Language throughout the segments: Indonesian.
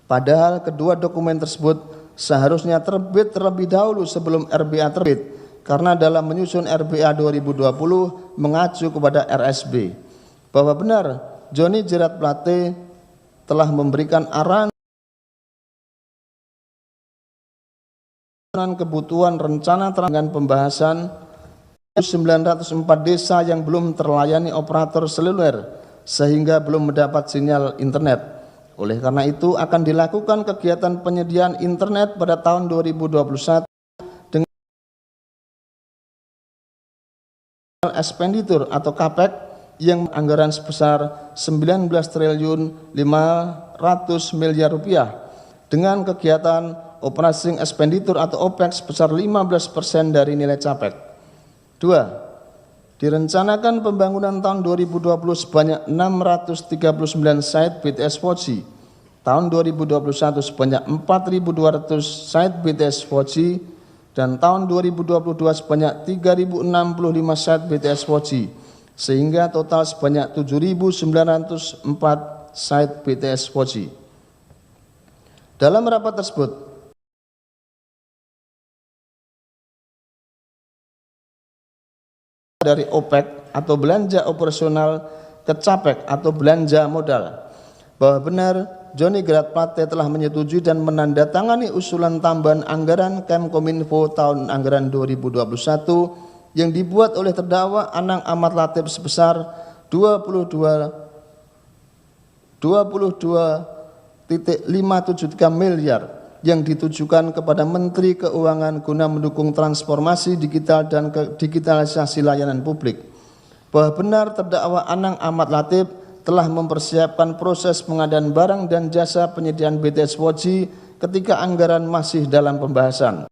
Padahal kedua dokumen tersebut seharusnya terbit terlebih dahulu sebelum RBA terbit, karena dalam menyusun RBA 2020 mengacu kepada RSB. Bahwa benar Joni Jerat Plate telah memberikan arahan kebutuhan rencana dengan pembahasan 904 desa yang belum terlayani operator seluler sehingga belum mendapat sinyal internet. Oleh karena itu akan dilakukan kegiatan penyediaan internet pada tahun 2021 dengan expenditure atau CAPEX yang anggaran sebesar 19 triliun 500 miliar rupiah dengan kegiatan operating expenditure atau OPEX sebesar 15% dari nilai CAPEX. 2. Direncanakan pembangunan tahun 2020 sebanyak 639 site BTS 4G, tahun 2021 sebanyak 4.200 site BTS 4G, dan tahun 2022 sebanyak 3.065 site BTS 4G, sehingga total sebanyak 7.904 site BTS 4G. Dalam rapat tersebut, dari OPEX atau belanja operasional ke CAPEX atau belanja modal, bahwa benar Joni Jerat Plate telah menyetujui dan menandatangani usulan tambahan anggaran Kemkominfo tahun anggaran 2021 yang dibuat oleh terdakwa Anang Ahmad Latif sebesar 22,573 miliar yang ditujukan kepada Menteri Keuangan guna mendukung transformasi digital dan digitalisasi layanan publik. Bahwa benar terdakwa Anang Ahmad Latif telah mempersiapkan proses pengadaan barang dan jasa penyediaan BTS 4G ketika anggaran masih dalam pembahasan.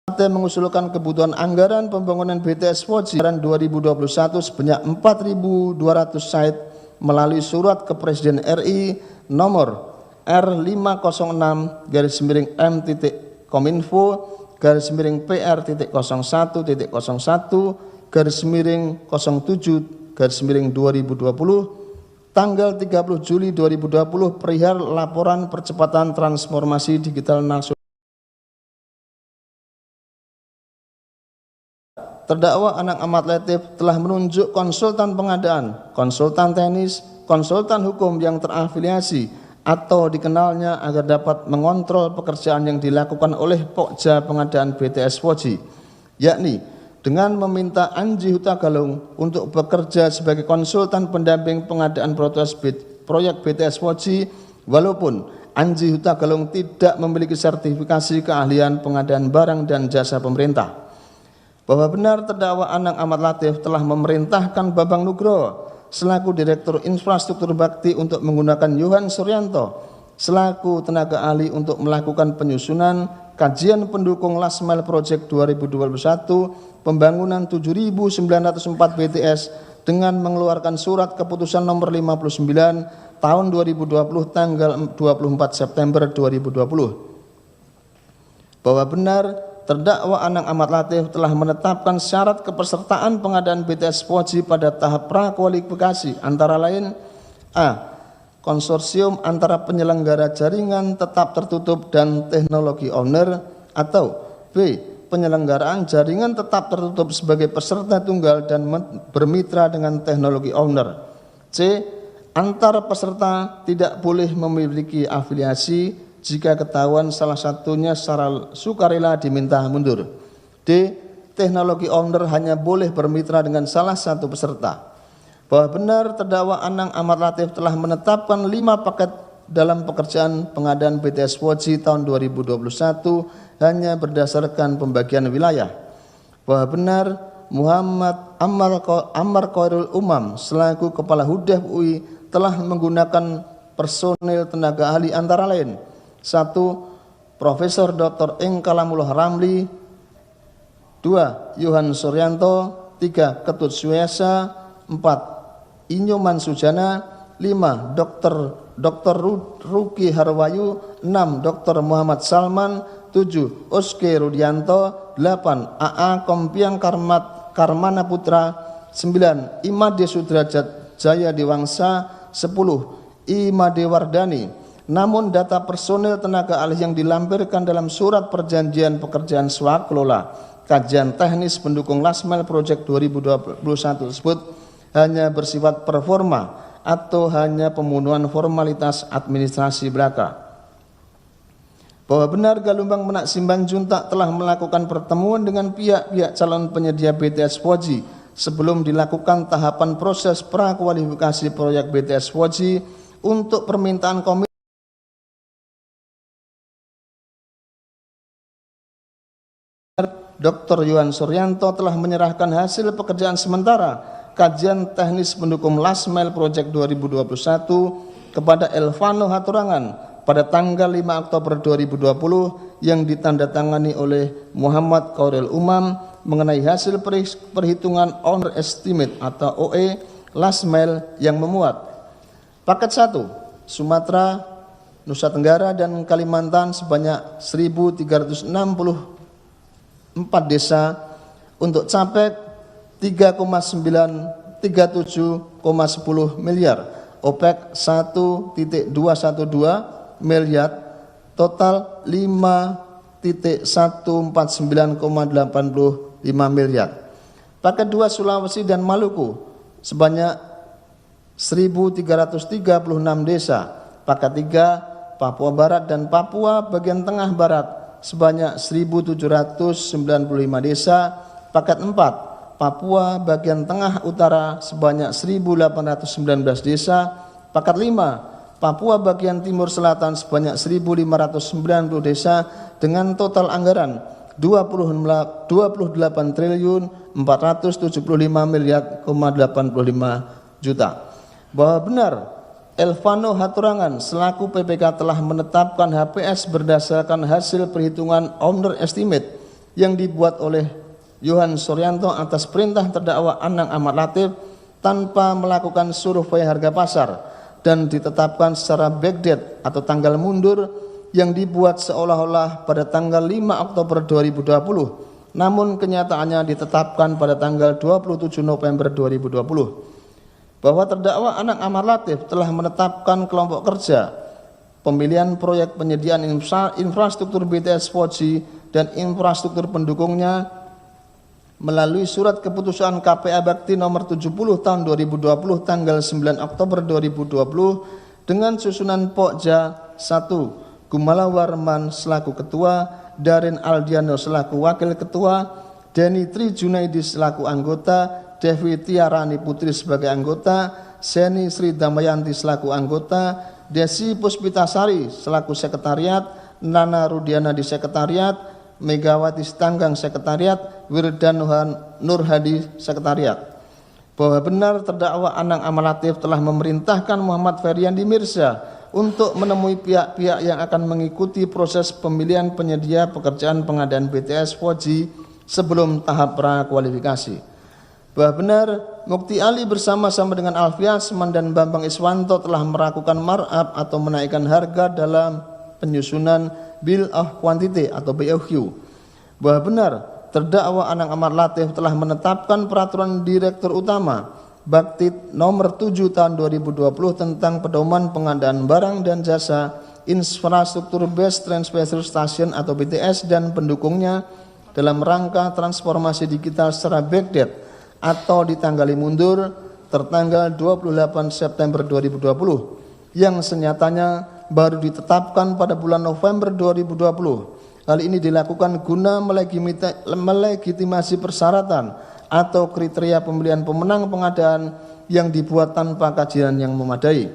Plate mengusulkan kebutuhan anggaran pembangunan BTS 4G anggaran 2021 sebanyak 4.200 site melalui surat ke Presiden RI nomor R506-M.Kominfo/PR.01/07/2020 tanggal 30 Juli 2020 perihal laporan percepatan transformasi digital nasional. Terdakwa Anang Ahmad Latif telah menunjuk konsultan pengadaan, konsultan teknis, konsultan hukum yang terafiliasi atau dikenalnya agar dapat mengontrol pekerjaan yang dilakukan oleh Pokja pengadaan BTS 4G, yakni dengan meminta Anji Hutagalung untuk bekerja sebagai konsultan pendamping pengadaan proyek BTS 4G, walaupun Anji Hutagalung tidak memiliki sertifikasi keahlian pengadaan barang dan jasa pemerintah. Bahwa benar terdakwa Anang Ahmad Latif telah memerintahkan Bambang Nugroho selaku Direktur Infrastruktur Bakti untuk menggunakan Yohan Suryanto selaku tenaga ahli untuk melakukan penyusunan kajian pendukung Last Mile Project 2021 pembangunan 7.904 BTS dengan mengeluarkan surat keputusan nomor 59 tahun 2020 tanggal 24 September 2020. Bahwa benar terdakwa Anang Ahmad Latif telah menetapkan syarat kepesertaan pengadaan BTS 4G pada tahap prakualifikasi antara lain: A. Konsorsium antara penyelenggara jaringan tetap tertutup dan teknologi owner, atau B. Penyelenggaraan jaringan tetap tertutup sebagai peserta tunggal dan bermitra dengan teknologi owner. C. Antar peserta tidak boleh memiliki afiliasi jika ketahuan salah satunya secara sukarela diminta mundur. D. Teknologi owner hanya boleh bermitra dengan salah satu peserta. Bahwa benar terdakwa Anang Ahmad Latif telah menetapkan 5 paket dalam pekerjaan pengadaan BTS 4G tahun 2021 hanya berdasarkan pembagian wilayah. Bahwa benar Muhammad Ammar Khairul Umam selaku Kepala Hudef UI telah menggunakan personil tenaga ahli antara lain: 1. Profesor Dr. Ing Kalamullah Ramli, 2. Yohan Suryanto, 3. Ketut Suesa, 4. Inyoman Sujana, 5. Dr. Ruki Harwayu, 6. Dr. Muhammad Salman, 7. Oske Rudianto, 8. AA Kompiang Karmana Putra, 9. Imade Sudrajat Jaya Dewangsa, 10. I. Madewardani. Namun data personil tenaga ahli yang dilampirkan dalam surat perjanjian pekerjaan swaklola kajian teknis pendukung Lasmel Project 2021 tersebut hanya bersifat performa atau hanya pemenuhan formalitas administrasi belaka. Bahwa benar Galumbang Menak Simbanjuntak telah melakukan pertemuan dengan pihak-pihak calon penyedia BTS 4G sebelum dilakukan tahapan proses prakualifikasi proyek BTS 4G untuk permintaan komisi. Dr. Yohan Suryanto telah menyerahkan hasil pekerjaan sementara kajian teknis pendukung Lasmel Project 2021 kepada Elvano Haturangan pada tanggal 5 Oktober 2020 yang ditandatangani oleh Muhammad Qauril Umam mengenai hasil perhitungan owner estimate atau OE Lasmel yang memuat paket 1 Sumatera, Nusa Tenggara dan Kalimantan sebanyak 1.364 desa untuk capek 3,937,10 miliar, OPEC 1.212 miliar, total 5.149,85 miliar. Paket 2 Sulawesi dan Maluku sebanyak 1.336 desa. Paket 3 Papua Barat dan Papua bagian tengah barat sebanyak 1.795 desa. Paket 4 Papua bagian tengah utara sebanyak 1.819 desa. Paket 5 Papua bagian timur selatan sebanyak 1.590 desa dengan total anggaran 28 triliun 475 miliar 85 juta. Bahwa benar Elvano Haturangan selaku PPK telah menetapkan HPS berdasarkan hasil perhitungan owner estimate yang dibuat oleh Yohan Suryanto atas perintah terdakwa Anang Ahmad Latif tanpa melakukan survei harga pasar dan ditetapkan secara backdate atau tanggal mundur yang dibuat seolah-olah pada tanggal 5 Oktober 2020 namun kenyataannya ditetapkan pada tanggal 27 November 2020. Bahwa terdakwa Anang Ahmad Latif telah menetapkan kelompok kerja pemilihan proyek penyediaan infrastruktur BTS 4G dan infrastruktur pendukungnya melalui surat keputusan KPA Bakti nomor 70 tahun 2020 tanggal 9 Oktober 2020 dengan susunan Pokja 1 Gumala Warman selaku ketua, Darin Aldiano selaku wakil ketua, Denny Tri Junaidi selaku anggota, Devi Tiarani Putri sebagai anggota, Seni Sri Damayanti selaku anggota, Desi Puspitasari selaku sekretariat, Nana Rudiana di sekretariat, Megawati Stanggang sekretariat, Wirdan Nur Hadi sekretariat. Bahwa benar terdakwa Anang Ahmad Latif telah memerintahkan Muhammad Feryandi Mirza untuk menemui pihak-pihak yang akan mengikuti proses pemilihan penyedia pekerjaan pengadaan BTS 4G sebelum tahap prakualifikasi. Bahwa benar Mukti Ali bersama-sama dengan Alfi Asman dan Bambang Iswanto telah melakukan markup atau menaikkan harga dalam penyusunan Bill of Quantity atau BOQ. Bahwa benar terdakwa Anang Ahmad Latif telah menetapkan peraturan Direktur Utama Bakti nomor 7 tahun 2020 tentang pedoman pengadaan barang dan jasa infrastruktur base transfer station atau BTS dan pendukungnya dalam rangka transformasi digital secara backdate atau ditanggali mundur tertanggal 28 September 2020 yang senyatanya baru ditetapkan pada bulan November 2020. Hal ini dilakukan guna melegitimasi persyaratan atau kriteria pemilihan pemenang pengadaan yang dibuat tanpa kajian yang memadai.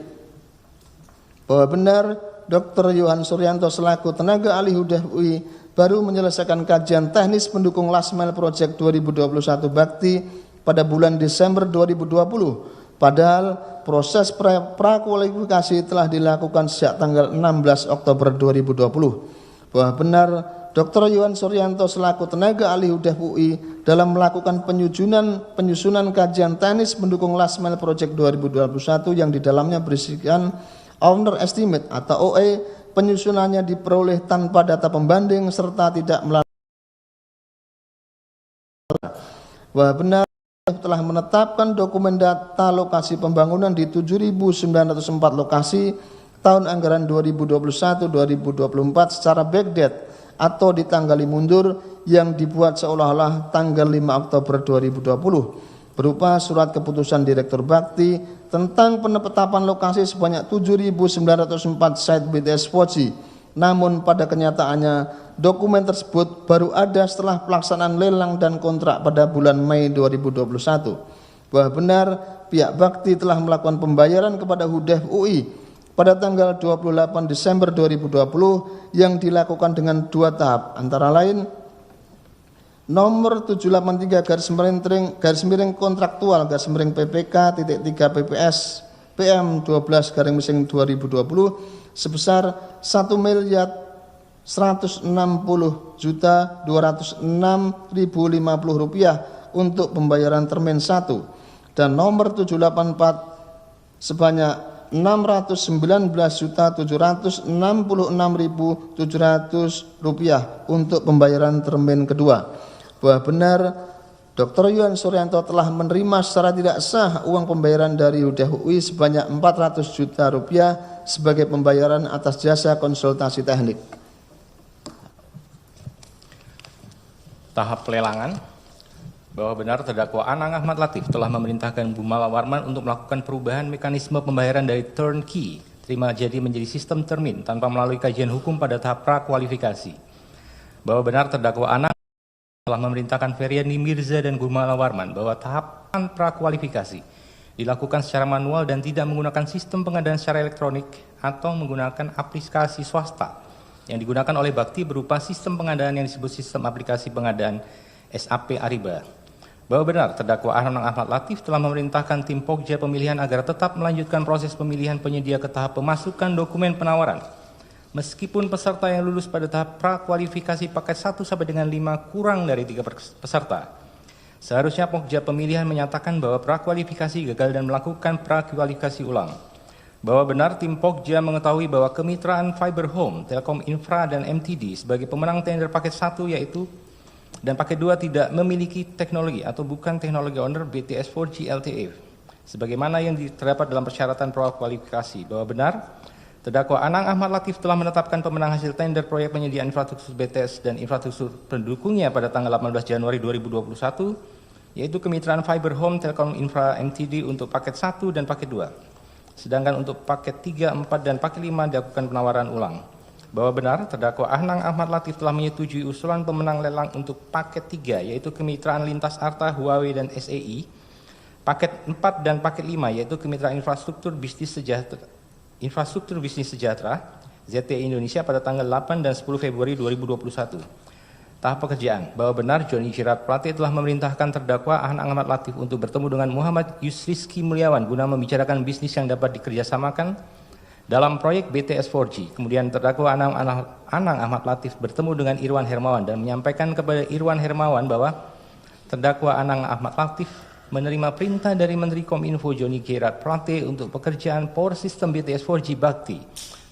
Bahwa benar Dr. Yohan Suryanto selaku tenaga ahli Huda UI baru menyelesaikan kajian teknis pendukung Lasmel Project 2021 Bakti pada bulan Desember 2020. Padahal proses prakualifikasi telah dilakukan sejak tanggal 16 Oktober 2020. Bahwa benar Dr. Yohan Suryanto selaku tenaga ahli Huda UI dalam melakukan penyusunan kajian teknis pendukung Lasmel Project 2021 yang di dalamnya berisikan owner estimate atau OE, penyusunannya diperoleh tanpa data pembanding serta tidak melalui. Bahwa benar telah menetapkan dokumen data lokasi pembangunan di 7.904 lokasi tahun anggaran 2021-2024 secara backdate atau ditanggali mundur yang dibuat seolah-olah tanggal 5 Oktober 2020 berupa surat keputusan Direktur Bakti tentang penetapan lokasi sebanyak 7.904 site BTS 4G. Namun pada kenyataannya dokumen tersebut baru ada setelah pelaksanaan lelang dan kontrak pada bulan Mei 2021. Bahwa benar pihak Bakti telah melakukan pembayaran kepada HUDEF UI pada tanggal 28 Desember 2020 yang dilakukan dengan 2 tahap, antara lain nomor 783 _ kontraktual _ PPK .3 PPS PM 12 _ 2020 sebesar 1.160.206.050 rupiah untuk pembayaran termin 1 dan nomor 784 sebanyak 619.766.700 rupiah untuk pembayaran termin kedua. Bahwa benar Dr. Yuan Suryanto telah menerima secara tidak sah uang pembayaran dari HUDEF UI sebanyak 400 juta rupiah sebagai pembayaran atas jasa konsultasi teknik. Tahap pelelangan. Bahwa benar terdakwa Anang Ahmad Latif telah memerintahkan Gumala Warman untuk melakukan perubahan mekanisme pembayaran dari turnkey terima jadi menjadi sistem termin tanpa melalui kajian hukum pada tahap prakualifikasi. Bahwa benar terdakwa Anang telah memerintahkan Feryani Mirza dan Gumala Warman bahwa tahapan prakualifikasi dilakukan secara manual dan tidak menggunakan sistem pengadaan secara elektronik atau menggunakan aplikasi swasta yang digunakan oleh Bakti berupa sistem pengadaan yang disebut sistem aplikasi pengadaan SAP Ariba. Bahwa benar terdakwa Anang Ahmad Latif telah memerintahkan tim Pokja pemilihan agar tetap melanjutkan proses pemilihan penyedia ke tahap pemasukan dokumen penawaran meskipun peserta yang lulus pada tahap prakualifikasi paket 1 sampai dengan 5 kurang dari 3 peserta. Seharusnya Pokja pemilihan menyatakan bahwa prakualifikasi gagal dan melakukan prakualifikasi ulang. Bahwa benar tim Pokja mengetahui bahwa kemitraan Fiber Home, Telkom Infra dan MTD sebagai pemenang tender paket 1 yaitu dan paket 2 tidak memiliki teknologi atau bukan teknologi owner BTS 4G LTE sebagaimana yang terdapat dalam persyaratan prakualifikasi. Bahwa benar terdakwa Anang Ahmad Latif telah menetapkan pemenang hasil tender proyek penyediaan infrastruktur BTS dan infrastruktur pendukungnya pada tanggal 18 Januari 2021, yaitu kemitraan Fiber Home, Telkom Infra, MTD untuk paket 1 dan paket 2. Sedangkan untuk paket 3, 4, dan paket 5 dilakukan penawaran ulang. Bahwa benar terdakwa Anang Ahmad Latif telah menyetujui usulan pemenang lelang untuk paket 3, yaitu kemitraan Lintas Arta, Huawei, dan SEI, paket 4 dan paket 5, yaitu kemitraan infrastruktur bisnis sejahtera ZTE Indonesia pada tanggal 8 dan 10 Februari 2021. Tahap pekerjaan. Bahwa benar Johnny Jerat Plate telah memerintahkan terdakwa Anang Ahmad Latif untuk bertemu dengan Muhammad Yusrizky Mulyawan guna membicarakan bisnis yang dapat dikerjasamakan dalam proyek BTS 4G. Kemudian terdakwa Anang Ahmad Latif bertemu dengan Irwan Hermawan dan menyampaikan kepada Irwan Hermawan bahwa terdakwa Anang Ahmad Latif menerima perintah dari Menteri Kominfo Johnny Jerat Plate untuk pekerjaan power system BTS 4G Bakti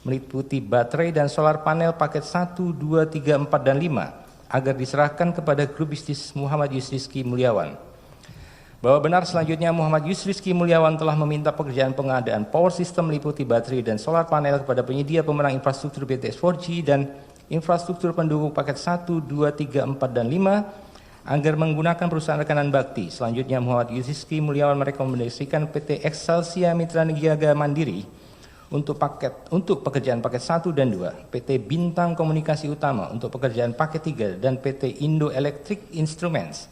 meliputi baterai dan solar panel paket 1, 2, 3, 4, dan 5 agar diserahkan kepada grup bisnis Muhammad Yusrizky Mulyawan. Bahwa benar selanjutnya Muhammad Yusrizky Mulyawan telah meminta pekerjaan pengadaan power system meliputi baterai dan solar panel kepada penyedia pemenang infrastruktur BTS 4G dan infrastruktur pendukung paket 1, 2, 3, 4, dan 5 agar menggunakan perusahaan rekanan Bakti. Selanjutnya Muhammad Yusrizky Mulyawan merekomendasikan PT Excelsia Mitra Niaga Mandiri untuk pekerjaan paket 1 dan 2, PT Bintang Komunikasi Utama untuk pekerjaan paket 3 dan PT Indo Electric Instruments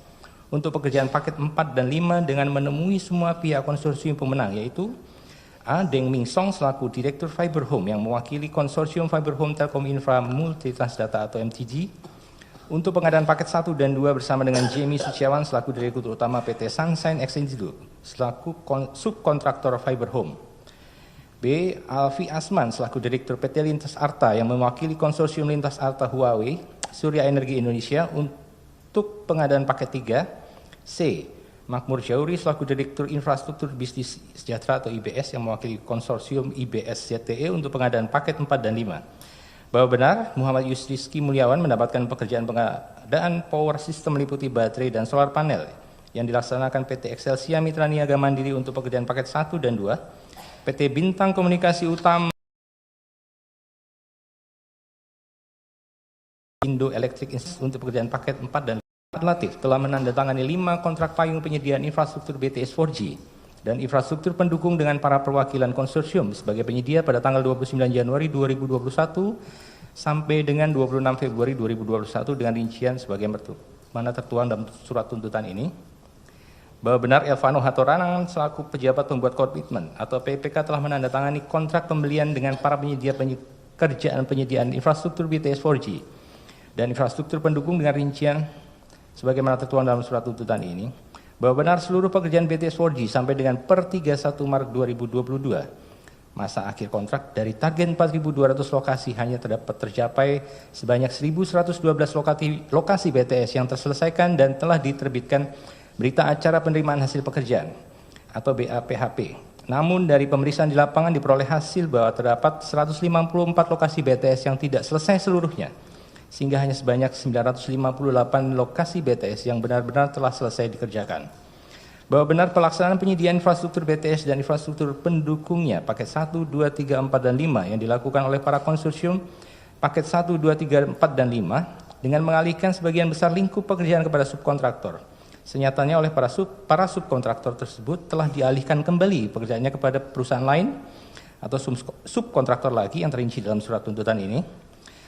untuk pekerjaan paket 4 dan 5 dengan menemui semua pihak konsorsium pemenang yaitu A. Deng Ming Song selaku Direktur Fiber Home yang mewakili konsorsium Fiber Home Telkom Infra Multitrans Data atau MTG untuk pengadaan paket 1 dan 2 bersama dengan Jamie Suciawan selaku Direktur Utama PT Sunshine Exchange selaku subkontraktor Fiber Home. B. Alfi Asman selaku Direktur PT Lintas Arta yang mewakili konsorsium Lintas Arta Huawei Surya Energi Indonesia untuk pengadaan paket 3. C. Makmur Jauri selaku Direktur Infrastruktur Bisnis Sejahtera atau IBS yang mewakili konsorsium IBS ZTE untuk pengadaan paket 4 dan 5. Bahwa benar Muhammad Yusrizky Mulyawan mendapatkan pekerjaan pengadaan power system meliputi baterai dan solar panel yang dilaksanakan PT Excelsia Mitra Niaga Mandiri untuk pekerjaan paket 1 dan 2, PT Bintang Komunikasi Utama Indo Electric untuk pekerjaan paket 4 dan 5. Latif telah menandatangani 5 kontrak payung penyediaan infrastruktur BTS 4G dan infrastruktur pendukung dengan para perwakilan konsorsium sebagai penyedia pada tanggal 29 Januari 2021 sampai dengan 26 Februari 2021 dengan rincian sebagaimana tertuang dalam surat tuntutan ini. Bahwa benar Elvano Hatorangan selaku pejabat pembuat komitmen atau PPK telah menandatangani kontrak pembelian dengan para penyedia kerjaan penyediaan infrastruktur BTS 4G dan infrastruktur pendukung dengan rincian sebagaimana tertuang dalam surat tuntutan ini. Bahwa benar seluruh pekerjaan BTS 4G sampai dengan per 31 Maret 2022 masa akhir kontrak dari target 4.200 lokasi hanya tercapai sebanyak 1.112 lokasi BTS yang terselesaikan dan telah diterbitkan berita acara penerimaan hasil pekerjaan atau BAPHP. Namun dari pemeriksaan di lapangan diperoleh hasil bahwa terdapat 154 lokasi BTS yang tidak selesai seluruhnya, sehingga hanya sebanyak 958 lokasi BTS yang benar-benar telah selesai dikerjakan. Bahwa benar pelaksanaan penyediaan infrastruktur BTS dan infrastruktur pendukungnya paket 1, 2, 3, 4, dan 5 yang dilakukan oleh para konsorsium paket 1, 2, 3, 4, dan 5 dengan mengalihkan sebagian besar lingkup pekerjaan kepada subkontraktor. Senyatanya oleh para subkontraktor tersebut telah dialihkan kembali pekerjaannya kepada perusahaan lain atau subkontraktor lagi yang terinci dalam surat tuntutan ini.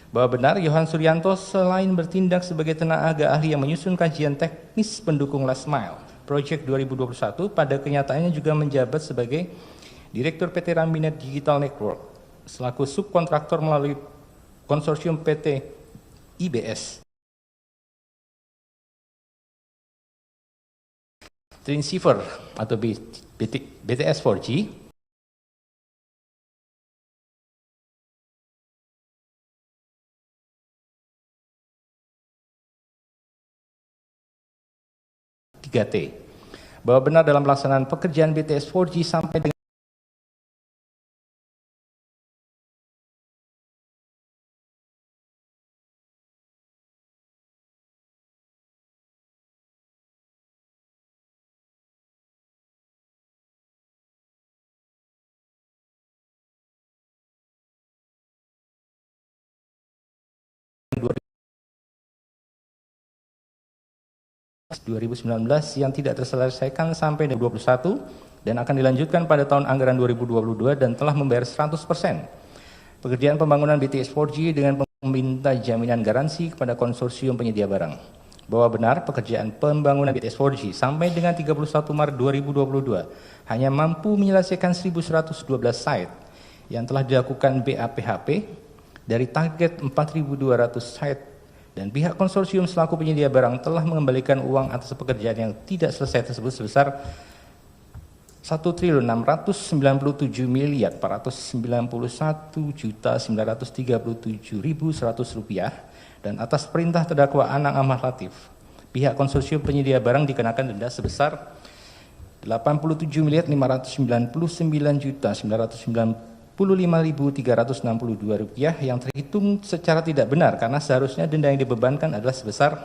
Bahwa benar Yohan Suryanto selain bertindak sebagai tenaga ahli yang menyusun kajian teknis pendukung Last Mile Project 2021, pada kenyataannya juga menjabat sebagai Direktur PT Rambinet Digital Network selaku subkontraktor melalui konsorsium PT IBS Transceiver atau BTS 4G bahwa benar dalam pelaksanaan pekerjaan BTS 4G sampai dengan yang tidak terselesaikan sampai 2021 dan akan dilanjutkan pada tahun anggaran 2022 dan telah membayar 100%. Pekerjaan pembangunan BTS 4G dengan meminta jaminan garansi kepada konsorsium penyedia barang. Bahwa benar pekerjaan pembangunan BTS 4G sampai dengan 31 Maret 2022 hanya mampu menyelesaikan 1.112 site yang telah dilakukan BAPHP dari target 4.200 site. Dan pihak konsorsium selaku penyedia barang telah mengembalikan uang atas pekerjaan yang tidak selesai tersebut sebesar 1.691.491.937.100 rupiah dan atas perintah terdakwa Anang Ahmad Latif, pihak konsorsium penyedia barang dikenakan denda sebesar 87.599.995.362 rupiah yang terhitung secara tidak benar karena seharusnya denda yang dibebankan adalah sebesar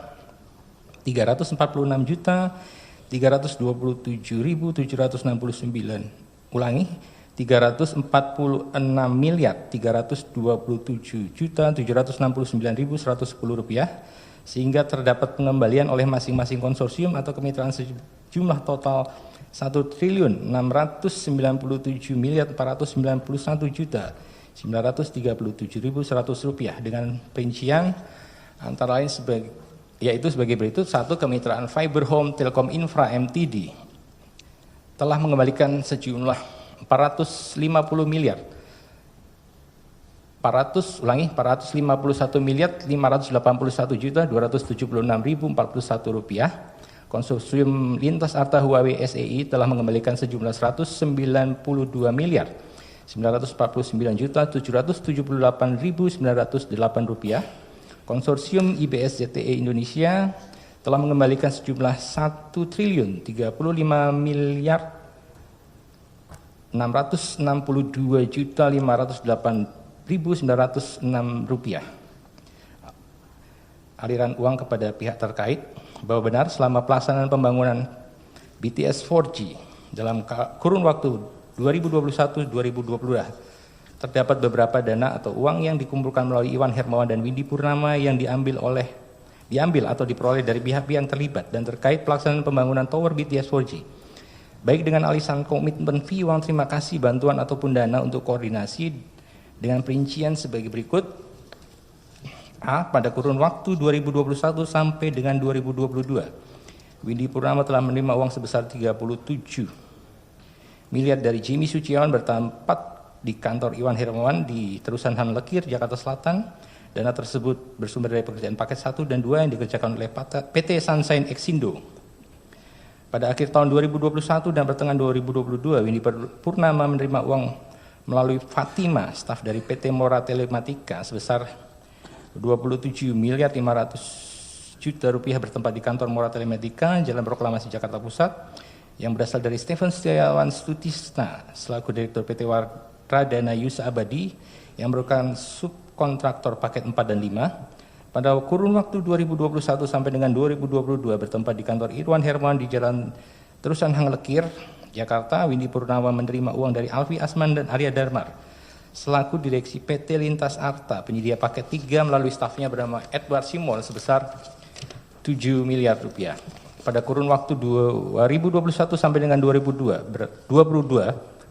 346.327.769. Ulangi, 346.327.769.110 rupiah, sehingga terdapat pengembalian oleh masing-masing konsorsium atau kemitraan sejumlah total 1.691.491.937.100 rupiah dengan rincian antara lain yaitu sebagai berikut. 1. Kemitraan Fiber Home Telkom Infra MTD telah mengembalikan sejumlah 451.581.276.041 rupiah. Konsorsium Lintas Arta Huawei SEI telah mengembalikan sejumlah 192.949.778.908 rupiah. Konsorsium IBS ZTE Indonesia telah mengembalikan sejumlah 1.035.662.508.906 rupiah aliran uang kepada pihak terkait. Bahwa benar selama pelaksanaan pembangunan BTS 4G dalam kurun waktu 2021-2022 terdapat beberapa dana atau uang yang dikumpulkan melalui Iwan Hermawan dan Windy Purnama yang diambil atau diperoleh dari pihak-pihak yang terlibat dan terkait pelaksanaan pembangunan tower BTS 4G, baik dengan alisan komitmen fee, uang terima kasih, bantuan ataupun dana untuk koordinasi dengan perincian sebagai berikut. A. Pada kurun waktu 2021 sampai dengan 2022, Windy Purnama telah menerima uang sebesar 37 miliar dari Jimmy Suciawan bertempat di kantor Iwan Hermawan di Terusan Han Lekir, Jakarta Selatan. Dana tersebut bersumber dari pekerjaan paket 1 dan 2 yang dikerjakan oleh PT Sunshine Exindo. Pada akhir tahun 2021 dan pertengahan 2022, Windy Purnama menerima uang melalui Fatima, staf dari PT Mora Telematika sebesar 27 miliar 500 juta rupiah bertempat di kantor Mora Telematika, Jalan Proklamasi, Jakarta Pusat, yang berasal dari Stephen Setiawan Stutisna selaku Direktur PT Radana Yusa Abadi yang merupakan subkontraktor paket 4 dan 5. Pada kurun waktu 2021 sampai dengan 2022 bertempat di kantor Irwan Hermawan di Jalan Terusan Hang Lekir, Jakarta, Windy Purnama menerima uang dari Alfi Asman dan Arya Darmar selaku Direksi PT Lintas Arta, penyedia paket 3 melalui stafnya bernama Edward Simol sebesar 7 miliar rupiah. Pada kurun waktu 2021 sampai dengan 2022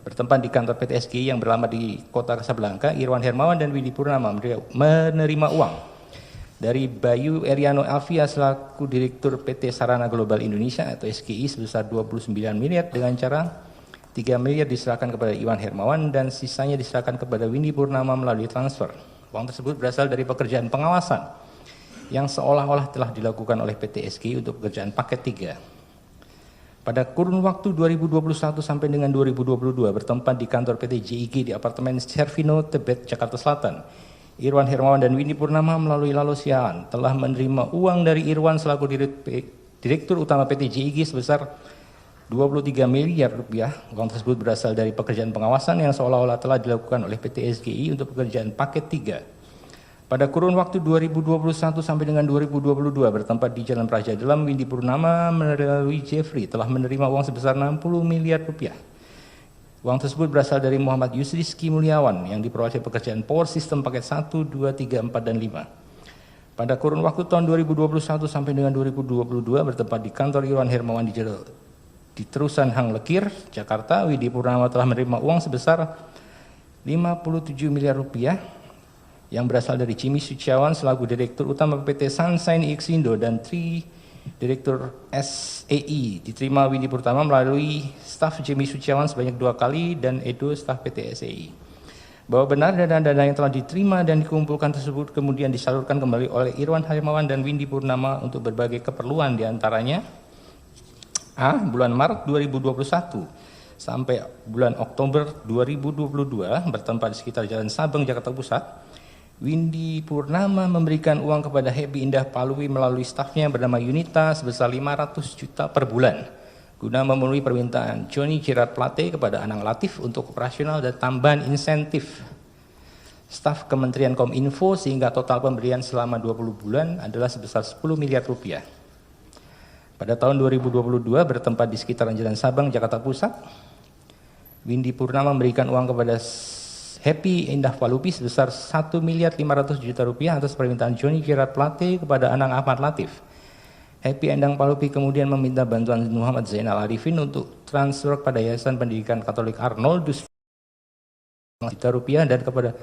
bertempat di kantor PT SGI yang beralamat di Kota Kasablanka, Irwan Hermawan dan Windy Purnama menerima uang dari Bayu Eriano Alvia selaku Direktur PT Sarana Global Indonesia atau SGI sebesar 29 miliar dengan cara 3 miliar diserahkan kepada Iwan Hermawan dan sisanya diserahkan kepada Windy Purnama melalui transfer. Uang tersebut berasal dari pekerjaan pengawasan yang seolah-olah telah dilakukan oleh PT SGI untuk pekerjaan paket 3. Pada kurun waktu 2021 sampai dengan 2022 bertempat di kantor PT JIG di apartemen Servino Tebet, Jakarta Selatan, Irwan Hermawan dan Windy Purnama melalui Lalosiaan telah menerima uang dari Irwan selaku Direktur Utama PT JIG sebesar 23 miliar rupiah. Uang tersebut berasal dari pekerjaan pengawasan yang seolah-olah telah dilakukan oleh PT SGI untuk pekerjaan paket 3. Pada kurun waktu 2021 sampai dengan 2022 bertempat di Jalan Praja Dalam, Windy Purnama melalui Jeffrey telah menerima uang sebesar 60 miliar rupiah. Uang tersebut berasal dari Muhammad Yusriski Mulyawan yang diperoleh pekerjaan power system paket 1, 2, 3, 4, dan 5. Pada kurun waktu tahun 2021 sampai dengan 2022 bertempat di kantor Irwan Hermawan di Terusan Hang Lekir, Jakarta, Windy Purnama telah menerima uang sebesar 57 miliar rupiah yang berasal dari Jimmy Suciawan selaku Direktur Utama PT Sunshine Exindo dan Direktur SEI diterima Windy Purnama melalui staf Jimmy Suciawan sebanyak 2 kali dan Edo staf PT SEI. Bahwa benar dana-dana yang telah diterima dan dikumpulkan tersebut kemudian disalurkan kembali oleh Irwan Hermawan dan Windy Purnama untuk berbagai keperluan diantaranya A. Bulan Maret 2021 sampai bulan Oktober 2022 bertempat di sekitar Jalan Sabang, Jakarta Pusat, Windy Purnama memberikan uang kepada Happy Indah Palui melalui stafnya bernama Yunita sebesar 500 juta per bulan guna memenuhi permintaan Johnny Gerard Plate kepada Anang Latif untuk operasional dan tambahan insentif staf Kementerian Kominfo sehingga total pemberian selama 20 bulan adalah sebesar 10 miliar rupiah. Pada tahun 2022 bertempat di sekitaran Jalan Sabang, Jakarta Pusat, Windy Purnama memberikan uang kepada Happy Indah Palupi sebesar 1 miliar 500 juta rupiah atas permintaan Johnny Gerard Plate kepada Anang Ahmad Latif. Happy Endang Palupi kemudian meminta bantuan Muhammad Zainal Arifin untuk transfer pada Yayasan Pendidikan Katolik Arnoldus juta rupiah dan kepada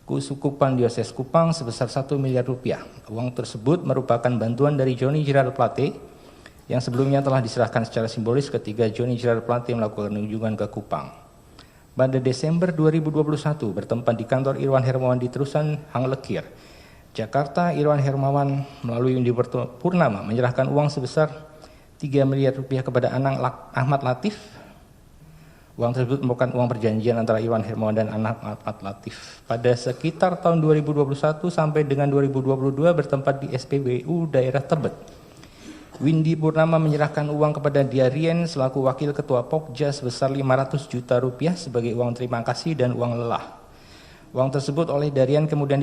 Kusukupan Dioses Kupang sebesar 1 miliar rupiah. Uang tersebut merupakan bantuan dari Johnny Gerard Plate yang sebelumnya telah diserahkan secara simbolis ketika Johnny Gerard Plate melakukan kunjungan ke Kupang. Pada Desember 2021 bertempat di kantor Irwan Hermawan di Terusan Hang Lekir, Jakarta, Irwan Hermawan melalui Windy Purnama menyerahkan uang sebesar 3 miliar rupiah kepada Anang Ahmad Latif. Uang tersebut merupakan uang perjanjian antara Irwan Hermawan dan Anang Ahmad Latif. Pada sekitar tahun 2021 sampai dengan 2022 bertempat di SPBU daerah Tebet, Windy Purnama menyerahkan uang kepada Diarien selaku Wakil Ketua Pokja sebesar 500 juta rupiah sebagai uang terima kasih dan uang lelah. Uang tersebut oleh Darian kemudian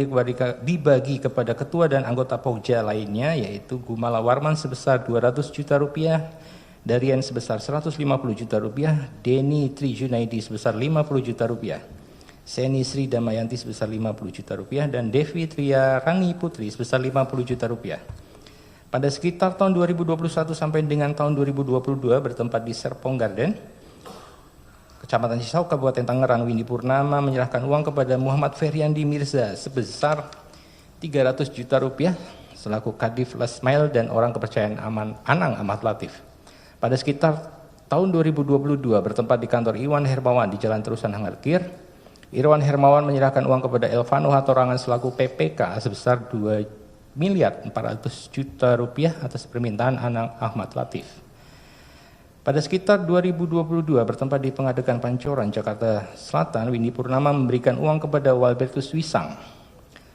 dibagi kepada ketua dan anggota Pokja lainnya yaitu Gumala Warman sebesar 200 juta rupiah Darian sebesar 150 juta rupiah, Denny Tri Junaidi sebesar 50 juta rupiah, Seni Sri Damayanti sebesar 50 juta rupiah, dan Devi Tria Rani Putri sebesar 50 juta rupiah. Pada sekitar tahun 2021 sampai dengan tahun 2022 bertempat di Serpong Garden, Kecamatan Cisau, Kabupaten Tangerang, Windy Purnama menyerahkan uang kepada Muhammad Feryandi Mirza sebesar 300 juta rupiah selaku Kadif Lasmail dan orang kepercayaan Anang Ahmad Latif. Pada sekitar tahun 2022 bertempat di kantor Iwan Hermawan di Jalan Terusan Hangarkir, Irwan Hermawan menyerahkan uang kepada Elvano Hatorangan selaku PPK sebesar 2.400 juta rupiah atas permintaan Anang Ahmad Latif. Pada sekitar 2022 bertempat di Pengadegan Pancoran, Jakarta Selatan, Windy Purnama memberikan uang kepada Walbertus Wisang,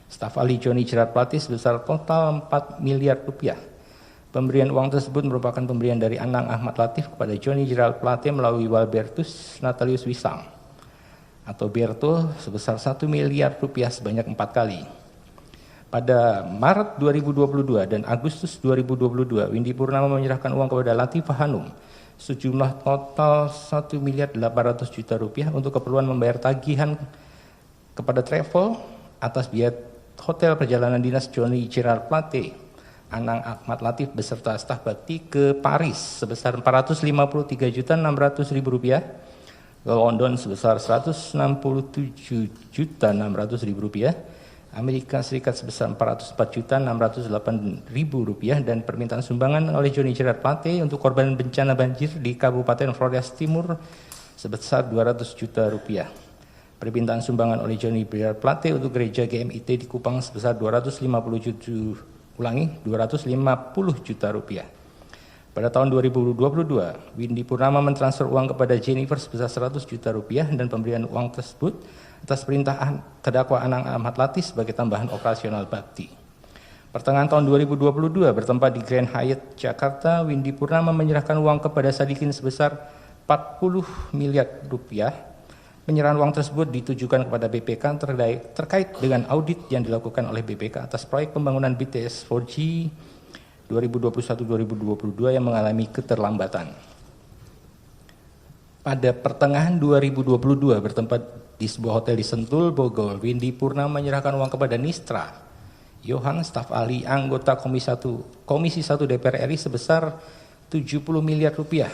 staf ahli Joni Jerat Plate sebesar total 4 miliar rupiah. Pemberian uang tersebut merupakan pemberian dari Anang Ahmad Latif kepada Joni Jerat Plate melalui Walbertus Natalius Wisang atau Berto sebesar 1 miliar rupiah sebanyak 4 kali. Pada Maret 2022 dan Agustus 2022, Windy Purnama menyerahkan uang kepada Latifah Hanum sejumlah total 1 miliar 800 juta rupiah untuk keperluan membayar tagihan kepada travel atas biaya hotel perjalanan dinas Joni Jerat Plate, Anang Ahmad Latif beserta staf bakti ke Paris sebesar 453.600.000 rupiah, ke London sebesar 167.600.000 rupiah, Amerika Serikat sebesar 404.608.000 rupiah, dan permintaan sumbangan oleh Joni Jerat Plate untuk korban bencana banjir di Kabupaten Flores Timur sebesar 200 juta rupiah. Permintaan sumbangan oleh Joni Jerat Plate untuk gereja GMIT di Kupang sebesar 250 juta rupiah. Pada tahun 2022, Windy Purnama mentransfer uang kepada Jennifer sebesar 100 juta rupiah dan pemberian uang tersebut atas perintah terdakwa Anang Ahmad Latif sebagai tambahan operasional bakti. Pertengahan tahun 2022 bertempat di Grand Hyatt Jakarta, Windy Purnama menyerahkan uang kepada Sadikin sebesar 40 miliar rupiah. Penyerahan uang tersebut ditujukan kepada BPK terkait dengan audit yang dilakukan oleh BPK atas proyek pembangunan BTS 4G 2021-2022 yang mengalami keterlambatan. Pada pertengahan 2022 bertempat di sebuah hotel di Sentul, Bogor, Windy Purnama menyerahkan uang kepada Nistra Yohan, staf ahli anggota Komisi 1 DPR RI sebesar 70 miliar rupiah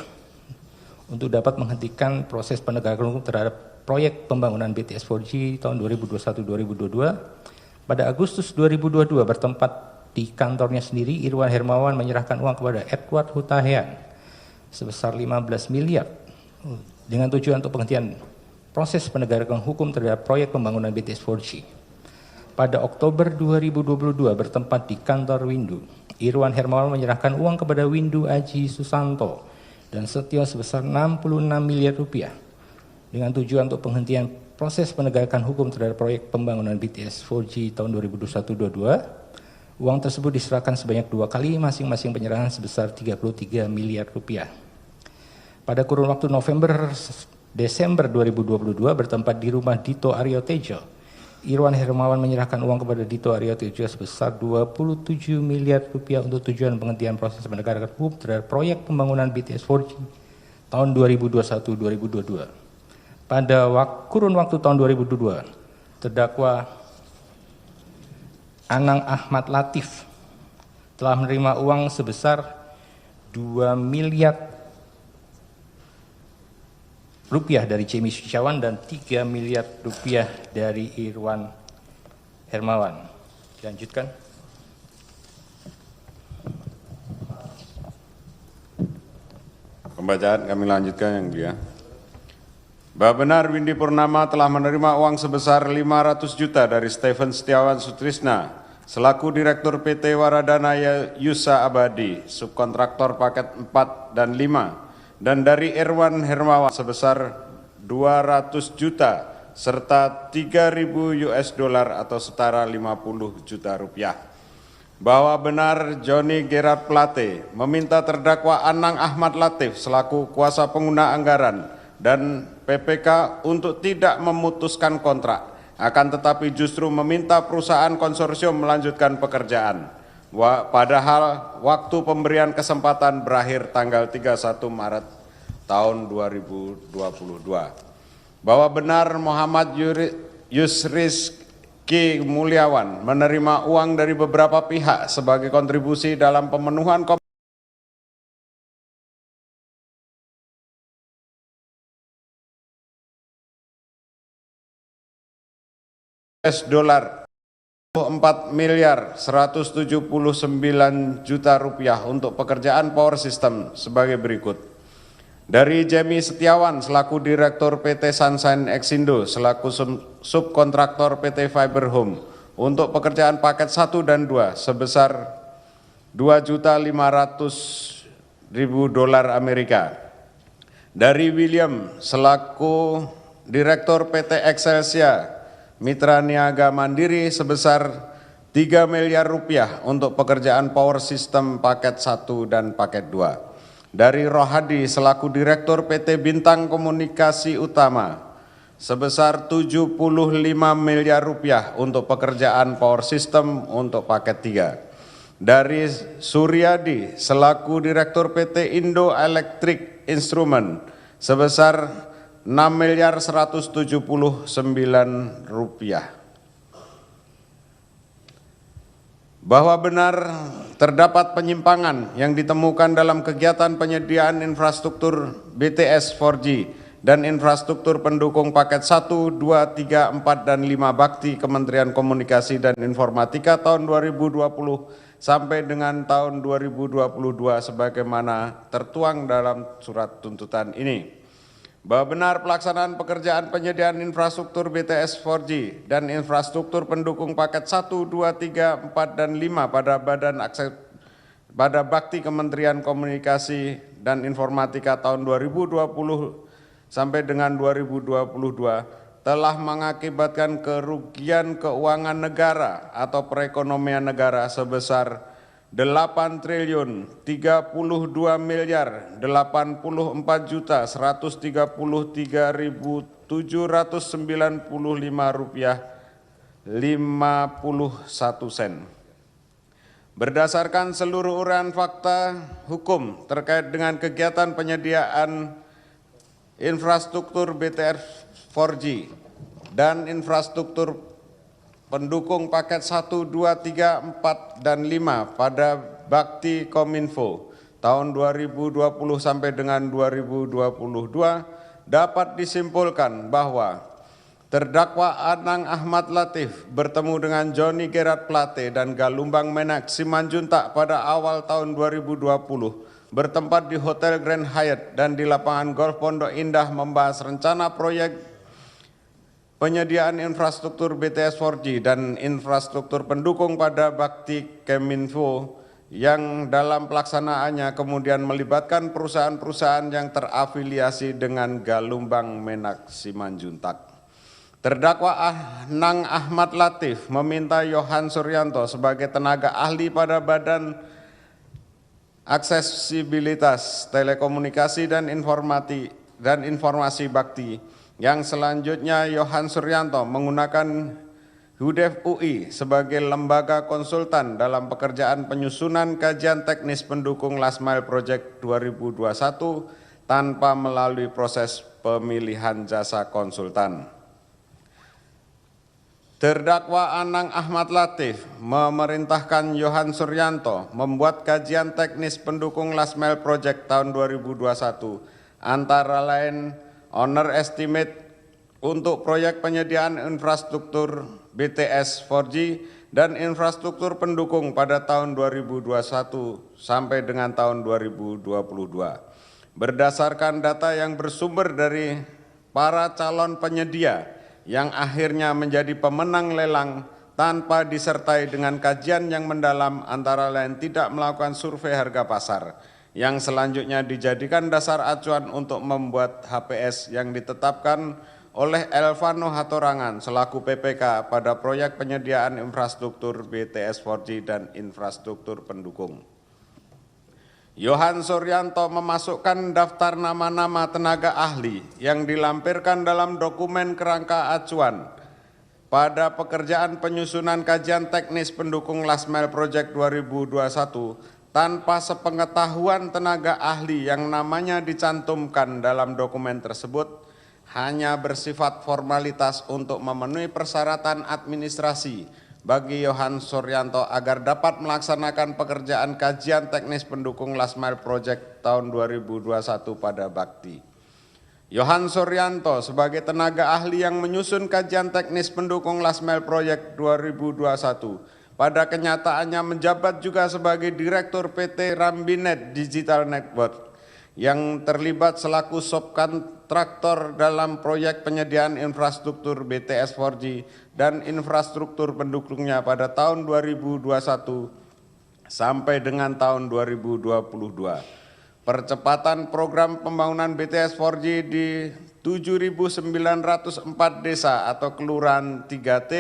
untuk dapat menghentikan proses penegakan hukum terhadap proyek pembangunan BTS 4G tahun 2021-2022. Pada Agustus 2022 bertempat di kantornya sendiri, Irwan Hermawan menyerahkan uang kepada Edward Hutahean sebesar 15 miliar dengan tujuan untuk penghentian proses penegakan hukum terhadap proyek pembangunan BTS 4G. Pada Oktober 2022 bertempat di kantor Windu, Irwan Hermawan menyerahkan uang kepada Windu Aji Susanto dan Setio sebesar 66 miliar rupiah dengan tujuan untuk penghentian proses penegakan hukum terhadap proyek pembangunan BTS 4G tahun 2021-2022. Uang tersebut diserahkan sebanyak 2 kali, masing-masing penyerahan sebesar 33 miliar rupiah. Pada kurun waktu November-Desember 2022 bertempat di rumah Dito Aryo Tejo, Irwan Hermawan menyerahkan uang kepada Dito Aryo Tejo sebesar 27 miliar rupiah untuk tujuan penghentian proses penegakan hukum terhadap proyek pembangunan BTS 4G tahun 2021-2022. Pada kurun waktu tahun 2022, terdakwa Anang Ahmad Latif telah menerima uang sebesar 2 miliar rupiah dari Jemi Suciawan dan 3 miliar rupiah dari Irwan Hermawan. Dilanjutkan. Pembacaan kami lanjutkan yang mulia. Bahwa benar Windy Purnama telah menerima uang sebesar 500 juta dari Stephen Setiawan Sutrisna selaku Direktur PT Waradana Yusa Abadi, subkontraktor paket 4 dan 5, dan dari Irwan Hermawan sebesar 200 juta serta 3.000 US dollar atau setara 50 juta rupiah. Bahwa benar Joni Jerat Plate meminta terdakwa Anang Ahmad Latif selaku kuasa pengguna anggaran dan PPK untuk tidak memutuskan kontrak, akan tetapi justru meminta perusahaan konsorsium melanjutkan pekerjaan. padahal waktu pemberian kesempatan berakhir tanggal 31 Maret tahun 2022. Bahwa benar Muhammad Yusriski Mulyawan menerima uang dari beberapa pihak sebagai kontribusi dalam pemenuhan dolar 4 miliar 179 juta rupiah untuk pekerjaan power system sebagai berikut. Dari Jemi Setiawan selaku Direktur PT Sunshine Exindo selaku subkontraktor PT Fiber Home untuk pekerjaan paket 1 dan 2 sebesar $2.500.000 Amerika. Dari William selaku Direktur PT Excelsia Mitra Niaga Mandiri sebesar 3 miliar rupiah untuk pekerjaan power system paket 1 dan paket 2. Dari Rohadi selaku Direktur PT Bintang Komunikasi Utama sebesar 75 miliar rupiah untuk pekerjaan power system untuk paket 3. Dari Suryadi selaku Direktur PT Indo Electric Instrument sebesar 6.179 rupiah. Bahwa benar terdapat penyimpangan yang ditemukan dalam kegiatan penyediaan infrastruktur BTS 4G dan infrastruktur pendukung paket 1, 2, 3, 4, dan 5 Bakti Kementerian Komunikasi dan Informatika tahun 2020 sampai dengan tahun 2022 sebagaimana tertuang dalam surat tuntutan ini. Bahwa benar pelaksanaan pekerjaan penyediaan infrastruktur BTS 4G dan infrastruktur pendukung paket 1, 2, 3, 4, dan 5 pada Bakti Kementerian Komunikasi dan Informatika tahun 2020 sampai dengan 2022 telah mengakibatkan kerugian keuangan negara atau perekonomian negara sebesar 8.384.133.795 rupiah 51 sen. Berdasarkan seluruh uraian fakta hukum terkait dengan kegiatan penyediaan infrastruktur BTS 4G dan infrastruktur pendukung paket 1, 2, 3, 4, dan 5 pada Bakti Kominfo tahun 2020 sampai dengan 2022 dapat disimpulkan bahwa terdakwa Anang Ahmad Latif bertemu dengan Johnny Gerard Plate dan Galumbang Menak Simanjuntak pada awal tahun 2020 bertempat di Hotel Grand Hyatt dan di lapangan golf Pondok Indah membahas rencana proyek penyediaan infrastruktur BTS 4G dan infrastruktur pendukung pada Bakti Kominfo yang dalam pelaksanaannya kemudian melibatkan perusahaan-perusahaan yang terafiliasi dengan Galumbang Menak Simanjuntak. Terdakwa Anang Ahmad Latif meminta Yohan Suryanto sebagai tenaga ahli pada Badan Aksesibilitas Telekomunikasi dan Informasi Bakti yang selanjutnya Yohan Suryanto menggunakan HUDEF UI sebagai lembaga konsultan dalam pekerjaan penyusunan kajian teknis pendukung Last Mile Project 2021 tanpa melalui proses pemilihan jasa konsultan. Terdakwa Anang Ahmad Latif memerintahkan Yohan Suryanto membuat kajian teknis pendukung Last Mile Project tahun 2021 antara lain owner estimate untuk proyek penyediaan infrastruktur BTS 4G dan infrastruktur pendukung pada tahun 2021 sampai dengan tahun 2022. Berdasarkan data yang bersumber dari para calon penyedia yang akhirnya menjadi pemenang lelang tanpa disertai dengan kajian yang mendalam antara lain tidak melakukan survei harga pasar, yang selanjutnya dijadikan dasar acuan untuk membuat HPS yang ditetapkan oleh Elvano Hatorangan selaku PPK pada proyek penyediaan infrastruktur BTS 4G dan infrastruktur pendukung. Yohan Suryanto memasukkan daftar nama-nama tenaga ahli yang dilampirkan dalam dokumen kerangka acuan pada pekerjaan penyusunan kajian teknis pendukung Last Mile Project 2021 tanpa sepengetahuan tenaga ahli yang namanya dicantumkan dalam dokumen tersebut hanya bersifat formalitas untuk memenuhi persyaratan administrasi bagi Yohan Suryanto agar dapat melaksanakan pekerjaan kajian teknis pendukung Last Mile Project tahun 2021 pada bakti. Yohan Suryanto sebagai tenaga ahli yang menyusun kajian teknis pendukung Last Mile Project 2021 pada kenyataannya menjabat juga sebagai Direktur PT Rambinet Digital Network yang terlibat selaku subkontraktor dalam proyek penyediaan infrastruktur BTS 4G dan infrastruktur pendukungnya pada tahun 2021 sampai dengan tahun 2022. Percepatan program pembangunan BTS 4G di 7.904 desa atau kelurahan 3T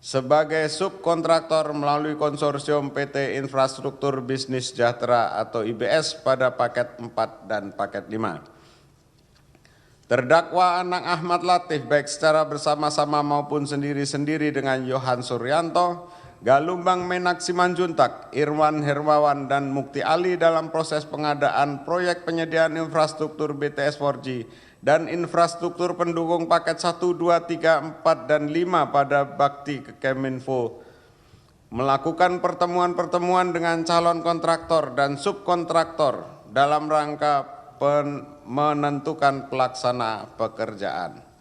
sebagai subkontraktor melalui konsorsium PT Infrastruktur Bisnis Sejahtera atau IBS pada paket 4 dan paket 5. Terdakwa Anang Ahmad Latif baik secara bersama-sama maupun sendiri-sendiri dengan Yohan Suryanto, Galumbang Menak Simanjuntak, Irwan Hermawan dan Mukti Ali dalam proses pengadaan proyek penyediaan infrastruktur BTS 4G dan infrastruktur pendukung paket 1, 2, 3, 4, dan 5 pada bakti Kemenfo melakukan pertemuan-pertemuan dengan calon kontraktor dan subkontraktor dalam rangka menentukan pelaksana pekerjaan.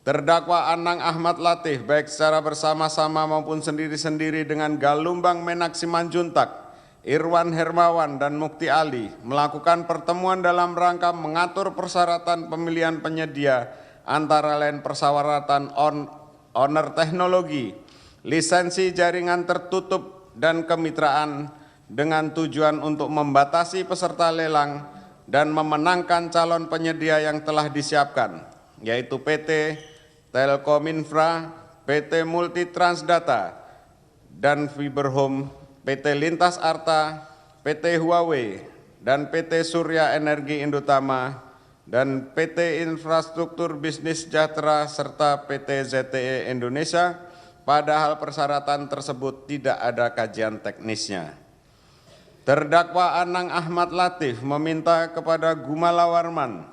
Terdakwa Anang Ahmad Latif baik secara bersama-sama maupun sendiri-sendiri dengan Galumbang Menak Simanjuntak, Irwan Hermawan dan Mukti Ali melakukan pertemuan dalam rangka mengatur persyaratan pemilihan penyedia antara lain persyaratan owner teknologi, lisensi jaringan tertutup dan kemitraan dengan tujuan untuk membatasi peserta lelang dan memenangkan calon penyedia yang telah disiapkan, yaitu PT Telkominfra, PT Multitransdata, dan Fiberhome, PT Lintas Arta, PT Huawei, dan PT Surya Energi Indotama, dan PT Infrastruktur Bisnis Sejahtera, serta PT ZTE Indonesia, padahal persyaratan tersebut tidak ada kajian teknisnya. Terdakwa Anang Ahmad Latif meminta kepada Gumala Warman,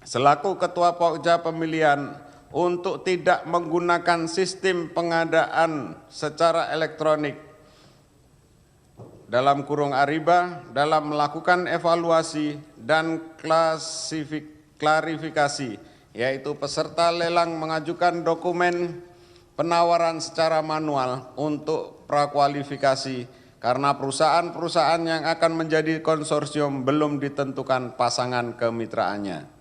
selaku Ketua Pokja Pemilihan, untuk tidak menggunakan sistem pengadaan secara elektronik dalam kurung Ariba dalam melakukan evaluasi dan klarifikasi, yaitu peserta lelang mengajukan dokumen penawaran secara manual untuk prakualifikasi karena perusahaan-perusahaan yang akan menjadi konsorsium belum ditentukan pasangan kemitraannya.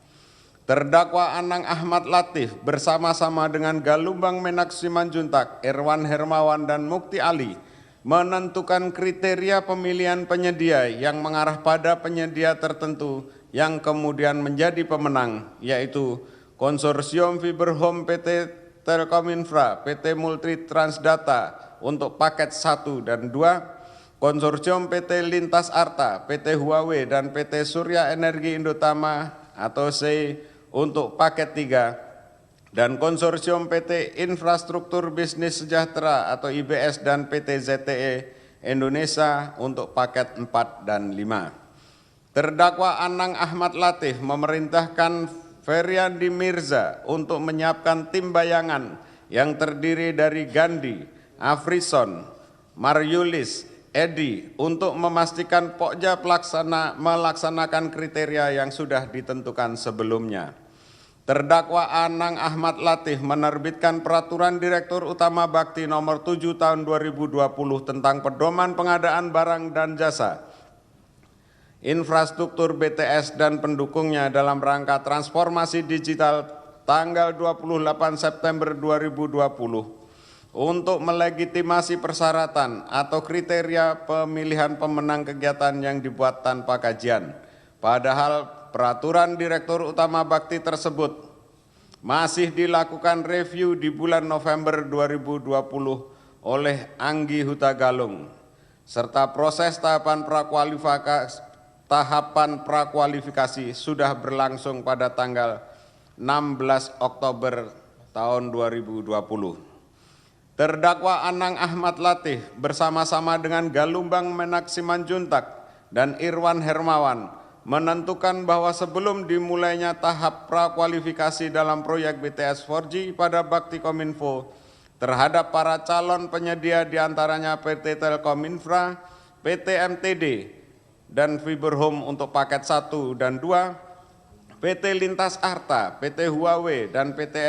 Terdakwa Anang Ahmad Latif bersama-sama dengan Galumbang Menak Simanjuntak, Irwan Hermawan dan Mukti Ali menentukan kriteria pemilihan penyedia yang mengarah pada penyedia tertentu yang kemudian menjadi pemenang, yaitu Konsorsium Fiberhome PT Telkominfra, PT Multitransdata untuk paket 1 dan 2, Konsorsium PT Lintas Arta, PT Huawei dan PT Surya Energi Indotama atau C untuk paket 3, dan Konsorsium PT Infrastruktur Bisnis Sejahtera atau IBS dan PT ZTE Indonesia untuk paket 4 dan 5. Terdakwa Anang Ahmad Latif memerintahkan Feryandi Mirza untuk menyiapkan tim bayangan yang terdiri dari Gandhi, Afrison, Mariulis, Edi untuk memastikan Pokja melaksanakan kriteria yang sudah ditentukan sebelumnya. Terdakwa Anang Ahmad Latif menerbitkan Peraturan Direktur Utama Bakti Nomor 7 Tahun 2020 tentang pedoman pengadaan barang dan jasa, infrastruktur BTS dan pendukungnya dalam rangka transformasi digital tanggal 28 September 2020 untuk melegitimasi persyaratan atau kriteria pemilihan pemenang kegiatan yang dibuat tanpa kajian. Padahal Peraturan Direktur Utama Bakti tersebut masih dilakukan review di bulan November 2020 oleh Anggi Hutagalung, serta proses tahapan prakualifikasi sudah berlangsung pada tanggal 16 Oktober tahun 2020. Terdakwa Anang Ahmad Latif bersama-sama dengan Galumbang Menak Simanjuntak dan Irwan Hermawan menentukan bahwa sebelum dimulainya tahap prakualifikasi dalam proyek BTS 4G pada Bakti Kominfo terhadap para calon penyedia diantaranya PT Telkom Infra, PT MTD, dan Fiberhome untuk paket 1 dan 2, PT Lintas Arta, PT Huawei, dan PT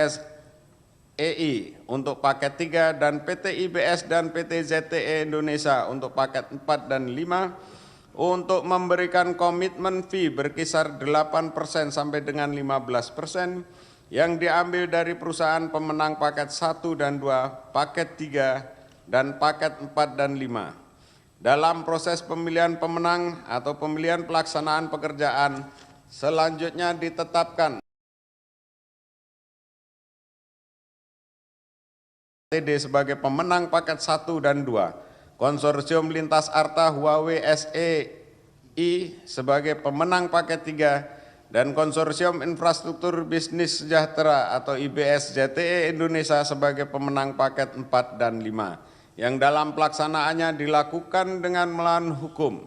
SEI untuk paket 3, dan PT IBS dan PT ZTE Indonesia untuk paket 4 dan 5, untuk memberikan komitmen fee berkisar 8% sampai dengan 15% yang diambil dari perusahaan pemenang paket 1 dan 2, paket 3, dan paket 4 dan 5. Dalam proses pemilihan pemenang atau pemilihan pelaksanaan pekerjaan, selanjutnya ditetapkan TD sebagai pemenang paket 1 dan 2, Konsorsium Lintas Arta Huawei SEI sebagai pemenang paket 3, dan Konsorsium Infrastruktur Bisnis Sejahtera atau IBS ZTE Indonesia sebagai pemenang paket 4 dan 5, yang dalam pelaksanaannya dilakukan dengan melawan hukum.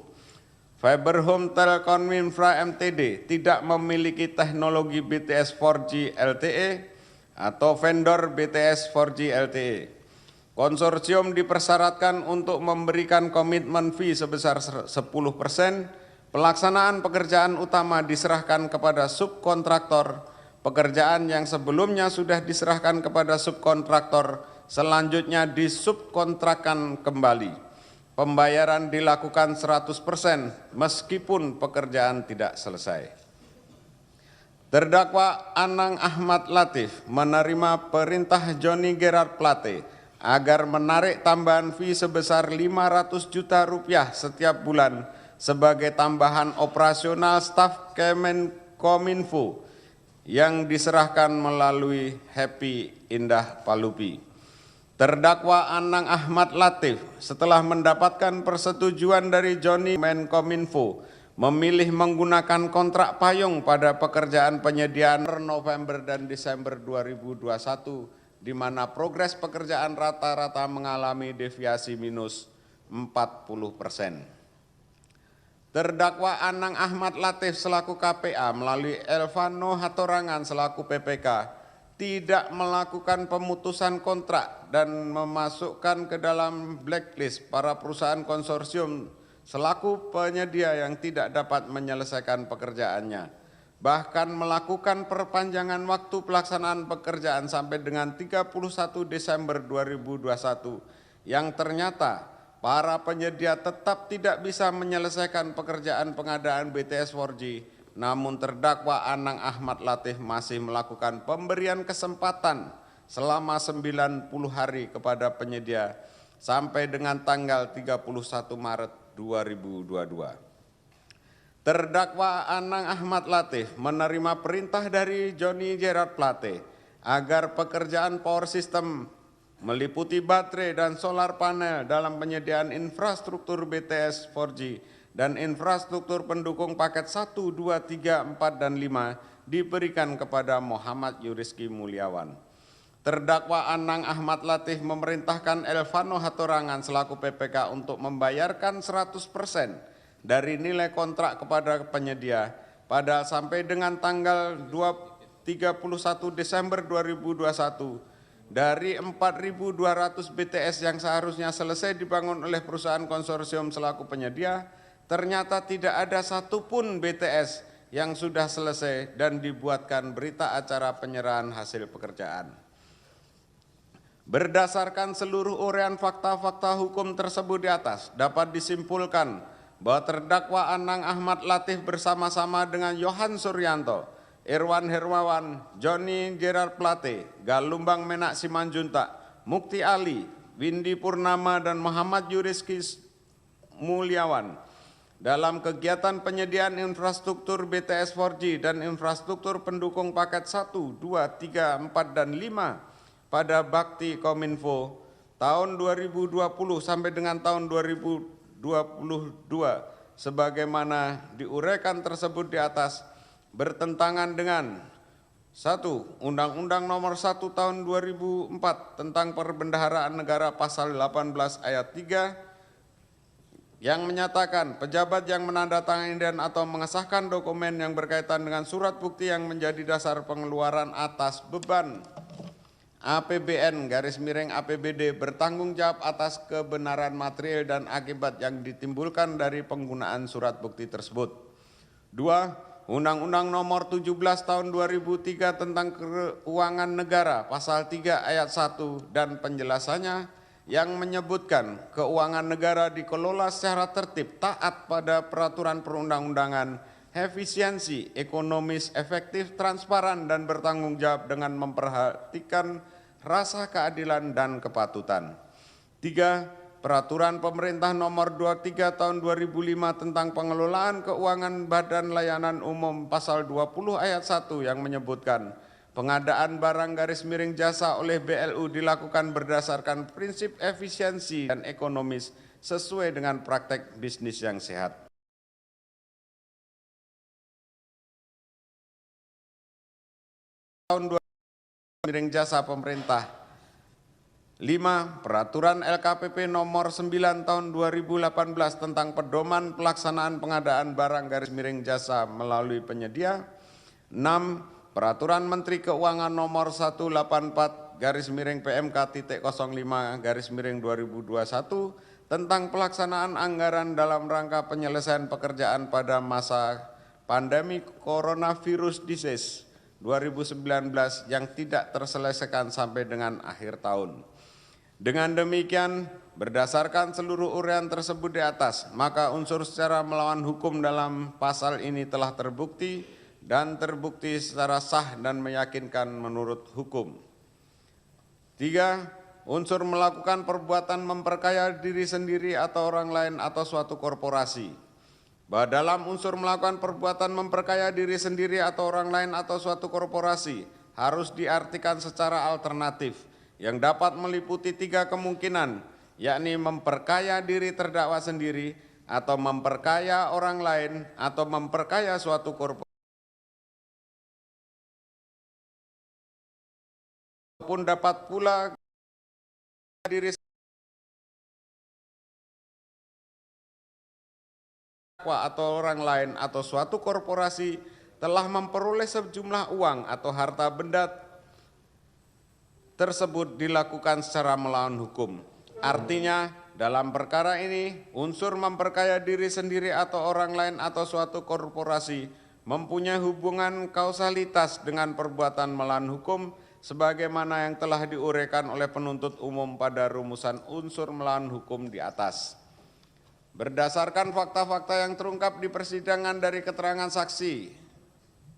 Fiberhome Telkom Infra MTD tidak memiliki teknologi BTS 4G LTE atau vendor BTS 4G LTE. Konsorsium dipersyaratkan untuk memberikan komitmen fee sebesar 10%, pelaksanaan pekerjaan utama diserahkan kepada subkontraktor, pekerjaan yang sebelumnya sudah diserahkan kepada subkontraktor selanjutnya disubkontrakkan kembali. Pembayaran dilakukan 100% meskipun pekerjaan tidak selesai. Terdakwa Anang Ahmad Latif menerima perintah Johnny Gerard Plate agar menarik tambahan fee sebesar 500 juta rupiah setiap bulan sebagai tambahan operasional staf Kemenkominfo yang diserahkan melalui Happy Indah Palupi. Terdakwa Anang Ahmad Latif setelah mendapatkan persetujuan dari Johnny Menkominfo memilih menggunakan kontrak payung pada pekerjaan penyediaan November dan Desember 2021, di mana progres pekerjaan rata-rata mengalami deviasi minus 40%. Terdakwa Anang Ahmad Latif selaku KPA melalui Elvano Hatorangan selaku PPK tidak melakukan pemutusan kontrak dan memasukkan ke dalam blacklist para perusahaan konsorsium selaku penyedia yang tidak dapat menyelesaikan pekerjaannya, bahkan melakukan perpanjangan waktu pelaksanaan pekerjaan sampai dengan 31 Desember 2021, yang ternyata para penyedia tetap tidak bisa menyelesaikan pekerjaan pengadaan BTS 4G, namun terdakwa Anang Ahmad Latif masih melakukan pemberian kesempatan selama 90 hari kepada penyedia sampai dengan tanggal 31 Maret 2022. Terdakwa Anang Ahmad Latif menerima perintah dari Johnny Gerard Plate agar pekerjaan power system meliputi baterai dan solar panel dalam penyediaan infrastruktur BTS 4G dan infrastruktur pendukung paket 1, 2, 3, 4, dan 5 diberikan kepada Muhammad Yuriski Mulyawan. Terdakwa Anang Ahmad Latif memerintahkan Elvano Hatorangan selaku PPK untuk membayarkan 100% dari nilai kontrak kepada penyedia, padahal sampai dengan tanggal 31 Desember 2021, dari 4.200 BTS yang seharusnya selesai dibangun oleh perusahaan konsorsium selaku penyedia, ternyata tidak ada satupun BTS yang sudah selesai dan dibuatkan berita acara penyerahan hasil pekerjaan. Berdasarkan seluruh uraian fakta-fakta hukum tersebut di atas, dapat disimpulkan bahwa terdakwa Anang Ahmad Latif bersama-sama dengan Yohan Suryanto, Irwan Hermawan, Johnny Gerard Plate, Galumbang Menak Simanjuntak, Mukti Ali, Windy Purnama, dan Muhammad Yuriski Mulyawan dalam kegiatan penyediaan infrastruktur BTS 4G dan infrastruktur pendukung paket 1, 2, 3, 4, dan 5 pada Bakti Kominfo tahun 2020 sampai dengan tahun 2022 sebagaimana diuraikan tersebut di atas bertentangan dengan 1. Undang-Undang Nomor 1 Tahun 2004 tentang Perbendaharaan Negara Pasal 18 Ayat 3 yang menyatakan pejabat yang menandatangani dan atau mengesahkan dokumen yang berkaitan dengan surat bukti yang menjadi dasar pengeluaran atas beban APBN /APBD bertanggung jawab atas kebenaran material dan akibat yang ditimbulkan dari penggunaan surat bukti tersebut. 2. Undang-Undang Nomor 17 Tahun 2003 tentang Keuangan Negara Pasal 3 Ayat 1 dan penjelasannya yang menyebutkan keuangan negara dikelola secara tertib, taat pada peraturan perundang-undangan, efisiensi, ekonomis, efektif, transparan, dan bertanggung jawab dengan memperhatikan rasa keadilan dan kepatutan. 3. Peraturan Pemerintah Nomor 23 Tahun 2005 tentang Pengelolaan Keuangan Badan Layanan Umum Pasal 20 Ayat 1 yang menyebutkan pengadaan barang /jasa oleh BLU dilakukan berdasarkan prinsip efisiensi dan ekonomis sesuai dengan praktek bisnis yang sehat. Tahun 2000 jasa pemerintah. 5. Peraturan LKPP Nomor 9 Tahun 2018 tentang Pedoman Pelaksanaan Pengadaan Barang /jasa melalui penyedia. 6. Peraturan Menteri Keuangan Nomor 184-PMK.05/2021 tentang pelaksanaan anggaran dalam rangka penyelesaian pekerjaan pada masa pandemi coronavirus disease 2019 yang tidak terselesaikan sampai dengan akhir tahun. Dengan demikian, berdasarkan seluruh uraian tersebut di atas, maka unsur secara melawan hukum dalam pasal ini telah terbukti dan terbukti secara sah dan meyakinkan menurut hukum. 3. Unsur melakukan perbuatan memperkaya diri sendiri atau orang lain atau suatu korporasi. Bahwa dalam unsur melakukan perbuatan memperkaya diri sendiri atau orang lain atau suatu korporasi harus diartikan secara alternatif, yang dapat meliputi 3 kemungkinan, yakni memperkaya diri terdakwa sendiri, atau memperkaya orang lain, atau memperkaya suatu korporasi. Pun dapat pula diri atau orang lain atau suatu korporasi telah memperoleh sejumlah uang atau harta benda tersebut dilakukan secara melawan hukum. Artinya, dalam perkara ini, unsur memperkaya diri sendiri atau orang lain atau suatu korporasi mempunyai hubungan kausalitas dengan perbuatan melawan hukum sebagaimana yang telah diuraikan oleh penuntut umum pada rumusan unsur melawan hukum di atas. Berdasarkan fakta-fakta yang terungkap di persidangan dari keterangan saksi,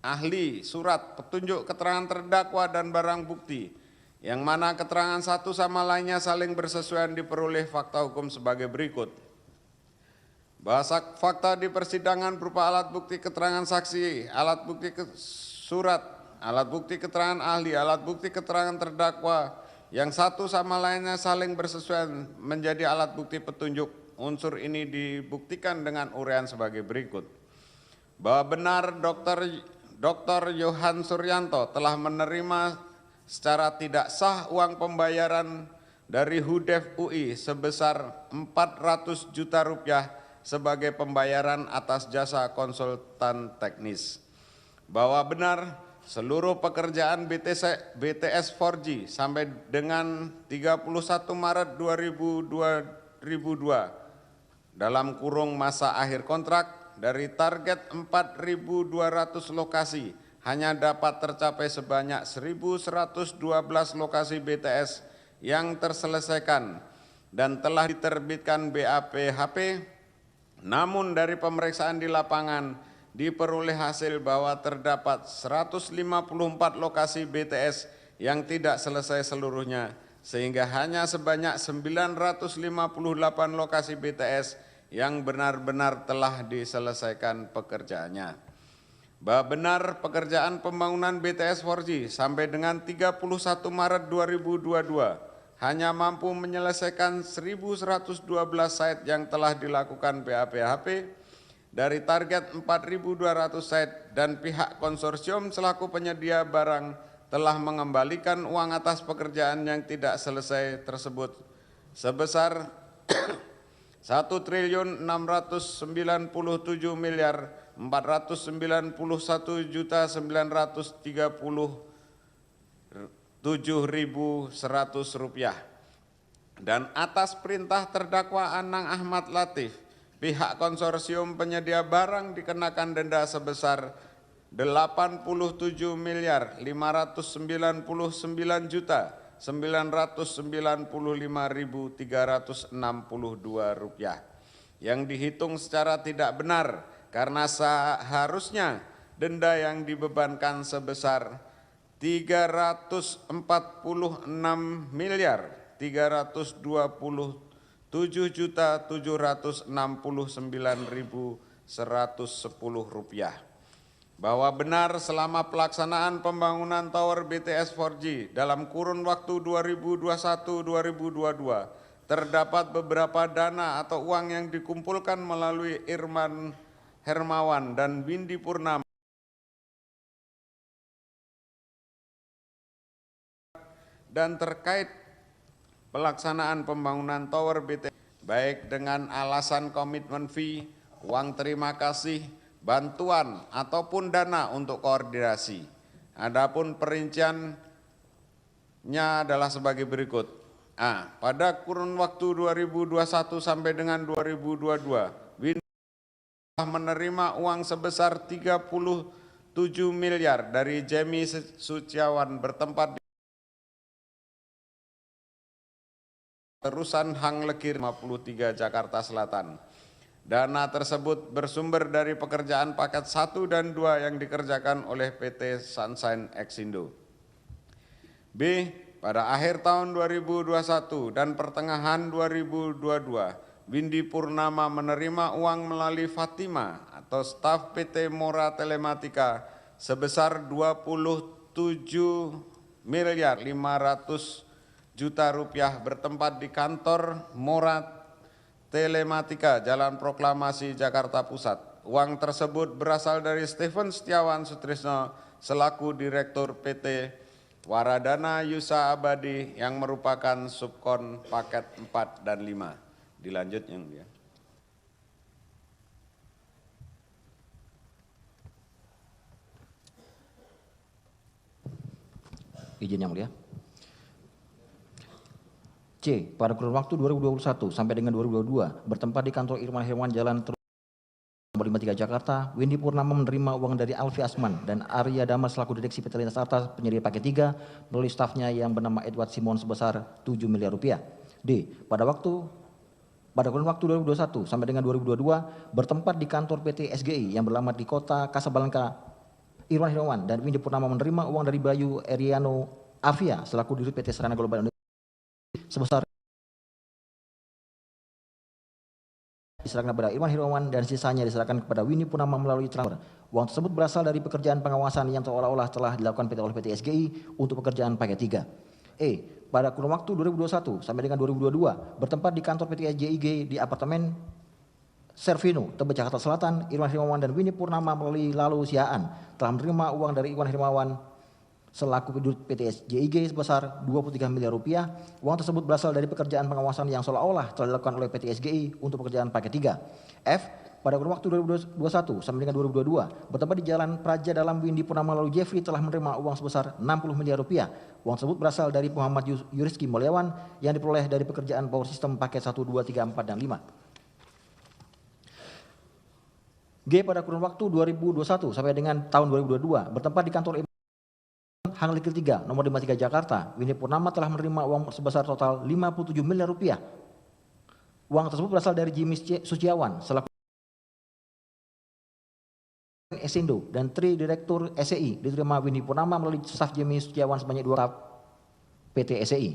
ahli, surat, petunjuk keterangan terdakwa dan barang bukti, yang mana keterangan satu sama lainnya saling bersesuaian diperoleh fakta hukum sebagai berikut. Bahasa fakta di persidangan berupa alat bukti keterangan saksi, alat bukti surat, alat bukti keterangan ahli, alat bukti keterangan terdakwa, yang satu sama lainnya saling bersesuaian menjadi alat bukti petunjuk. Unsur ini dibuktikan dengan uraian sebagai berikut. Bahwa benar Dr. Yohan Suryanto telah menerima secara tidak sah uang pembayaran dari HUDEF UI sebesar 400 juta rupiah sebagai pembayaran atas jasa konsultan teknis. Bahwa benar seluruh pekerjaan BTS 4G sampai dengan 31 Maret 2002 dalam kurung masa akhir kontrak dari target 4.200 lokasi hanya dapat tercapai sebanyak 1.112 lokasi BTS yang terselesaikan dan telah diterbitkan BAPHP, namun dari pemeriksaan di lapangan diperoleh hasil bahwa terdapat 154 lokasi BTS yang tidak selesai seluruhnya, sehingga hanya sebanyak 958 lokasi BTS yang benar-benar telah diselesaikan pekerjaannya. Bahwa benar pekerjaan pembangunan BTS 4G sampai dengan 31 Maret 2022 hanya mampu menyelesaikan 1.112 site yang telah dilakukan BAPHP dari target 4.200 set dan pihak konsorsium selaku penyedia barang telah mengembalikan uang atas pekerjaan yang tidak selesai tersebut sebesar 1.991.930.100 rupiah. Dan atas perintah terdakwa Anang Ahmad Latif, pihak konsorsium penyedia barang dikenakan denda sebesar 87.999.995.362 rupiah yang dihitung secara tidak benar karena seharusnya denda yang dibebankan sebesar 344.629.110 rupiah. Bahwa benar selama pelaksanaan pembangunan tower BTS 4G dalam kurun waktu 2021-2022 terdapat beberapa dana atau uang yang dikumpulkan melalui Irman Hermawan dan Windy Purnama dan terkait pelaksanaan pembangunan tower BTS baik dengan alasan komitmen fee, uang terima kasih, bantuan ataupun dana untuk koordinasi. Adapun perinciannya adalah sebagai berikut. A. Pada kurun waktu 2021 sampai dengan 2022, Windy telah menerima uang sebesar 37 miliar dari Jemi Suciawan bertempat di Terusan Hang Lekir 53 Jakarta Selatan. Dana tersebut bersumber dari pekerjaan paket 1 dan 2 yang dikerjakan oleh PT Sunshine Exindo. B. Pada akhir tahun 2021 dan pertengahan 2022, Windy Purnama menerima uang melalui Fatima atau staf PT Mora Telematika sebesar 27.500.000.000 rupiah bertempat di kantor Mora Telematika, Jalan Proklamasi, Jakarta Pusat. Uang tersebut berasal dari Stephen Setiawan Sutrisno selaku Direktur PT Waradana Yusa Abadi yang merupakan subkon paket 4 dan 5. Dilanjut yang mulia. Izin yang mulia. C. Pada kurun waktu 2021 sampai dengan 2022 bertempat di kantor Irman Hermawan Jalan Nomor 53 Jakarta, Windy Purnama menerima uang dari Alfi Asman dan Arya Damar selaku Direksi PT Lintas Arta penyedia paket 3 melalui stafnya yang bernama Edward Simon sebesar 7 miliar rupiah. D. Pada kurun waktu 2021 sampai dengan 2022 bertempat di kantor PT SGI yang beralamat di kota Kasablanka, Irman Hermawan dan Windy Purnama menerima uang dari Bayu Eriano Avia selaku Dirut PT Sarana Global Indonesia sebesar diserahkan kepada Irman Hermawan dan sisanya diserahkan kepada Windy Purnama melalui transfer. Uang tersebut berasal dari pekerjaan pengawasan yang seolah-olah telah dilakukan oleh PT SGI untuk pekerjaan paket 3. E. Pada kurun waktu 2021 sampai dengan 2022 bertempat di kantor PT SJIG di apartemen Servino, Tebet, Jakarta Selatan, Irman Hermawan dan Windy Purnama melalui Lalu Siaan telah menerima uang dari Irman Hermawan selaku Dirut PT SJIG sebesar 23 miliar rupiah. Uang tersebut berasal dari pekerjaan pengawasan yang seolah-olah telah dilakukan oleh PT SGI untuk pekerjaan paket 3. F. Pada kurun waktu 2021 sampai dengan 2022 bertempat di Jalan Praja Dalam, Windy Purnama lalu Jeffrey telah menerima uang sebesar 60 miliar rupiah. Uang tersebut berasal dari Muhammad Yurizki Mulyawan yang diperoleh dari pekerjaan power system paket 1, 2, 3, 4, dan 5. G. Pada kurun waktu 2021 sampai dengan tahun 2022 bertempat di kantor Hang Lekir 3, nomor 53 Jakarta, Windy Purnama telah menerima uang sebesar total 57 miliar rupiah. Uang tersebut berasal dari Jimmy Suciawan selaku Esindo dan 3 Direktur SEI diterima Windy Purnama melalui staf Jimmy Suciawan sebanyak 2 PT SEI.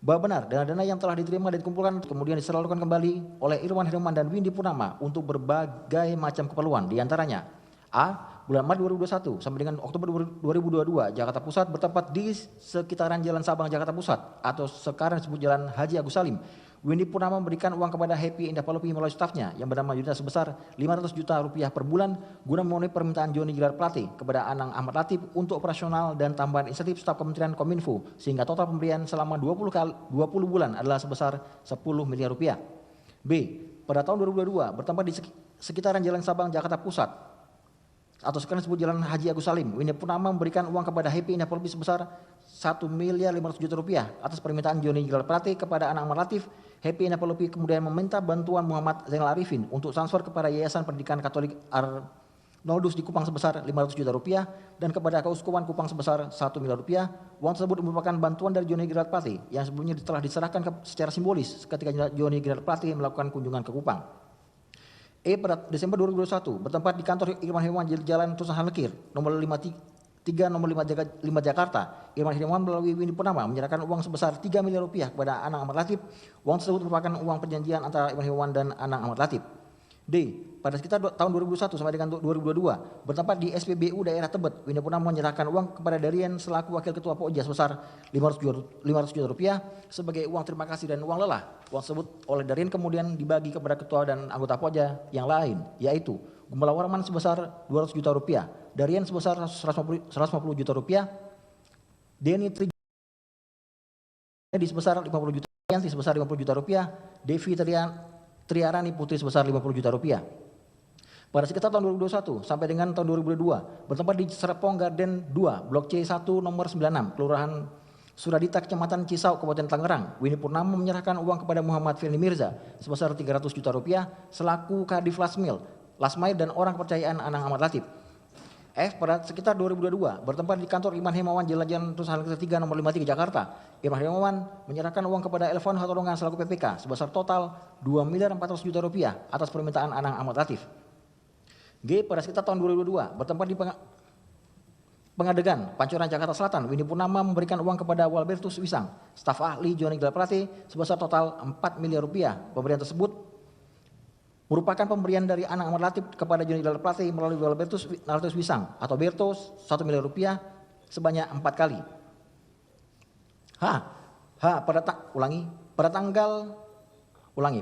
Bahwa benar dana-dana yang telah diterima dan dikumpulkan kemudian disalurkan kembali oleh Irman Hermawan dan Windy Purnama untuk berbagai macam keperluan, diantaranya A. bulan Maret 2021 sampai dengan Oktober 2022, Jakarta Pusat bertempat di sekitaran Jalan Sabang, Jakarta Pusat atau sekarang disebut Jalan Haji Agus Salim. Windy Purnama memberikan uang kepada Happy Indah Palopi melalui stafnya yang bernama Yunita sebesar 500 juta rupiah per bulan guna memenuhi permintaan Joni Gelar Plate kepada Anang Ahmad Latif untuk operasional dan tambahan insentif staf Kementerian Kominfo sehingga total pemberian selama 20 bulan adalah sebesar 10 miliar rupiah. B. Pada tahun 2022 bertempat di sekitaran Jalan Sabang, Jakarta Pusat atau sekarang disebut Jalan Haji Agus Salim, Windy Purnama memberikan uang kepada Happy Indah Palopi sebesar 1.500.000.000 rupiah atas permintaan Joni Gelar Plate kepada Anang Ahmad Latif. Happy Indah Palopi kemudian meminta bantuan Muhammad Zainal Arifin untuk transfer kepada Yayasan Pendidikan Katolik Arnoldus di Kupang sebesar 500 juta rupiah dan kepada Keuskupan Kupang sebesar 1 miliar rupiah. Uang tersebut merupakan bantuan dari Joni Gelar Plate yang sebelumnya telah diserahkan secara simbolis ketika Joni Gelar Plate melakukan kunjungan ke Kupang. E. Pada Desember 2021 bertempat di kantor Irman Hermawan Jalan Tusan Halekir nomor 3 nomor 5 Jakarta, Irman Hermawan melalui Windy Purnama menyerahkan uang sebesar 3 miliar rupiah kepada Anang Ahmad Latif. Uang tersebut merupakan uang perjanjian antara Irman Hermawan dan Anang Ahmad Latif. D. Pada sekitar tahun 2001 sampai dengan 2022 bertempat di SPBU daerah Tebet, Windy Purnama menyerahkan uang kepada Darien selaku wakil ketua Pokja sebesar 500 juta rupiah sebagai uang terima kasih dan uang lelah. Uang tersebut oleh Darien kemudian dibagi kepada ketua dan anggota Pokja yang lain, yaitu Gumala Warman sebesar 200 juta rupiah, Darien sebesar 150 juta rupiah, Denny Tri sebesar 50 juta, Yanti sebesar 50 juta rupiah, Devi Triarani Putri sebesar 50 juta rupiah. Pada sekitar tahun 2021 sampai dengan tahun 2022 bertempat di Serpong Garden 2, Blok C1 nomor 96, Kelurahan Suradita, Kecamatan Cisau, Kabupaten Tangerang. Windy Purnama menyerahkan uang kepada Muhammad Firly Mirza sebesar 300 juta rupiah selaku Kadif Lasmail dan orang kepercayaan Anang Ahmad Latif. F. Pada sekitar 2022 bertempat di kantor Irman Hermawan Jalan Tusan Halekir 3 nomor 53 Jakarta. Irman Hermawan menyerahkan uang kepada Elvan Hatorongan selaku PPK sebesar total 2.400.000.000 rupiah atas permintaan Anang Ahmad Latif. G. Pada sekitar tahun 2022 bertempat di Pengadegan, Pancoran, Jakarta Selatan, Windy Purnama memberikan uang kepada Walbertus Wisang, staf ahli Joni Gelar Plate sebesar total 4 miliar rupiah. Pemberian tersebut merupakan pemberian dari Anang Ahmad Latif kepada Joni Gelar Plate melalui Walbertus Wisang atau Bertos 1 miliar rupiah sebanyak 4 kali.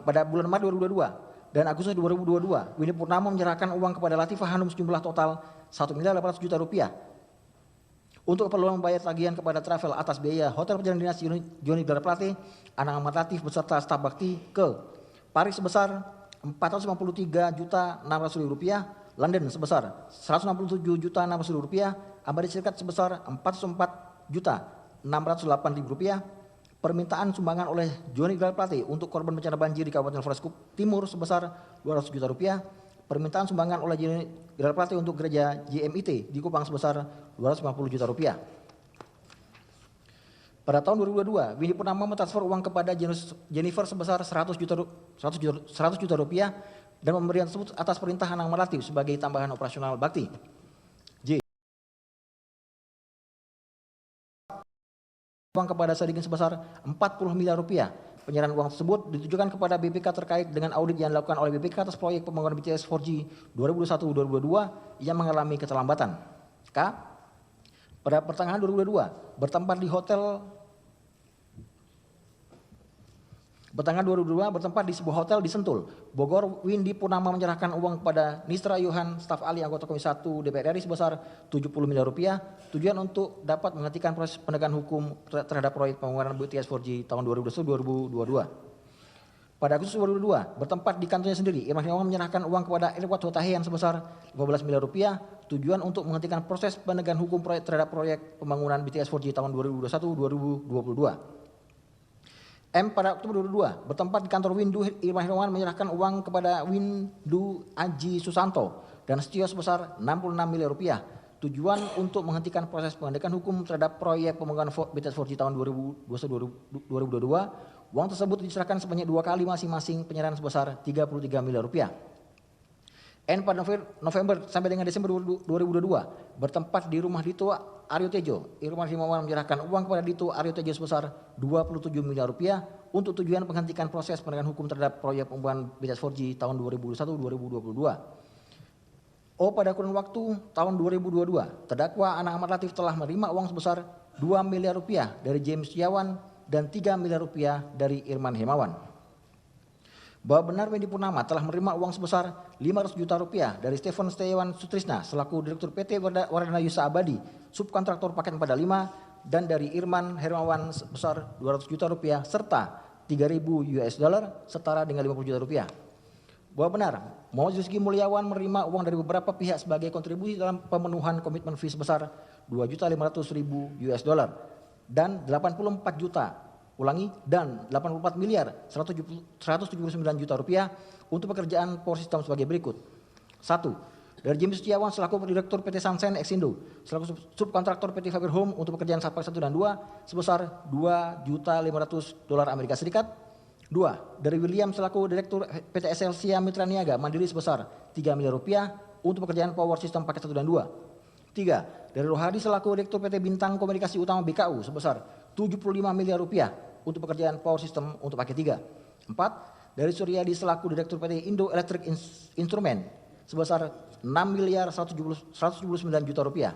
Pada bulan Maret 2022 dan Agustus 2022, Windy Purnama menyerahkan uang kepada Latifah Hanum sejumlah total 1.800.000.000 rupiah untuk keperluan membayar tagihan kepada travel atas biaya hotel perjalanan dinas Joni Gelar Plate, Anang Ahmad Latif beserta staf bakti ke Paris sebesar 453.600.000 rupiah, London sebesar 167.600.000 rupiah, Amerika Serikat sebesar 404.608.000 rupiah. Permintaan sumbangan oleh Joni Gelar Plate untuk korban bencana banjir di Kabupaten Flores Timur sebesar 200 juta rupiah. Permintaan sumbangan oleh Joni Gelar Plate untuk gereja JMIT di Kupang sebesar 250 juta rupiah. Pada tahun 2022, Windy Purnama mentransfer uang kepada Jennifer sebesar 100 juta rupiah dan pemberian tersebut atas perintah Anang Ahmad Latif sebagai tambahan operasional bakti. J. Uang kepada Sadikin sebesar 40 miliar rupiah. Penyerahan uang tersebut ditujukan kepada BPK terkait dengan audit yang dilakukan oleh BPK atas proyek pembangunan BTS 4G 2021-2022 yang mengalami keterlambatan. K. Pada pertengahan 2022 bertempat di sebuah hotel di Sentul, Bogor. Windy Purnama menyerahkan uang kepada Nisra Yohan, staf ahli anggota Komisi 1 DPR RI sebesar 70 miliar rupiah, tujuan untuk dapat menghentikan proses penegakan hukum terhadap proyek pembangunan BTS 4G tahun 2021-2022. Pada Agustus 2022, bertempat di kantornya sendiri, Irman Hermawan menyerahkan uang kepada Irwat Hotaheyan sebesar 15 miliar rupiah, tujuan untuk menghentikan proses penegakan hukum terhadap proyek pembangunan BTS 4G tahun 2021-2022. M. Pada Oktober 2022, bertempat di kantor Windu, Irman Hermawan menyerahkan uang kepada Windu Aji Susanto dan Setio sebesar 66 miliar rupiah, tujuan untuk menghentikan proses penegakan hukum terhadap proyek pembangunan BTS 4G tahun 2022. Uang tersebut diserahkan sebanyak 2 kali masing-masing penyerahan sebesar 33 miliar rupiah. N. Pada November sampai dengan Desember 2022 bertempat di rumah Dito Aryo Tejo, Irman Hermawan menyerahkan uang kepada Dito Aryo Tejo sebesar 27 miliar rupiah untuk tujuan menghentikan proses penegakan hukum terhadap proyek pembangunan BTS 4G tahun 2021-2022. pada kurun waktu tahun 2022, terdakwa Anang Ahmad Latif telah menerima uang sebesar 2 miliar rupiah dari James Setiawan dan 3 miliar rupiah dari Irman Hermawan. Bahwa benar Windy Purnama telah menerima uang sebesar 500 juta rupiah dari Stephen Setiawan Sutrisna selaku Direktur PT Waradana Yusa Abadi, subkontraktor paket 45, dan dari Irman Hermawan sebesar 200 juta rupiah serta 3.000 US dollar setara dengan 50 juta rupiah. Bahwa benar Muhammad Yusri Mulyawan menerima uang dari beberapa pihak sebagai kontribusi dalam pemenuhan komitmen fee sebesar 2.500.000 US dollar dan 84 juta dan 84 miliar 179 juta rupiah untuk pekerjaan Power System sebagai berikut. 1. Dari James Setiawan selaku Direktur PT Sunshine Exindo selaku subkontraktor PT Faber Home untuk pekerjaan Satpam 1 dan 2 sebesar $2.500 Amerika Serikat. 2. Dari William selaku Direktur PT Excelsia Mitra Niaga Mandiri sebesar 3 miliar rupiah untuk pekerjaan Power System paket 1 dan 2. 3. Dari Rohadi selaku Direktur PT Bintang Komunikasi Utama BKU sebesar 75 miliar rupiah untuk pekerjaan Power System untuk paket 3. 4. Dari Suryadi selaku Direktur PT Indo Electric Instrument sebesar 6 miliar 179 juta rupiah.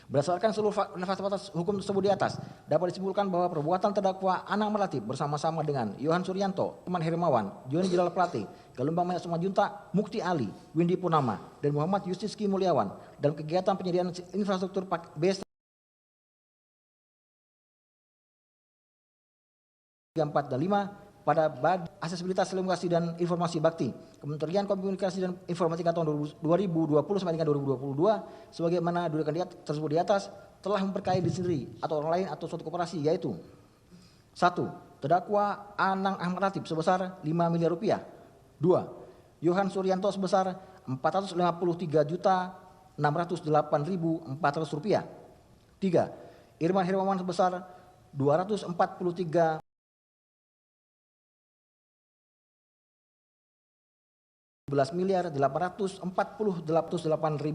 Berdasarkan seluruh fasilitas hukum tersebut di atas, dapat disimpulkan bahwa perbuatan terdakwa Anang Ahmad Latif bersama-sama dengan Yohan Suryanto, Irman Hermawan, Joni Jalal Plate, Galumbang Maya Sumajunta, Mukti Ali, Windy Purnama, dan Muhammad Yusri Mulyawan dalam kegiatan penyediaan infrastruktur BS 3, 4, dan 5 pada Aksesibilitas Telekomunikasi dan Informasi Bakti, Kementerian Komunikasi dan Informatika tahun 2020 sampai dengan 2022, sebagaimana dua kandidat tersebut di atas telah memperkaya diri sendiri atau orang lain atau suatu koperasi, yaitu 1. Terdakwa Anang Ahmad Latif sebesar 5 miliar rupiah. 2. Yohan Suryanto sebesar 453.608.400 rupiah. 3. Irman Hermawan sebesar 243 miliar 848.800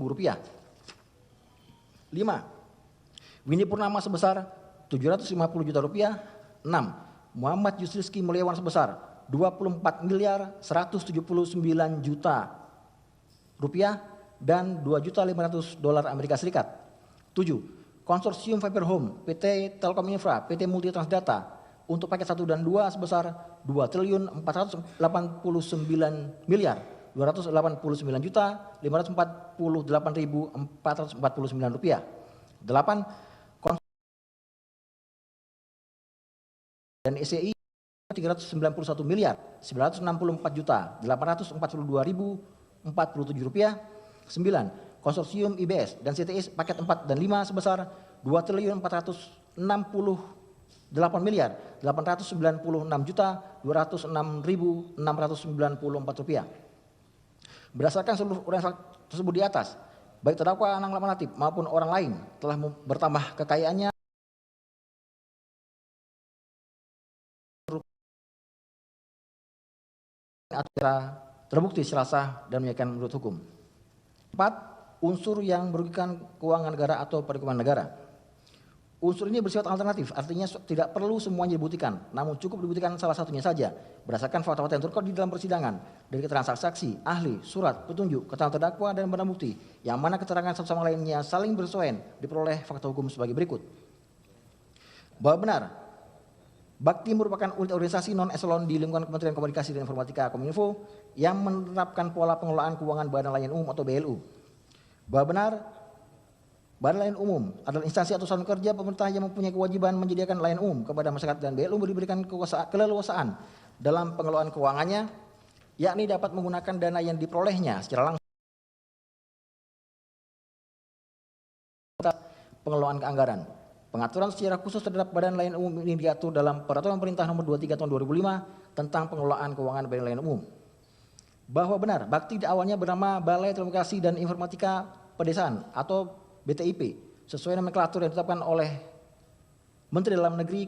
rupiah. 5. Windy Purnama sebesar 750 juta rupiah. 6. Muhammad Yusri Mulyawan sebesar 24 miliar 179 juta rupiah dan $2.500 Amerika Serikat. 7. Konsorsium Faber Home, PT Telkom Infra, PT Multi Transdata untuk paket 1 dan 2 sebesar 2.489 miliar 289 juta 548.449 rupiah. 8. Dan SCI 391 miliar 964 juta 842.047 rupiah. 9. Konsorsium IBS dan CTS paket 4 dan 5 sebesar 2.468 miliar 896 juta 206.694 rupiah. Berdasarkan seluruh uraian tersebut di atas, baik terdakwa Anang Ahmad Latif maupun orang lain telah bertambah kekayaannya terbukti secara sah dan meyakinkan menurut hukum. 4. Unsur yang merugikan keuangan negara atau perekonomian negara. Unsur ini bersifat alternatif, artinya tidak perlu semuanya dibuktikan, namun cukup dibuktikan salah satunya saja, berdasarkan fakta-fakta yang terkuat di dalam persidangan, dari keterangan saksi, ahli, surat, petunjuk, keterangan terdakwa, dan barang bukti, yang mana keterangan satu sama lainnya saling bersesuaian diperoleh fakta hukum sebagai berikut. Bahwa benar, Bakti merupakan unit organisasi non-eselon di lingkungan Kementerian Komunikasi dan Informatika Kominfo yang menerapkan pola pengelolaan keuangan Badan Layanan Umum atau BLU. Bahwa benar, Badan Layanan Umum adalah instansi atau satuan kerja pemerintah yang mempunyai kewajiban menyediakan layanan umum kepada masyarakat dan BLU diberikan keleluasaan dalam pengelolaan keuangannya, yakni dapat menggunakan dana yang diperolehnya secara langsung pengelolaan keanggaran. Pengaturan secara khusus terhadap Badan Layanan Umum ini diatur dalam Peraturan Pemerintah Nomor 23 Tahun 2005 tentang pengelolaan keuangan Badan Layanan Umum. Bahwa benar, Bakti awalnya bernama Balai Telekomunikasi dan Informatika Pedesaan atau BTIP, sesuai nomenklatur yang ditetapkan oleh Menteri Dalam Negeri,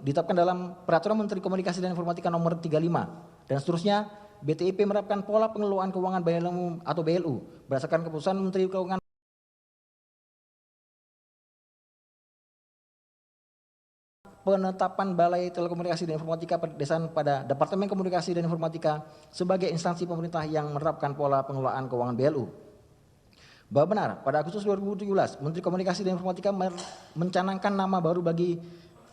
ditetapkan dalam Peraturan Menteri Komunikasi dan Informatika Nomor 35 dan seterusnya. BTIP menerapkan pola pengelolaan keuangan Badan Layanan Umum atau BLU berdasarkan keputusan Menteri Keuangan penetapan Balai Telekomunikasi dan Informatika Pedesaan pada Departemen Komunikasi dan Informatika sebagai instansi pemerintah yang menerapkan pola pengelolaan keuangan BLU. Bahwa benar, pada Agustus 2017, Menteri Komunikasi dan Informatika mencanangkan nama baru bagi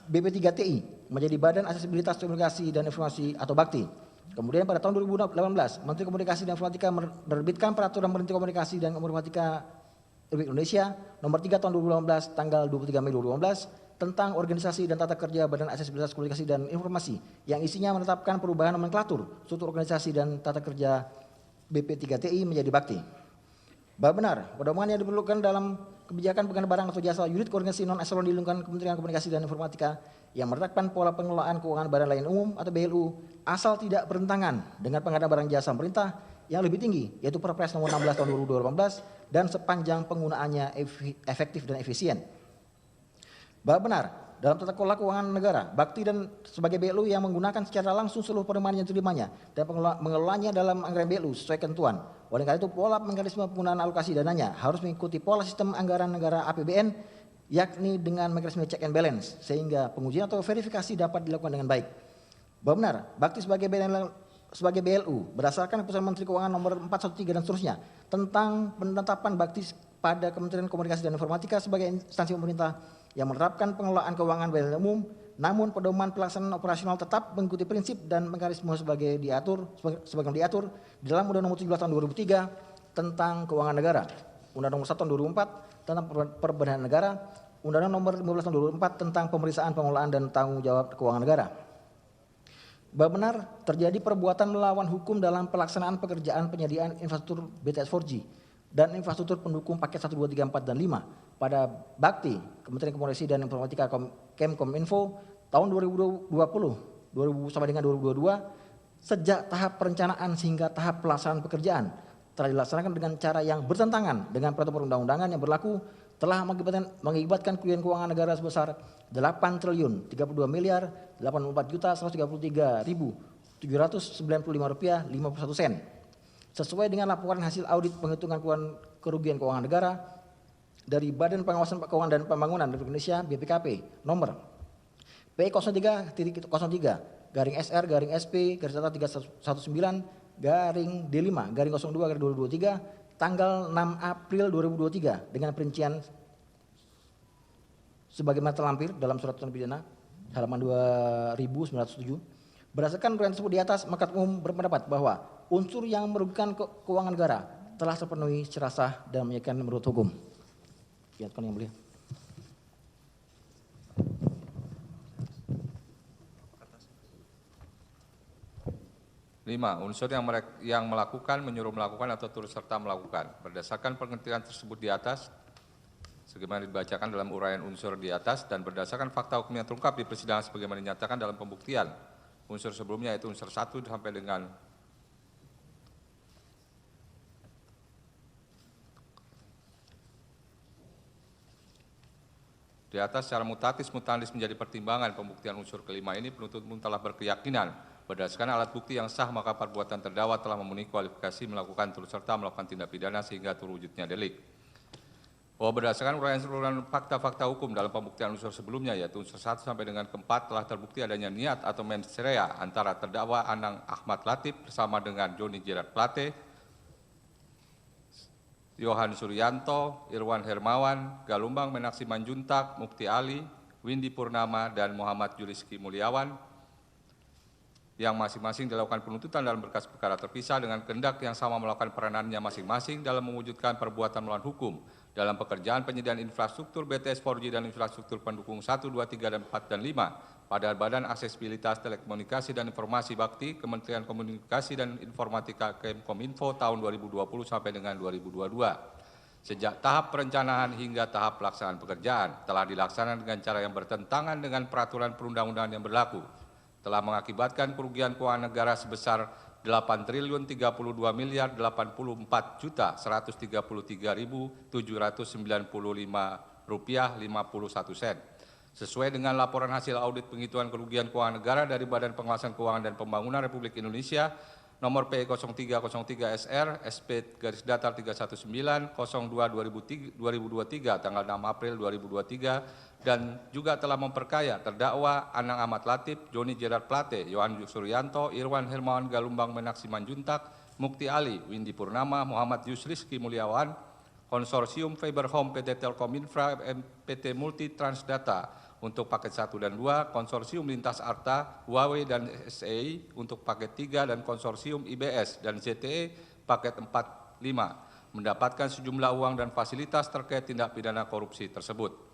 BP3TI menjadi Badan Aksesibilitas Komunikasi dan Informasi atau BAKTI. Kemudian pada tahun 2018, Menteri Komunikasi dan Informatika menerbitkan Peraturan Menteri Komunikasi dan Informatika Republik Indonesia Nomor 3 Tahun 2018 tanggal 23 Mei 2018 tentang organisasi dan tata kerja Badan Aksesibilitas Komunikasi dan Informasi yang isinya menetapkan perubahan nomenklatur struktur organisasi dan tata kerja BP3TI menjadi BAKTI. Bahwa benar, pedoman yang diperlukan dalam kebijakan pengadaan barang atau jasa unit koordinasi non-eselon di lingkungan Kementerian Komunikasi dan Informatika yang menerapkan pola pengelolaan keuangan barang lain umum atau BLU asal tidak bertentangan dengan pengadaan barang jasa pemerintah yang lebih tinggi, yaitu Perpres nomor 16 tahun 2018 dan sepanjang penggunaannya efektif dan efisien. Bahwa benar, dalam tata kelola keuangan negara, BAKTI dan sebagai BLU yang menggunakan secara langsung seluruh penerimaan yang diterimanya dan mengelolanya dalam anggaran BLU sesuai ketentuan. Oleh karena itu, pola mekanisme penggunaan alokasi dananya harus mengikuti pola sistem anggaran negara APBN, yakni dengan mekanisme check and balance, sehingga pengujian atau verifikasi dapat dilakukan dengan baik. Bahwa benar, BAKTI sebagai BLU berdasarkan keputusan Menteri Keuangan nomor 413 dan seterusnya tentang penetapan BAKTI pada Kementerian Komunikasi dan Informatika sebagai instansi pemerintah yang menerapkan pengelolaan keuangan BLU umum, namun pedoman pelaksanaan operasional tetap mengikuti prinsip dan mekanisme sebagaimana diatur di dalam Undang-Undang Nomor 17 Tahun 2003 tentang Keuangan Negara, Undang-Undang Nomor 1 Tahun 2004 tentang Perbendaharaan Negara, Undang-Undang Nomor 15 Tahun 2004 tentang Pemeriksaan Pengelolaan dan Tanggung Jawab Keuangan Negara. Bahwa benar terjadi perbuatan melawan hukum dalam pelaksanaan pekerjaan penyediaan infrastruktur BTS 4G dan infrastruktur pendukung paket 1, 2, 3, 4, dan 5 pada BAKTI, Kementerian Komunikasi dan Informatika Kemkominfo tahun 2020 sampai dengan 2022 sejak tahap perencanaan hingga tahap pelaksanaan pekerjaan telah dilaksanakan dengan cara yang bertentangan dengan peraturan perundang-undangan yang berlaku telah mengakibatkan kerugian keuangan negara sebesar 8 triliun 32 miliar 84 juta 133.795 rupiah 51 sen sesuai dengan laporan hasil audit penghitungan kerugian keuangan negara dari Badan Pengawasan Keuangan dan Pembangunan Republik Indonesia BPKP nomor P03-319-SP-319-D5-02-2023 tanggal 6 April 2023 dengan perincian sebagaimana terlampir dalam surat tuntutan pidana halaman 2907. Berdasarkan uraian tersebut di atas, masyarakat umum berpendapat bahwa unsur yang merugikan keuangan negara telah terpenuhi secara sah dan menyatakan menurut hukum. Yang mulia. 5. Unsur yang melakukan, menyuruh melakukan atau turut serta melakukan. Berdasarkan pengertian tersebut di atas, sebagaimana dibacakan dalam uraian unsur di atas dan berdasarkan fakta hukum yang terungkap di persidangan sebagaimana dinyatakan dalam pembuktian unsur sebelumnya yaitu unsur 1 sampai dengan di atas secara mutatis mutandis menjadi pertimbangan pembuktian unsur kelima ini, penuntut umum telah berkeyakinan berdasarkan alat bukti yang sah maka perbuatan terdakwa telah memenuhi kualifikasi melakukan turut serta melakukan tindak pidana sehingga terwujudnya delik. Bahwa berdasarkan uraian seluruh fakta-fakta hukum dalam pembuktian unsur sebelumnya yaitu unsur 1 sampai dengan ke-4 telah terbukti adanya niat atau mens rea antara terdakwa Anang Ahmad Latif bersama dengan Joni Gerard Plate, Yohan Suryanto, Irwan Hermawan, Galumbang Menaksi Manjuntak, Mukti Ali, Windy Purnama, dan Muhammad Yuliski Mulyawan yang masing-masing dilakukan penuntutan dalam berkas perkara terpisah dengan kehendak yang sama melakukan peranannya masing-masing dalam mewujudkan perbuatan melawan hukum dalam pekerjaan penyediaan infrastruktur BTS 4G dan infrastruktur pendukung 1, 2, 3, dan 4, dan 5 pada Badan Aksesibilitas Telekomunikasi dan Informasi BAKTI, Kementerian Komunikasi dan Informatika Kemkominfo tahun 2020 sampai dengan 2022. Sejak tahap perencanaan hingga tahap pelaksanaan pekerjaan telah dilaksanakan dengan cara yang bertentangan dengan peraturan perundang-undangan yang berlaku, telah mengakibatkan kerugian keuangan negara sebesar 8.034.084.133.795 rupiah 51 sen. Sesuai dengan laporan hasil audit penghitungan kerugian keuangan negara dari Badan Pengawasan Keuangan dan Pembangunan Republik Indonesia nomor P0303SR SP-Data-319-02-2023 tanggal 6 April 2023 dan juga telah memperkaya terdakwa Anang Ahmad Latif, Joni Gerard Plate, Yohan Suryanto, Irwan Hermawan Galumbang Menak Simanjuntak, Mukti Ali, Windy Purnama, Muhammad Yusriski Mulyawan, Konsorsium Fiber Home PT Telkom Infra, PT Multi Transdata untuk paket 1 dan 2, Konsorsium Lintas Arta, Huawei dan SEI untuk paket 3, dan Konsorsium IBS dan ZTE paket 4, 5, mendapatkan sejumlah uang dan fasilitas terkait tindak pidana korupsi tersebut.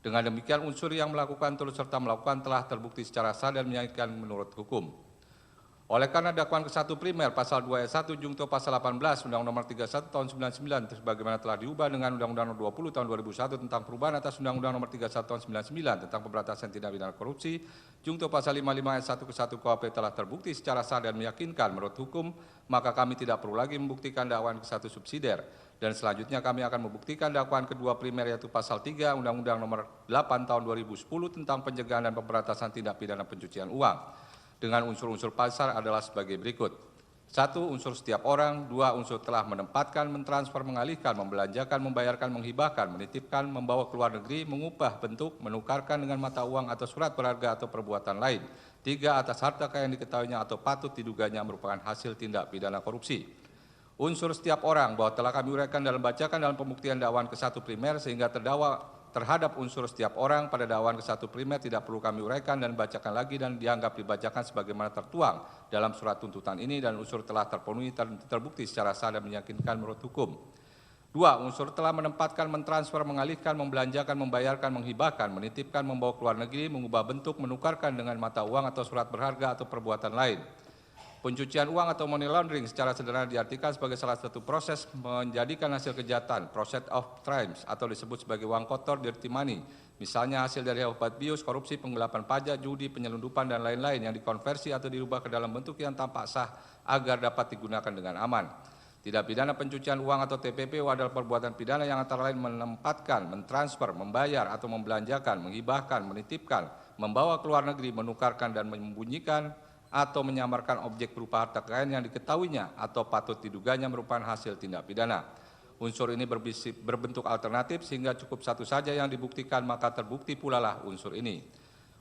Dengan demikian unsur yang melakukan turut serta melakukan telah terbukti secara sah dan meyakinkan menurut hukum. Oleh karena dakwaan ke-1 primer pasal 2 ayat 1 jungto pasal 18 Undang-Undang Nomor 31 Tahun 99 sebagaimana telah diubah dengan Undang-Undang Nomor 20 Tahun 2001 tentang perubahan atas Undang-Undang Nomor 31 Tahun 99 tentang pemberantasan tindak pidana korupsi, jungto pasal 55 ayat 1 ke 1 KUHP telah terbukti secara sah dan meyakinkan menurut hukum, maka kami tidak perlu lagi membuktikan dakwaan ke-1 subsidiar. Dan selanjutnya kami akan membuktikan dakwaan kedua primer yaitu pasal 3 Undang-Undang Nomor 8 Tahun 2010 tentang pencegahan dan pemberantasan tindak pidana pencucian uang. Dengan unsur-unsur pasal adalah sebagai berikut. 1. Unsur setiap orang. 2. Unsur telah menempatkan, mentransfer, mengalihkan, membelanjakan, membayarkan, menghibahkan, menitipkan, membawa ke luar negeri, mengubah bentuk, menukarkan dengan mata uang atau surat berharga atau perbuatan lain. 3. Atas harta kekayaan diketahuinya atau patut diduganya merupakan hasil tindak pidana korupsi. Unsur setiap orang bahwa telah kami uraikan dalam bacakan dalam pembuktian dakwaan ke-1 primer sehingga terdakwa terhadap unsur setiap orang pada dakwaan ke-1 primer tidak perlu kami uraikan dan bacakan lagi dan dianggap dibacakan sebagaimana tertuang dalam surat tuntutan ini dan unsur telah terpenuhi terbukti secara sah dan meyakinkan menurut hukum. 2. Unsur telah menempatkan, mentransfer, mengalihkan, membelanjakan, membayarkan, menghibahkan, menitipkan, membawa ke luar negeri, mengubah bentuk, menukarkan dengan mata uang atau surat berharga atau perbuatan lain. Pencucian uang atau money laundering secara sederhana diartikan sebagai salah satu proses menjadikan hasil kejahatan, process of crimes, atau disebut sebagai uang kotor, dirty money. Misalnya hasil dari obat bius, korupsi, penggelapan pajak, judi, penyelundupan, dan lain-lain yang dikonversi atau dirubah ke dalam bentuk yang tampak sah agar dapat digunakan dengan aman. Tindak pidana pencucian uang atau TPPU adalah perbuatan pidana yang antara lain menempatkan, mentransfer, membayar atau membelanjakan, menghibahkan, menitipkan, membawa ke luar negeri, menukarkan dan menyembunyikan atau menyamarkan objek berupa harta kekayaan yang diketahuinya atau patut diduganya merupakan hasil tindak pidana. Unsur ini berbentuk alternatif sehingga cukup satu saja yang dibuktikan maka terbukti pula lah unsur ini.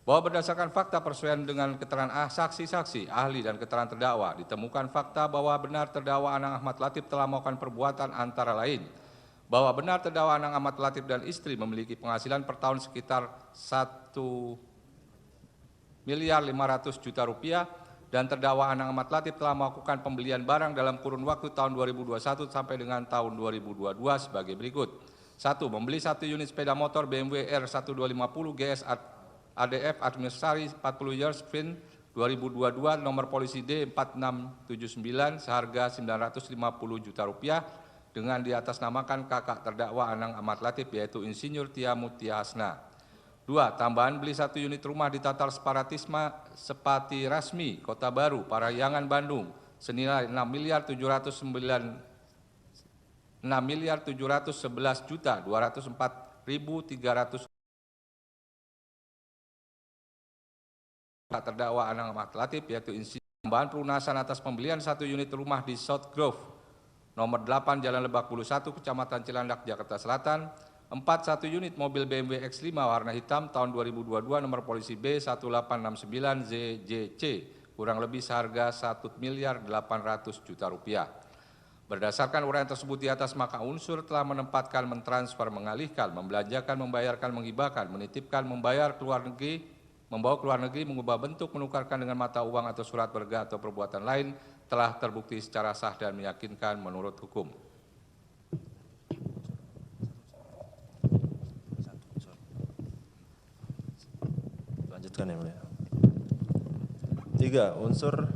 Bahwa berdasarkan fakta persesuaian dengan keterangan saksi-saksi, ahli dan keterangan terdakwa, ditemukan fakta bahwa benar terdakwa Anang Ahmad Latif telah melakukan perbuatan antara lain. Bahwa benar terdakwa Anang Ahmad Latif dan istri memiliki penghasilan per tahun sekitar 1.500.000.000 rupiah dan terdakwa Anang Ahmad Latif telah melakukan pembelian barang dalam kurun waktu tahun 2021 sampai dengan tahun 2022 sebagai berikut. 1. Membeli 1 unit sepeda motor BMW R1250 GS ADF Adversary 40 years VIN 2022 nomor polisi D4679 seharga 950 juta rupiah dengan diatasnamakan kakak terdakwa Anang Ahmad Latif yaitu Insinyur Tia Mutia Hasna. 2. Tambahan beli 1 unit rumah di Tatar Sepati Rasmi, Kota Baru, Parahyangan, Bandung, senilai 6.711.204.300 terdakwa Anang Ahmad Latif yaitu tambahan pelunasan atas pembelian 1 unit rumah di South Grove, nomor 8 Jalan Lebak Bulus 1, Kecamatan Cilandak, Jakarta Selatan. 4. 1 unit mobil BMW X5 warna hitam tahun 2022 nomor polisi B1869ZJC kurang lebih seharga 1.800.000.000 rupiah. Berdasarkan uraian tersebut di atas maka unsur telah menempatkan, mentransfer, mengalihkan, membelanjakan, membayarkan, menghibahkan, menitipkan, membayar ke luar negeri, membawa ke luar negeri, mengubah bentuk, menukarkan dengan mata uang atau surat berharga atau perbuatan lain telah terbukti secara sah dan meyakinkan menurut hukum. Lanjutkan ya mulia. 3. Unsur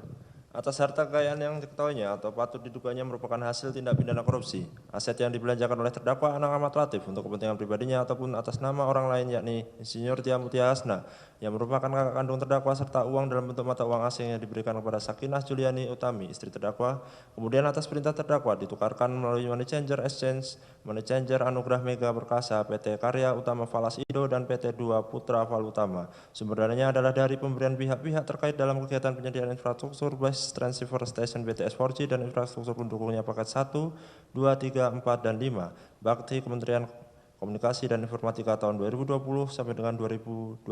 Atas harta kekayaan yang diketahuinya atau patut diduganya merupakan hasil tindak pidana korupsi, aset yang dibelanjakan oleh terdakwa Anang Ahmad Latif untuk kepentingan pribadinya ataupun atas nama orang lain yakni Insinyur Tia Mutia Hasna yang merupakan kakak kandung terdakwa serta uang dalam bentuk mata uang asing yang diberikan kepada Sakinah Juliani Utami, istri terdakwa, kemudian atas perintah terdakwa ditukarkan melalui money changer exchange, money changer Anugerah Mega Perkasa, PT Karya Utama Falas Indo dan PT Dua Putra Valutama. Sumber dananya adalah dari pemberian pihak-pihak terkait dalam kegiatan penyediaan infrastruktur transceiver station BTS 4G dan infrastruktur pendukungnya paket 1, 2, 3, 4, dan 5, bakti Kementerian Komunikasi dan Informatika tahun 2020 sampai dengan 2022,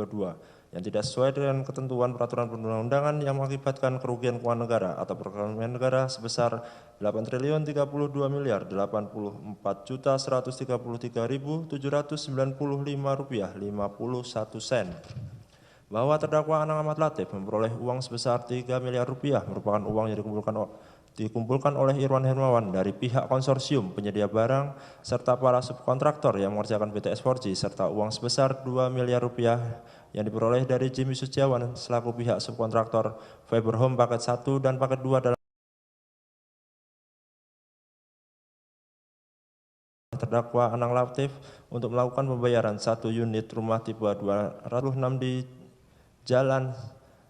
yang tidak sesuai dengan ketentuan peraturan perundang-undangan yang mengakibatkan kerugian keuangan negara atau perekonomian negara sebesar Rp8.032.133.795.51. Bahwa terdakwa Anang Ahmad Latif memperoleh uang sebesar 3 miliar rupiah merupakan uang yang dikumpulkan oleh Irwan Hermawan dari pihak konsorsium penyedia barang serta para subkontraktor yang mengerjakan BTS 4G serta uang sebesar 2 miliar rupiah yang diperoleh dari Jimmy Suciawan selaku pihak subkontraktor Fiber Home paket 1 dan paket 2 dalam terdakwa Anang Latif untuk melakukan pembayaran 1 unit rumah tipe 206 di Jalan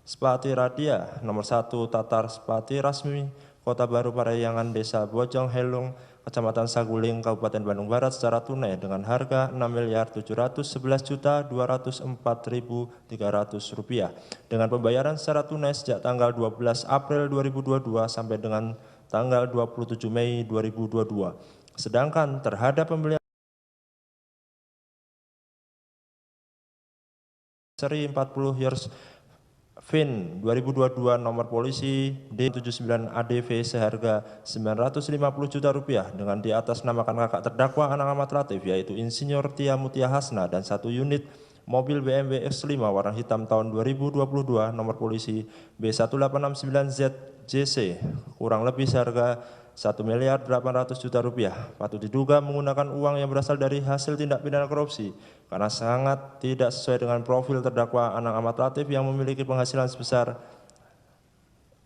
Spati Radia, nomor 1 Tatar Spati Rasmi, Kota Baru Parayangan, Desa Bojong Helung, Kecamatan Saguling, Kabupaten Bandung Barat secara tunai dengan harga Rp6.711.204.300 dengan pembayaran secara tunai sejak tanggal 12 April 2022 sampai dengan tanggal 27 Mei 2022. Sedangkan terhadap pembelian seri 40 years VIN 2022 nomor polisi D79 ADV seharga Rp950 juta dengan di atas namakan kakak terdakwa Anang Ahmad Latif yaitu Insinyur Tia Mutia Hasna dan 1 unit mobil BMW X5 warna hitam tahun 2022 nomor polisi B1869ZJC kurang lebih seharga Rp1.800.000.000 patut diduga menggunakan uang yang berasal dari hasil tindak pidana korupsi karena sangat tidak sesuai dengan profil terdakwa Anang Ahmad Latif yang memiliki penghasilan sebesar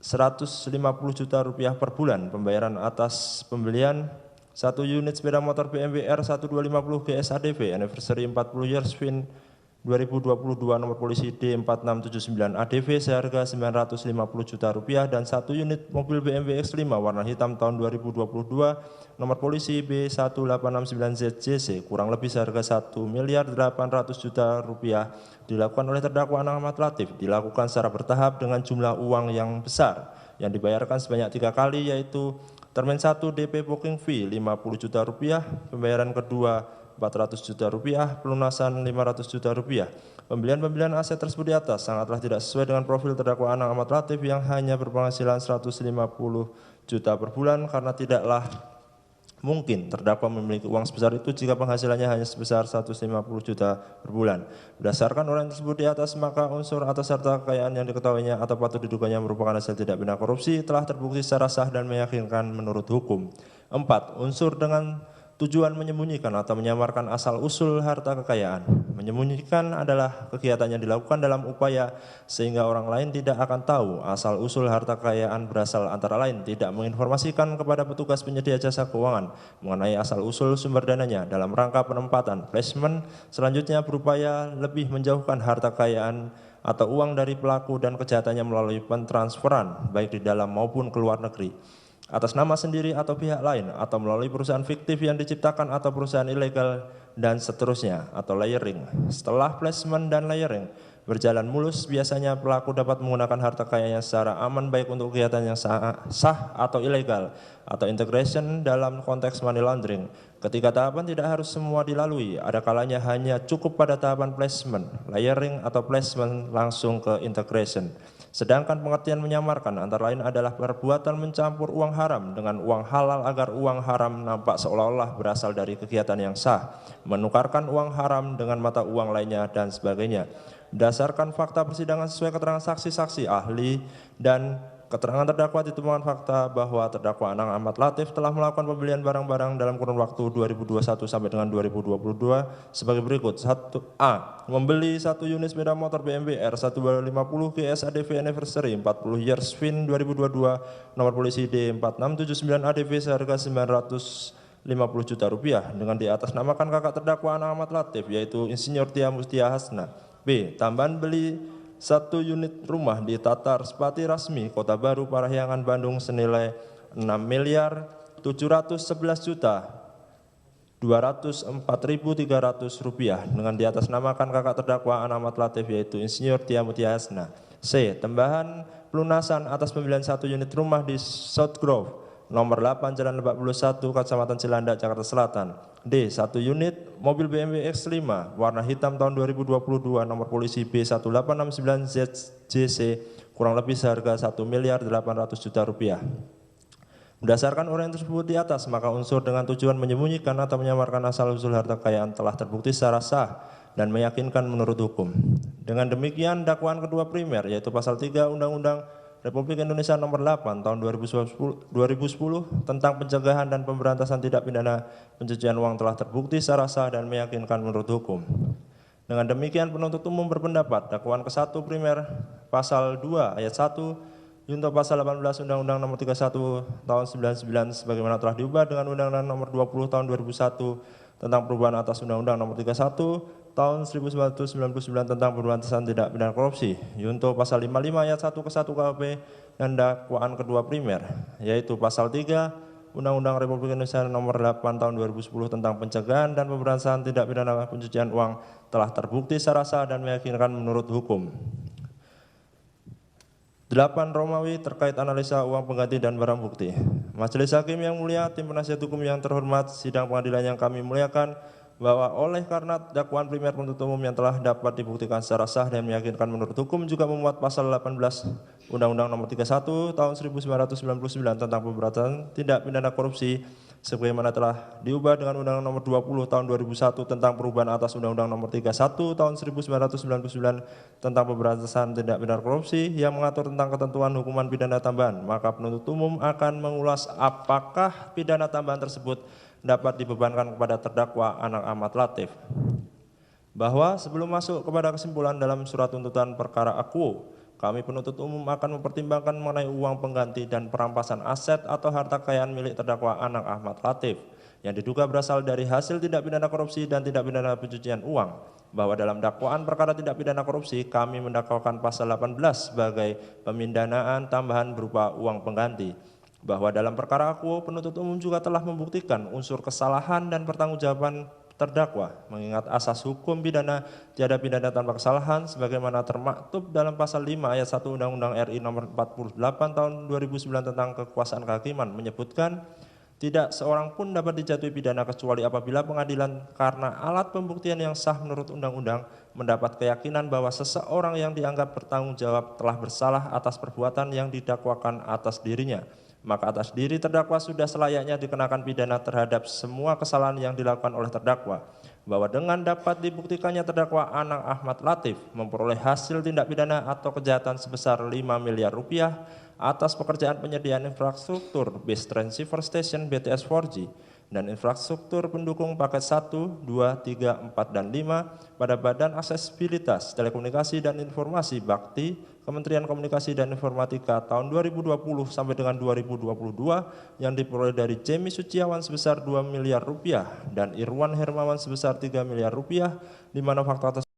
Rp150 juta per bulan. Pembayaran atas pembelian 1 unit sepeda motor BMW R1250 GS ADV anniversary 40 years VIN 2022 nomor polisi D4679 ADV seharga Rp950 juta dan 1 unit mobil BMW X5 warna hitam tahun 2022 nomor polisi B1869ZJC kurang lebih seharga Rp1.800.000.000 dilakukan oleh terdakwa Anang Ahmad Latif dilakukan secara bertahap dengan jumlah uang yang besar yang dibayarkan sebanyak 3 kali yaitu termin 1 DP booking fee Rp50 juta, pembayaran kedua Rp400 juta, pelunasan Rp500 juta. Pembelian aset tersebut di atas sangatlah tidak sesuai dengan profil terdakwa Anang Ahmad Latif yang hanya berpenghasilan Rp150 juta per bulan karena tidaklah mungkin terdakwa memiliki uang sebesar itu jika penghasilannya hanya sebesar Rp150 juta per bulan. Berdasarkan orang tersebut di atas, maka unsur atas harta kekayaan yang diketahuinya atau patut diduganya merupakan hasil tindak pidana korupsi telah terbukti secara sah dan meyakinkan menurut hukum. 4. Unsur dengan tujuan menyembunyikan atau menyamarkan asal-usul harta kekayaan. Menyembunyikan adalah kegiatan yang dilakukan dalam upaya sehingga orang lain tidak akan tahu asal-usul harta kekayaan berasal antara lain tidak menginformasikan kepada petugas penyedia jasa keuangan mengenai asal-usul sumber dananya dalam rangka penempatan placement. Selanjutnya berupaya lebih menjauhkan harta kekayaan atau uang dari pelaku dan kejahatannya melalui pentransferan baik di dalam maupun ke luar negeri atas nama sendiri atau pihak lain atau melalui perusahaan fiktif yang diciptakan atau perusahaan ilegal dan seterusnya atau layering. Setelah placement dan layering berjalan mulus, biasanya pelaku dapat menggunakan harta kekayaannya secara aman baik untuk kegiatan yang sah atau ilegal atau integration dalam konteks money laundering. Ketika tahapan tidak harus semua dilalui, ada kalanya hanya cukup pada tahapan placement, layering atau placement langsung ke integration. Sedangkan pengertian menyamarkan antara lain adalah perbuatan mencampur uang haram dengan uang halal agar uang haram nampak seolah-olah berasal dari kegiatan yang sah, menukarkan uang haram dengan mata uang lainnya dan sebagainya. Berdasarkan fakta persidangan sesuai keterangan saksi-saksi, ahli, dan keterangan terdakwa ditemukan fakta bahwa terdakwa Anang Ahmad Latif telah melakukan pembelian barang-barang dalam kurun waktu 2021 sampai dengan 2022 sebagai berikut. 1A. Membeli 1 unit sepeda motor BMW R1250 GS ADV Anniversary 40 years VIN 2022 nomor polisi D4679 ADV seharga 950 juta rupiah dengan diatasnamakan kakak terdakwa Anang Ahmad Latif yaitu Insinyur Tia Mustia Hasna. B. Tambahan beli 1 unit rumah di Tatar Spati Rasmi, Kota Baru, Parahyangan, Bandung senilai 6.711.204.300 rupiah dengan diatasnamakan kakak terdakwa Anang Ahmad Latif yaitu Insinyur Tia Mustia Hasna. C. Tambahan pelunasan atas pembelian 1 unit rumah di South Grove, nomor 8 Jalan Lebak Bulus 1, Kecamatan Cilandak, Jakarta Selatan. D. 1 unit mobil BMW X5 warna hitam tahun 2022 nomor polisi B1869ZJC kurang lebih seharga 1.800.000.000 rupiah. Berdasarkan uraian tersebut di atas, maka unsur dengan tujuan menyembunyikan atau menyamarkan asal-usul harta kekayaan telah terbukti secara sah dan meyakinkan menurut hukum. Dengan demikian, dakwaan kedua primer yaitu pasal 3 Undang-Undang Republik Indonesia nomor 8 tahun 2010 tentang pencegahan dan pemberantasan tindak pidana pencucian uang telah terbukti secara sah dan meyakinkan menurut hukum. Dengan demikian penuntut umum berpendapat dakwaan ke-1 primer pasal 2 ayat 1 junto pasal 18 Undang-Undang nomor 31 tahun 99 sebagaimana telah diubah dengan Undang-Undang nomor 20 tahun 2001 tentang perubahan atas Undang-Undang nomor 31 tahun 1999 tentang pemberantasan tindak pidana korupsi, junto pasal 55 ayat 1 ke 1 KUHP dan dakwaan kedua primer, yaitu pasal 3 Undang-Undang Republik Indonesia nomor 8 tahun 2010 tentang pencegahan dan pemberantasan tindak pidana pencucian uang telah terbukti secara sah dan meyakinkan menurut hukum. 8 Romawi terkait analisa uang pengganti dan barang bukti. Majelis Hakim yang mulia, tim penasihat hukum yang terhormat, sidang pengadilan yang kami muliakan, bahwa oleh karena dakwaan primer penuntut umum yang telah dapat dibuktikan secara sah dan meyakinkan menurut hukum juga memuat pasal 18 Undang-Undang nomor 31 tahun 1999 tentang pemberantasan tindak pidana korupsi sebagaimana telah diubah dengan Undang-Undang nomor 20 tahun 2001 tentang perubahan atas Undang-Undang nomor 31 tahun 1999 tentang pemberantasan tindak pidana korupsi yang mengatur tentang ketentuan hukuman pidana tambahan, maka penuntut umum akan mengulas apakah pidana tambahan tersebut dapat dibebankan kepada terdakwa Anang Ahmad Latif. Bahwa sebelum masuk kepada kesimpulan dalam surat tuntutan perkara akuo, kami penuntut umum akan mempertimbangkan mengenai uang pengganti dan perampasan aset atau harta kekayaan milik terdakwa Anang Ahmad Latif yang diduga berasal dari hasil tindak pidana korupsi dan tindak pidana pencucian uang. Bahwa dalam dakwaan perkara tindak pidana korupsi kami mendakwakan pasal 18 sebagai pemindanaan tambahan berupa uang pengganti. Bahwa dalam perkara akuo penuntut umum juga telah membuktikan unsur kesalahan dan pertanggungjawaban terdakwa mengingat asas hukum pidana tiada pidana tanpa kesalahan sebagaimana termaktub dalam pasal 5 ayat 1 Undang-Undang RI nomor 48 tahun 2009 tentang kekuasaan kehakiman menyebutkan tidak seorang pun dapat dijatuhi pidana kecuali apabila pengadilan karena alat pembuktian yang sah menurut undang-undang mendapat keyakinan bahwa seseorang yang dianggap bertanggung jawab telah bersalah atas perbuatan yang didakwakan atas dirinya. Maka atas diri terdakwa sudah selayaknya dikenakan pidana terhadap semua kesalahan yang dilakukan oleh terdakwa. Bahwa dengan dapat dibuktikannya terdakwa Anang Ahmad Latif memperoleh hasil tindak pidana atau kejahatan sebesar 5 miliar rupiah atas pekerjaan penyediaan infrastruktur Base Transceiver Station BTS 4G dan infrastruktur pendukung paket 1, 2, 3, 4, dan 5 pada Badan Aksesibilitas Telekomunikasi dan Informasi Bakti Kementerian Komunikasi dan Informatika tahun 2020 sampai dengan 2022 yang diperoleh dari Jemi Suciawan sebesar 2 miliar rupiah dan Irwan Hermawan sebesar 3 miliar rupiah di mana fakta tersebut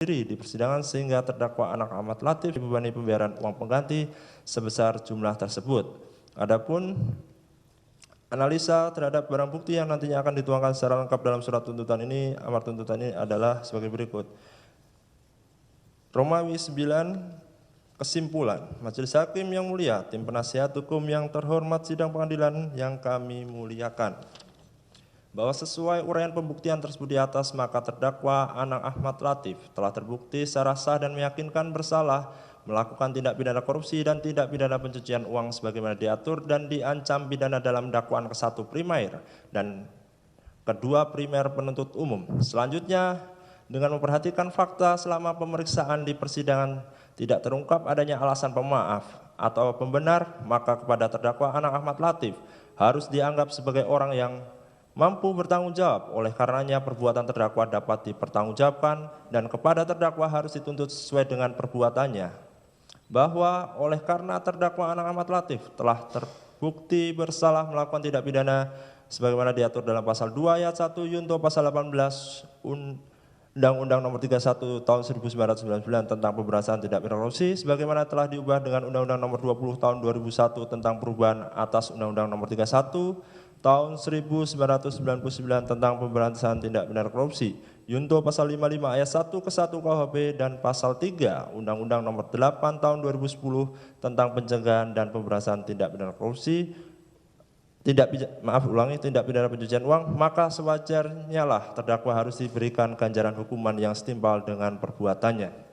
di persidangan sehingga terdakwa Anang Ahmad Latif dibebani pembayaran uang pengganti sebesar jumlah tersebut. Adapun analisa terhadap barang bukti yang nantinya akan dituangkan secara lengkap dalam surat tuntutan ini, amar tuntutan ini adalah sebagai berikut. Romawi 9, kesimpulan. Majelis Hakim yang mulia, tim penasihat hukum yang terhormat, sidang pengadilan yang kami muliakan. Bahwa sesuai uraian pembuktian tersebut di atas, maka terdakwa Anang Ahmad Latif telah terbukti secara sah dan meyakinkan bersalah melakukan tindak pidana korupsi dan tindak pidana pencucian uang sebagaimana diatur dan diancam pidana dalam dakwaan ke-1 primer dan kedua primer penuntut umum. Selanjutnya, dengan memperhatikan fakta selama pemeriksaan di persidangan tidak terungkap adanya alasan pemaaf atau pembenar, maka kepada terdakwa Anang Ahmad Latif harus dianggap sebagai orang yang mampu bertanggung jawab. Oleh karenanya perbuatan terdakwa dapat dipertanggungjawabkan dan kepada terdakwa harus dituntut sesuai dengan perbuatannya. Bahwa oleh karena terdakwa Anang Ahmad Latif telah terbukti bersalah melakukan tindak pidana sebagaimana diatur dalam pasal 2 ayat 1 Yunto pasal 18 Undang-Undang Nomor 31 Tahun 1999 tentang pemberantasan tindak pidana korupsi sebagaimana telah diubah dengan Undang-Undang Nomor 20 Tahun 2001 tentang perubahan atas Undang-Undang Nomor 31 Tahun 1999 tentang pemberantasan tindak pidana korupsi, Yunto pasal 55 ayat 1 ke 1 KUHP dan pasal 3 Undang-Undang Nomor 8 Tahun 2010 tentang pencegahan dan pemberantasan tindak pidana korupsi, tindak pidana pencucian uang, maka sewajarnya lah terdakwa harus diberikan ganjaran hukuman yang setimpal dengan perbuatannya.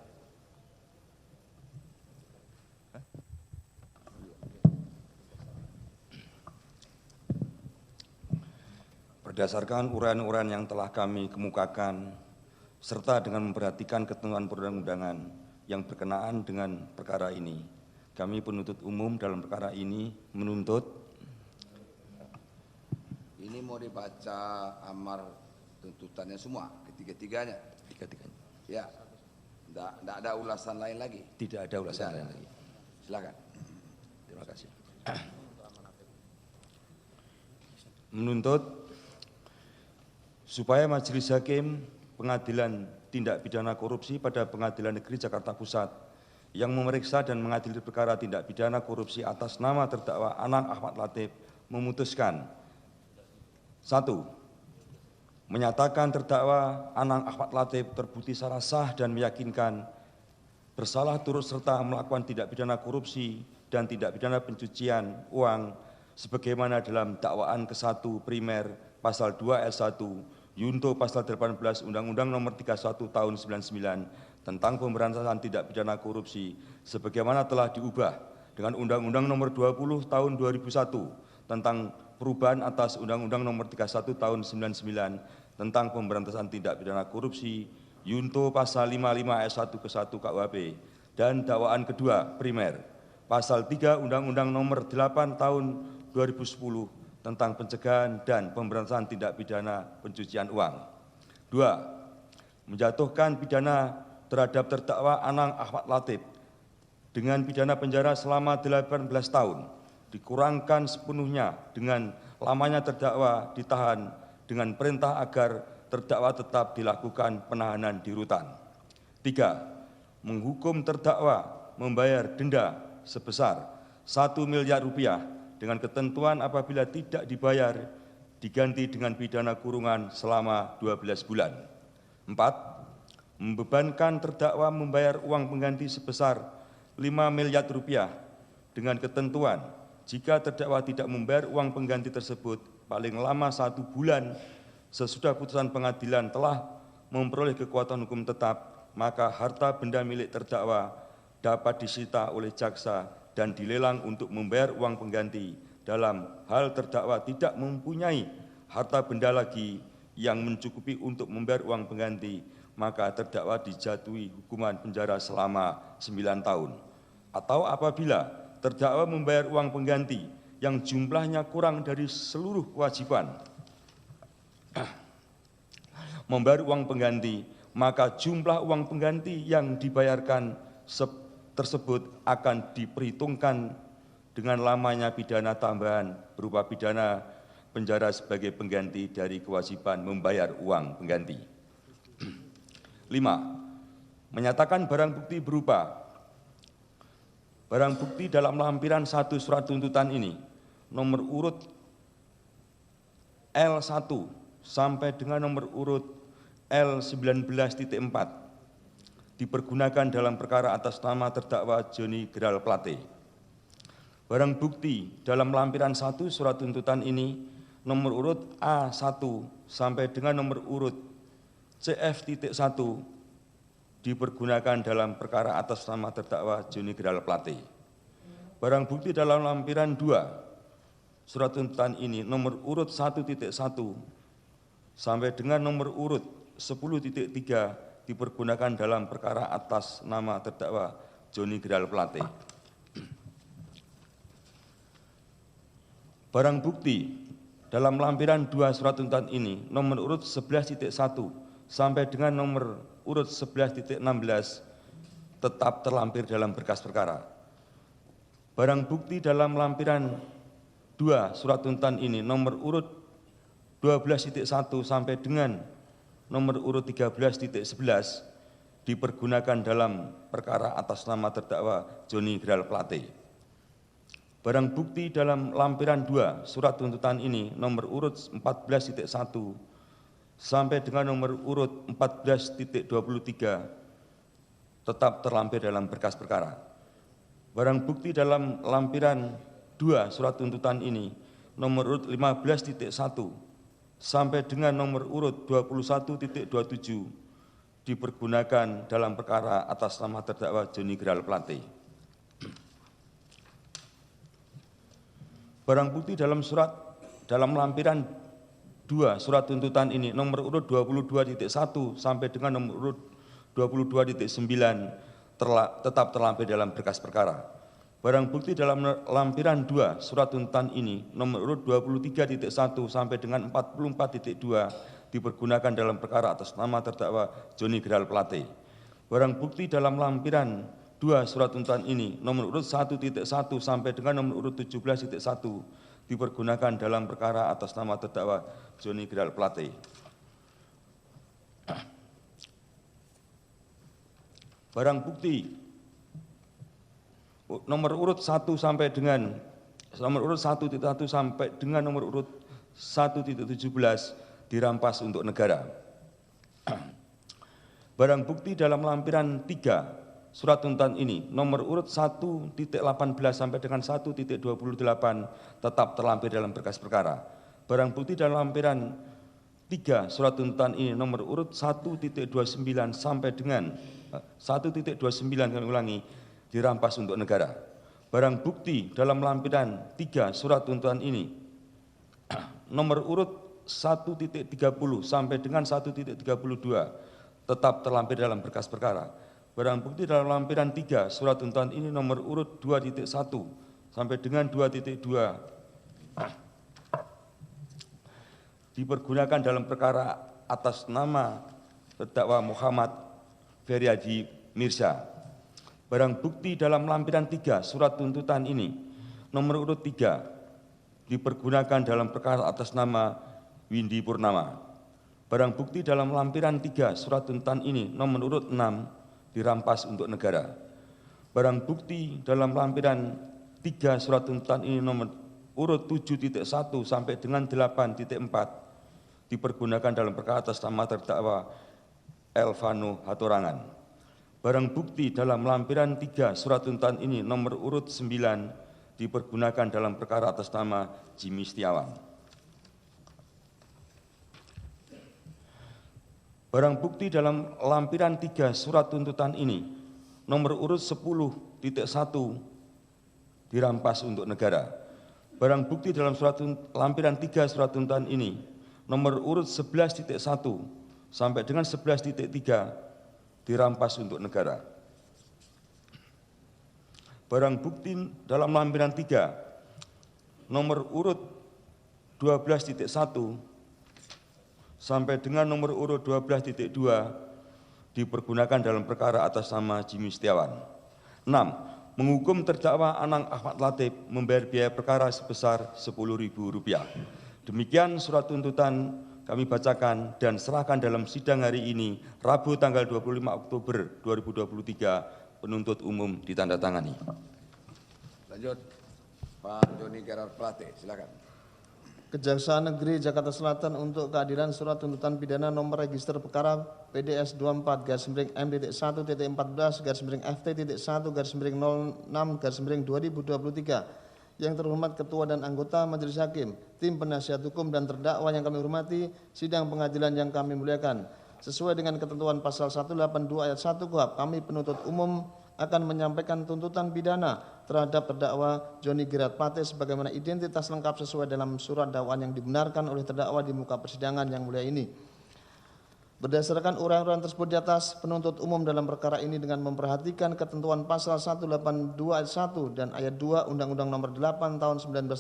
Berdasarkan uraian-uraian yang telah kami kemukakan, serta dengan memperhatikan ketentuan perundang-undangan yang berkenaan dengan perkara ini, kami penuntut umum dalam perkara ini menuntut. Ini mau dibaca amar tuntutannya semua, ketiga-tiganya? Tiga-tiganya. Ya, tidak ada ulasan lain lagi? Tidak ada ulasan lain lagi. Silakan. Terima kasih. Menuntut supaya Majelis Hakim Pengadilan Tindak Pidana Korupsi pada Pengadilan Negeri Jakarta Pusat yang memeriksa dan mengadili perkara tindak pidana korupsi atas nama terdakwa Anang Ahmad Latif memutuskan: 1. Menyatakan terdakwa Anang Ahmad Latif terbukti secara sah dan meyakinkan bersalah turut serta melakukan tindak pidana korupsi dan tindak pidana pencucian uang sebagaimana dalam dakwaan ke-1 primer pasal 2 ayat 1 Yunto pasal 18 Undang-Undang Nomor 31 Tahun 99 tentang pemberantasan tindak pidana korupsi sebagaimana telah diubah dengan Undang-Undang Nomor 20 Tahun 2001 tentang perubahan atas Undang-Undang Nomor 31 Tahun 99 tentang pemberantasan tindak pidana korupsi Yunto pasal 55 ayat 1 ke 1 KUHP dan dakwaan kedua primer pasal 3 Undang-Undang Nomor 8 Tahun 2010 tentang pencegahan dan pemberantasan tindak pidana pencucian uang. 2. Menjatuhkan pidana terhadap terdakwa Anang Ahmad Latif dengan pidana penjara selama 18 tahun, dikurangkan sepenuhnya dengan lamanya terdakwa ditahan dengan perintah agar terdakwa tetap dilakukan penahanan di rutan. 3. Menghukum terdakwa membayar denda sebesar 1 miliar rupiah dengan ketentuan apabila tidak dibayar diganti dengan pidana kurungan selama 12 bulan. 4. Membebankan terdakwa membayar uang pengganti sebesar 5 miliar rupiah dengan ketentuan jika terdakwa tidak membayar uang pengganti tersebut paling lama 1 bulan sesudah putusan pengadilan telah memperoleh kekuatan hukum tetap, maka harta benda milik terdakwa dapat disita oleh jaksa dan dilelang untuk membayar uang pengganti. Dalam hal terdakwa tidak mempunyai harta benda lagi yang mencukupi untuk membayar uang pengganti, maka terdakwa dijatuhi hukuman penjara selama 9 tahun. Atau apabila terdakwa membayar uang pengganti yang jumlahnya kurang dari seluruh kewajiban membayar uang pengganti, maka jumlah uang pengganti yang dibayarkan tersebut akan diperhitungkan dengan lamanya pidana tambahan berupa pidana penjara sebagai pengganti dari kewajiban membayar uang pengganti. 5. Menyatakan barang bukti berupa barang bukti dalam lampiran 1 surat tuntutan ini nomor urut L1 sampai dengan nomor urut L19.4 dipergunakan dalam perkara atas nama terdakwa Joni Geral Plate. Barang bukti dalam lampiran 1 surat tuntutan ini nomor urut A1 sampai dengan nomor urut CF.1 dipergunakan dalam perkara atas nama terdakwa Joni Geral Plate. Barang bukti dalam lampiran 2 surat tuntutan ini nomor urut 1.1 sampai dengan nomor urut 10.3 dipergunakan dalam perkara atas nama terdakwa Joni Geral Plate. Barang bukti dalam lampiran 2 surat tuntutan ini nomor urut 11.1 sampai dengan nomor urut 11.16 tetap terlampir dalam berkas perkara. Barang bukti dalam lampiran 2 surat tuntutan ini nomor urut 12.1 sampai dengan nomor urut 13.11 dipergunakan dalam perkara atas nama terdakwa Joni Geral Plate. Barang bukti dalam lampiran 2 surat tuntutan ini nomor urut 14.1 sampai dengan nomor urut 14.23 tetap terlampir dalam berkas perkara. Barang bukti dalam lampiran 2 surat tuntutan ini nomor urut 15.1 sampai dengan nomor urut 21.27 dipergunakan dalam perkara atas nama terdakwa Joni Geral Plate. Barang bukti dalam lampiran 2 surat tuntutan ini nomor urut 22.1 sampai dengan nomor urut 22.9 tetap terlampir dalam berkas perkara. Barang bukti dalam lampiran 2 surat tuntutan ini nomor urut 23.1 sampai dengan 44.2 dipergunakan dalam perkara atas nama terdakwa Joni Geral Plate. Barang bukti dalam lampiran 2 surat tuntutan ini nomor urut 1.1 sampai dengan nomor urut 17.1 dipergunakan dalam perkara atas nama terdakwa Joni Geral Plate. Barang bukti nomor urut 1 sampai dengan nomor urut 1.1 sampai dengan nomor urut 1.17 dirampas untuk negara. Barang bukti dalam lampiran 3 surat tuntutan ini nomor urut 1.18 sampai dengan 1.28 tetap terlampir dalam berkas perkara. Barang bukti dalam lampiran 3 surat tuntutan ini nomor urut 1.29 sampai dengan 1.29 kami ulangi dirampas untuk negara. Barang bukti dalam lampiran 3 surat tuntutan ini nomor urut 1.30 sampai dengan 1.32 tetap terlampir dalam berkas perkara. Barang bukti dalam lampiran 3 surat tuntutan ini nomor urut 2.1 sampai dengan 2.2 dipergunakan dalam perkara atas nama terdakwa Muhammad Feryadi Mirza. Barang bukti dalam lampiran 3 surat tuntutan ini nomor urut 3 dipergunakan dalam perkara atas nama Windy Purnama. Barang bukti dalam lampiran 3 surat tuntutan ini nomor urut 6 dirampas untuk negara. Barang bukti dalam lampiran 3 surat tuntutan ini nomor urut 7.1 sampai dengan 8.4 dipergunakan dalam perkara atas nama terdakwa Elvano Hatorangan. Barang bukti dalam lampiran 3 surat tuntutan ini nomor urut 9 dipergunakan dalam perkara atas nama Jimmy Setiawan. Barang bukti dalam lampiran 3 surat tuntutan ini nomor urut 10.1 dirampas untuk negara. Barang bukti dalam lampiran 3 surat tuntutan ini nomor urut 11.1 sampai dengan 11.3 dirampas untuk negara. Barang bukti dalam lampiran 3 nomor urut 12.1 sampai dengan nomor urut 12.2 dipergunakan dalam perkara atas nama Jimmy Setiawan. 6. Menghukum terdakwa Anang Ahmad Latif membayar biaya perkara sebesar Rp10.000. Demikian surat tuntutan kami bacakan dan serahkan dalam sidang hari ini, Rabu tanggal 25 Oktober 2023, penuntut umum ditandatangani. Lanjut, Pak Joni Geral Plate, silakan. Kejaksaan Negeri Jakarta Selatan untuk kehadiran surat tuntutan pidana nomor register perkara PDS 24-M.1.14-FT.1.14-06-2023 yang terhormat Ketua dan anggota Majelis Hakim, tim penasihat hukum dan terdakwa yang kami hormati, sidang pengadilan yang kami muliakan. Sesuai dengan ketentuan pasal 182 ayat 1 KUHP, kami penuntut umum akan menyampaikan tuntutan pidana terhadap terdakwa Joni Geral Plate sebagaimana identitas lengkap sesuai dalam surat dakwaan yang dibenarkan oleh terdakwa di muka persidangan yang mulia ini. Berdasarkan uraian-uraian tersebut di atas, penuntut umum dalam perkara ini dengan memperhatikan ketentuan pasal 182 ayat 1 dan ayat 2 Undang-Undang Nomor 8 Tahun 1981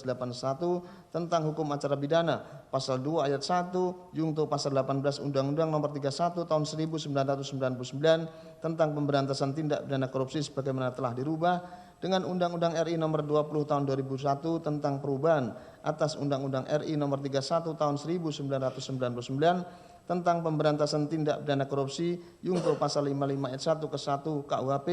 tentang hukum acara pidana, pasal 2 ayat 1 Yungto pasal 18 Undang-Undang Nomor 31 Tahun 1999 tentang pemberantasan tindak pidana korupsi sebagaimana telah dirubah dengan Undang-Undang RI Nomor 20 Tahun 2001 tentang perubahan atas Undang-Undang RI Nomor 31 Tahun 1999 tentang pemberantasan tindak pidana korupsi Yungto pasal 55 ayat 1 ke 1 KUHP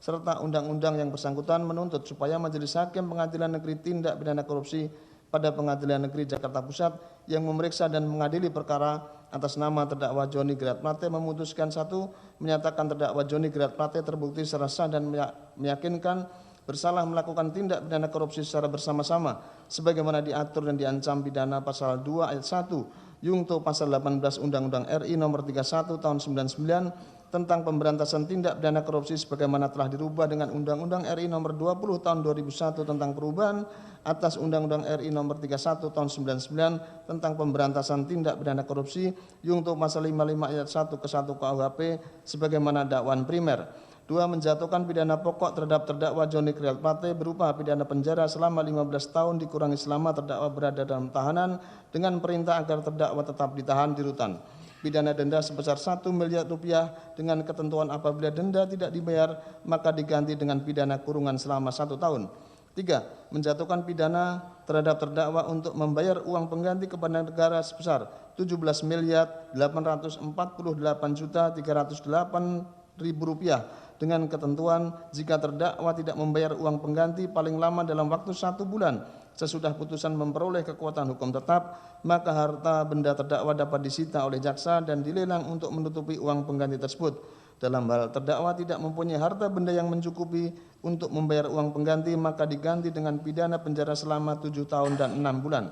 serta undang-undang yang bersangkutan menuntut supaya Majelis Hakim Pengadilan Negeri Tindak Pidana Korupsi pada Pengadilan Negeri Jakarta Pusat yang memeriksa dan mengadili perkara atas nama terdakwa Joni Gerard Plate memutuskan: 1. Menyatakan terdakwa Joni Gerard Plate terbukti secara sah dan meyakinkan bersalah melakukan tindak pidana korupsi secara bersama-sama sebagaimana diatur dan diancam pidana pasal 2 ayat 1 Yungto pasal 18 Undang-Undang RI Nomor 31 Tahun 99 tentang pemberantasan tindak pidana korupsi sebagaimana telah dirubah dengan Undang-Undang RI Nomor 20 Tahun 2001 tentang perubahan atas Undang-Undang RI Nomor 31 Tahun 99 tentang pemberantasan tindak pidana korupsi Yungto pasal 55 ayat 1 ke 1 KUHP sebagaimana dakwaan primer. 2. Menjatuhkan pidana pokok terhadap terdakwa Joni Gerard Plate berupa pidana penjara selama 15 tahun dikurangi selama terdakwa berada dalam tahanan dengan perintah agar terdakwa tetap ditahan di rutan. Pidana denda sebesar 1 miliar rupiah dengan ketentuan apabila denda tidak dibayar maka diganti dengan pidana kurungan selama 1 tahun. 3. Menjatuhkan pidana terhadap terdakwa untuk membayar uang pengganti kepada negara sebesar 17.848.308.000 rupiah dengan ketentuan jika terdakwa tidak membayar uang pengganti paling lama dalam waktu 1 bulan sesudah putusan memperoleh kekuatan hukum tetap, maka harta benda terdakwa dapat disita oleh jaksa dan dilelang untuk menutupi uang pengganti tersebut. Dalam hal terdakwa tidak mempunyai harta benda yang mencukupi untuk membayar uang pengganti, maka diganti dengan pidana penjara selama 7 tahun dan 6 bulan.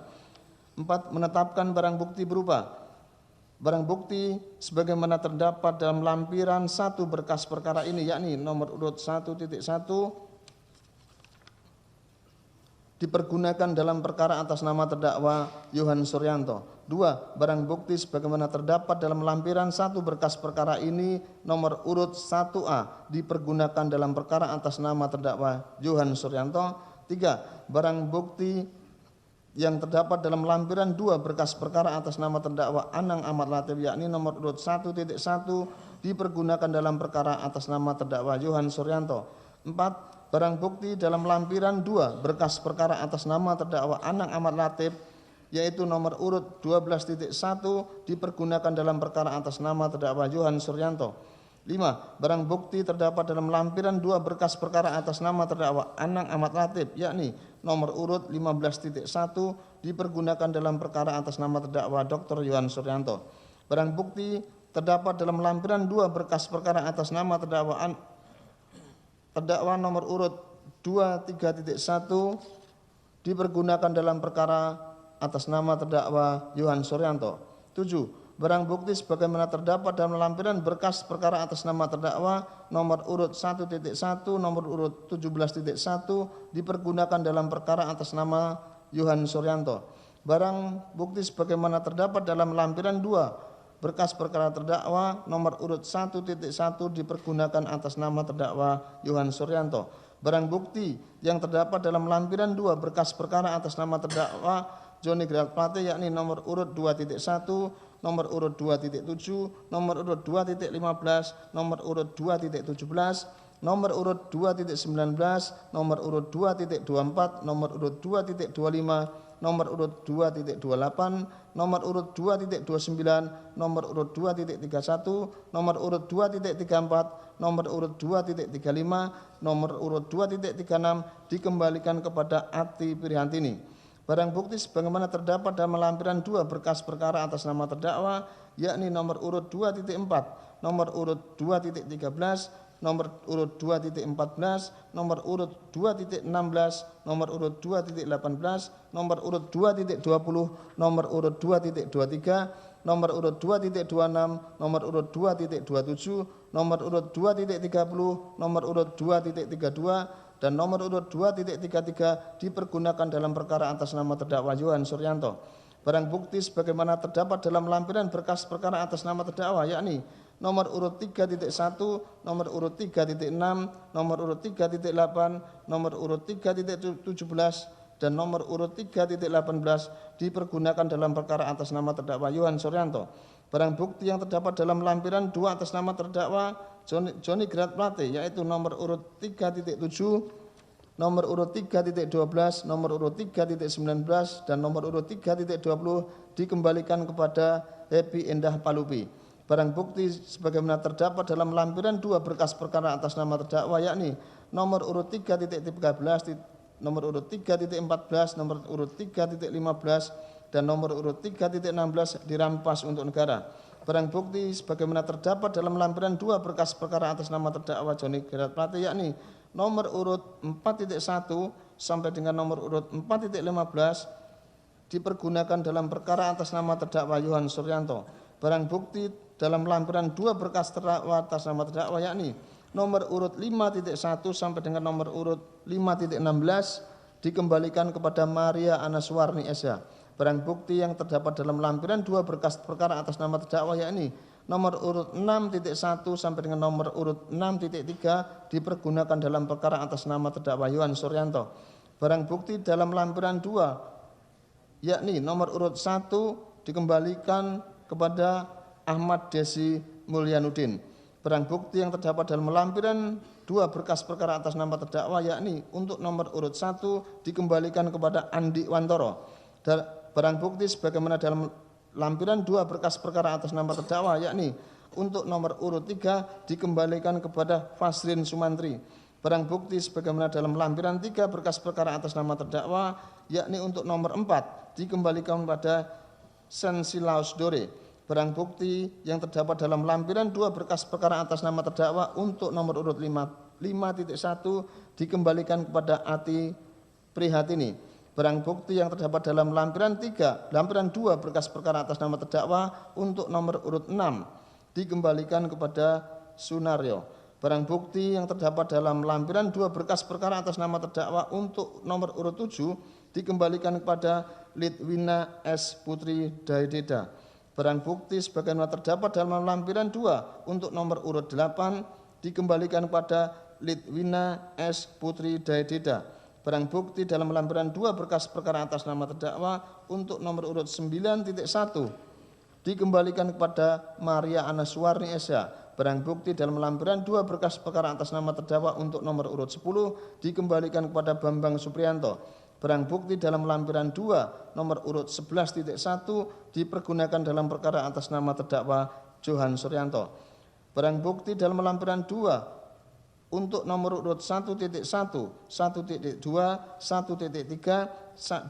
4. Menetapkan barang bukti berupa barang bukti sebagaimana terdapat dalam lampiran 1 berkas perkara ini, yakni nomor urut 1.1 dipergunakan dalam perkara atas nama terdakwa Yohan Suryanto. 2. Barang bukti sebagaimana terdapat dalam lampiran 1 berkas perkara ini nomor urut 1A dipergunakan dalam perkara atas nama terdakwa Yohan Suryanto. 3. Barang bukti yang terdapat dalam lampiran 2 berkas perkara atas nama terdakwa Anang Ahmad Latif yakni nomor urut 1.1 dipergunakan dalam perkara atas nama terdakwa Yohan Suryanto. 4. Barang bukti dalam lampiran 2 berkas perkara atas nama terdakwa Anang Ahmad Latif yaitu nomor urut 12.1 dipergunakan dalam perkara atas nama terdakwa Yohan Suryanto. 5. Barang bukti terdapat dalam lampiran 2 berkas perkara atas nama terdakwa Anang Ahmad Latif yakni nomor urut 15.1 dipergunakan dalam perkara atas nama terdakwa Dr. Yohan Suryanto. Barang bukti terdapat dalam lampiran 2 berkas perkara atas nama terdakwa nomor urut 23.1 dipergunakan dalam perkara atas nama terdakwa Yohan Suryanto. 7. Barang bukti sebagaimana terdapat dalam lampiran berkas perkara atas nama terdakwa nomor urut 1.1 nomor urut 17.1 dipergunakan dalam perkara atas nama Yohan Suryanto. Barang bukti sebagaimana terdapat dalam lampiran 2 berkas perkara terdakwa nomor urut 1.1 dipergunakan atas nama terdakwa Yohan Suryanto. Barang bukti yang terdapat dalam lampiran 2 berkas perkara atas nama terdakwa Joni Gerard Plate yakni nomor urut 2.1 nomor urut 2.7, nomor urut 2.15, nomor urut 2.17, nomor urut 2.19, nomor urut 2.24, nomor urut 2.25, nomor urut 2.28, nomor urut 2.29, nomor urut 2.31, nomor urut 2.34, nomor urut 2.35, nomor urut 2.36 dikembalikan kepada Ati Pirihantini. Barang bukti sebagaimana terdapat dalam lampiran 2 berkas perkara atas nama terdakwa yakni nomor urut 2.4, nomor urut 2.13, nomor urut 2.14, nomor urut 2.16, nomor urut 2.18, nomor urut 2.20, nomor urut 2.23, nomor urut 2.26, nomor urut 2.27, nomor urut 2.30, nomor urut 2.32 dan nomor urut 2.33 dipergunakan dalam perkara atas nama terdakwa Yohan Suryanto. Barang bukti sebagaimana terdapat dalam lampiran berkas perkara atas nama terdakwa, yakni nomor urut 3.1, nomor urut 3.6, nomor urut 3.8, nomor urut 3.17, dan nomor urut 3.18 dipergunakan dalam perkara atas nama terdakwa Yohan Suryanto. Barang bukti yang terdapat dalam lampiran 2 atas nama terdakwa Johnny Gerard Plate, yaitu nomor urut 3.7, nomor urut 3.12, nomor urut 3.19, dan nomor urut 3.20 dikembalikan kepada Happy Endah Palupi. Barang bukti sebagaimana terdapat dalam lampiran 2 berkas perkara atas nama terdakwa, yakni nomor urut 3.13, nomor urut 3.14, nomor urut 3.15, dan nomor urut 3.16 dirampas untuk negara. Barang bukti sebagaimana terdapat dalam lampiran 2 berkas perkara atas nama terdakwa Johnny Gerard Plate, yakni nomor urut 4.1 sampai dengan nomor urut 4.15 dipergunakan dalam perkara atas nama terdakwa Yohan Suryanto. Barang bukti dalam lampiran 2 berkas terdakwa atas nama terdakwa, yakni nomor urut 5.1 sampai dengan nomor urut 5.16 dikembalikan kepada Maria Anaswarni Esa. Barang bukti yang terdapat dalam lampiran 2 berkas perkara atas nama terdakwa, yakni nomor urut 6.1 sampai dengan nomor urut 6.3 dipergunakan dalam perkara atas nama terdakwa Yohan Suryanto. Barang bukti dalam lampiran 2, yakni nomor urut 1 dikembalikan kepada Ahmad Desi Mulyanuddin. Barang bukti yang terdapat dalam lampiran 2 berkas perkara atas nama terdakwa, yakni untuk nomor urut 1 dikembalikan kepada Andi Wantoro. Barang bukti sebagaimana dalam lampiran 2 berkas perkara atas nama terdakwa, yakni untuk nomor urut 3 dikembalikan kepada Fasrin Sumantri. Barang bukti sebagaimana dalam lampiran 3 berkas perkara atas nama terdakwa, yakni untuk nomor 4 dikembalikan kepada Sensilaus Dore. Barang bukti yang terdapat dalam lampiran 2 berkas perkara atas nama terdakwa untuk nomor urut 5.1 dikembalikan kepada Ati Prihatini. Barang bukti yang terdapat dalam lampiran 2 berkas perkara atas nama terdakwa untuk nomor urut 6 dikembalikan kepada Sunaryo. Barang bukti yang terdapat dalam lampiran 2 berkas perkara atas nama terdakwa untuk nomor urut 7 dikembalikan kepada Litwina S. Putri Daideda. Barang bukti sebagaimana terdapat dalam lampiran 2 untuk nomor urut 8 dikembalikan kepada Litwina S. Putri Daideda. Barang bukti dalam lampiran 2 berkas perkara atas nama terdakwa untuk nomor urut 9.1 dikembalikan kepada Maria Anaswarni Esa. Barang bukti dalam lampiran 2 berkas perkara atas nama terdakwa untuk nomor urut 10 dikembalikan kepada Bambang Supriyanto. Barang bukti dalam lampiran 2 nomor urut 11.1 dipergunakan dalam perkara atas nama terdakwa Johan Suryanto. Barang bukti dalam lampiran 2 untuk nomor urut 1.1, 1.2, 1.3, 2.1,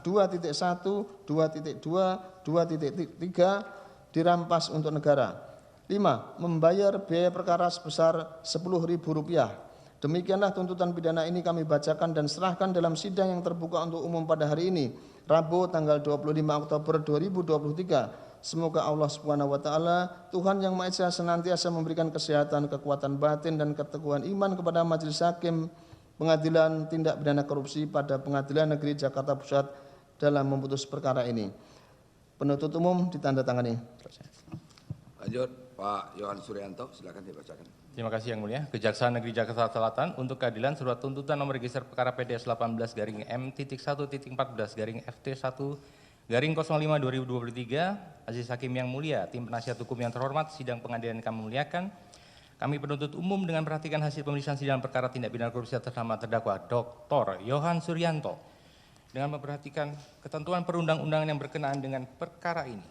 2.2, 2.3 dirampas untuk negara. 5. Membayar biaya perkara sebesar Rp10.000. Demikianlah tuntutan pidana ini kami bacakan dan serahkan dalam sidang yang terbuka untuk umum pada hari ini, Rabu tanggal 25 Oktober 2023. Semoga Allah Subhanahu wa taala, Tuhan yang Maha Esa, senantiasa memberikan kesehatan, kekuatan batin dan keteguhan iman kepada Majelis Hakim Pengadilan Tindak Pidana Korupsi pada Pengadilan Negeri Jakarta Pusat dalam memutus perkara ini. Penuntut umum ditandatangani. Lanjut, Pak Yohan Suryanto, silakan dibacakan. Terima kasih Yang Mulia. Kejaksaan Negeri Jakarta Selatan untuk keadilan surat tuntutan nomor register perkara PDS 18-M.1/FT1.14-FT5/05/2023. Majelis Hakim yang mulia, tim penasihat hukum yang terhormat, sidang pengadilan kami muliakan. Kami penuntut umum dengan perhatikan hasil pemeriksaan sidang perkara tindak pidana korupsi atas nama terdakwa Dr. Yohan Suryanto. Dengan memperhatikan ketentuan perundang-undangan yang berkenaan dengan perkara ini,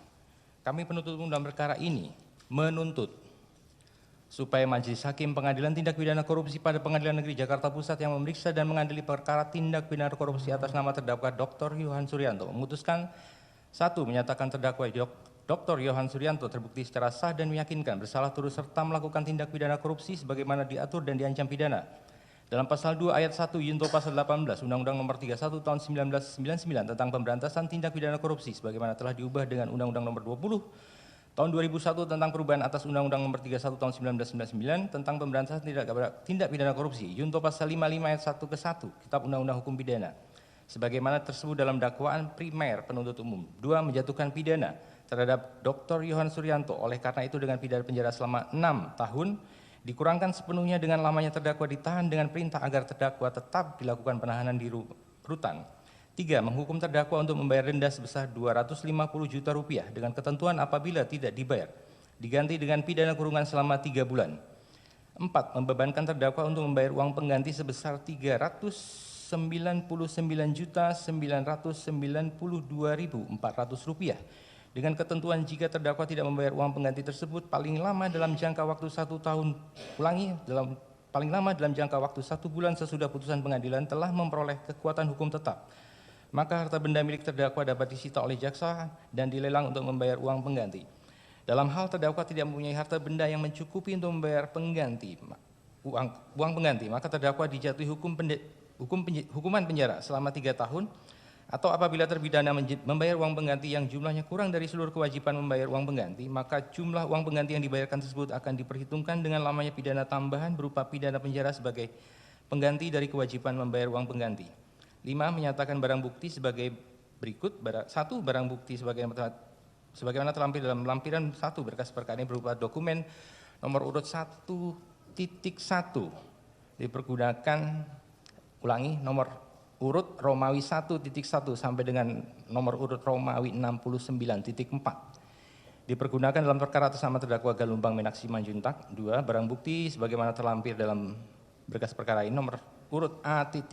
kami penuntut umum dalam perkara ini menuntut supaya Majelis Hakim Pengadilan Tindak Pidana Korupsi pada Pengadilan Negeri Jakarta Pusat yang memeriksa dan mengadili perkara tindak pidana korupsi atas nama terdakwa Dr. Yohan Suryanto memutuskan: 1. Menyatakan terdakwa Dr. Yohan Suryanto terbukti secara sah dan meyakinkan bersalah turut serta melakukan tindak pidana korupsi sebagaimana diatur dan diancam pidana dalam pasal 2 ayat 1 Yunto pasal 18 Undang-Undang Nomor 31 Tahun 1999 tentang pemberantasan tindak pidana korupsi sebagaimana telah diubah dengan Undang-Undang Nomor 20 Tahun 2001 tentang perubahan atas Undang-Undang Nomor 31 Tahun 1999 tentang pemberantasan tindak pidana korupsi Yunto pasal 55 ayat 1 ke 1 Kitab Undang-Undang Hukum Pidana. sebagaimana tersebut dalam dakwaan primer penuntut umum. 2. Menjatuhkan pidana terhadap Dr. Yohan Suryanto oleh karena itu dengan pidana penjara selama 6 tahun dikurangkan sepenuhnya dengan lamanya terdakwa ditahan dengan perintah agar terdakwa tetap dilakukan penahanan di rutan. 3. Menghukum terdakwa untuk membayar denda sebesar 250 juta rupiah dengan ketentuan apabila tidak dibayar diganti dengan pidana kurungan selama 3 bulan. 4. Membebankan terdakwa untuk membayar uang pengganti sebesar 399.992.400 rupiah dengan ketentuan jika terdakwa tidak membayar uang pengganti tersebut paling lama dalam jangka waktu 1 tahun, paling lama dalam jangka waktu 1 bulan sesudah putusan pengadilan telah memperoleh kekuatan hukum tetap, maka harta benda milik terdakwa dapat disita oleh jaksa dan dilelang untuk membayar uang pengganti. Dalam hal terdakwa tidak mempunyai harta benda yang mencukupi untuk membayar uang pengganti, maka terdakwa dijatuhi hukuman penjara selama 3 tahun, atau apabila terpidana membayar uang pengganti yang jumlahnya kurang dari seluruh kewajiban membayar uang pengganti, maka jumlah uang pengganti yang dibayarkan tersebut akan diperhitungkan dengan lamanya pidana tambahan berupa pidana penjara sebagai pengganti dari kewajiban membayar uang pengganti. 5. Menyatakan barang bukti sebagai berikut. 1. Barang bukti sebagaimana terlampir dalam lampiran 1 berkas perkara ini berupa dokumen nomor urut 1.1 dipergunakan, nomor urut Romawi 1.1 sampai dengan nomor urut Romawi 69.4 dipergunakan dalam perkara atas nama terdakwa Galumbang Menak Simanjuntak. 2. Barang bukti sebagaimana terlampir dalam berkas perkara ini nomor urut A.1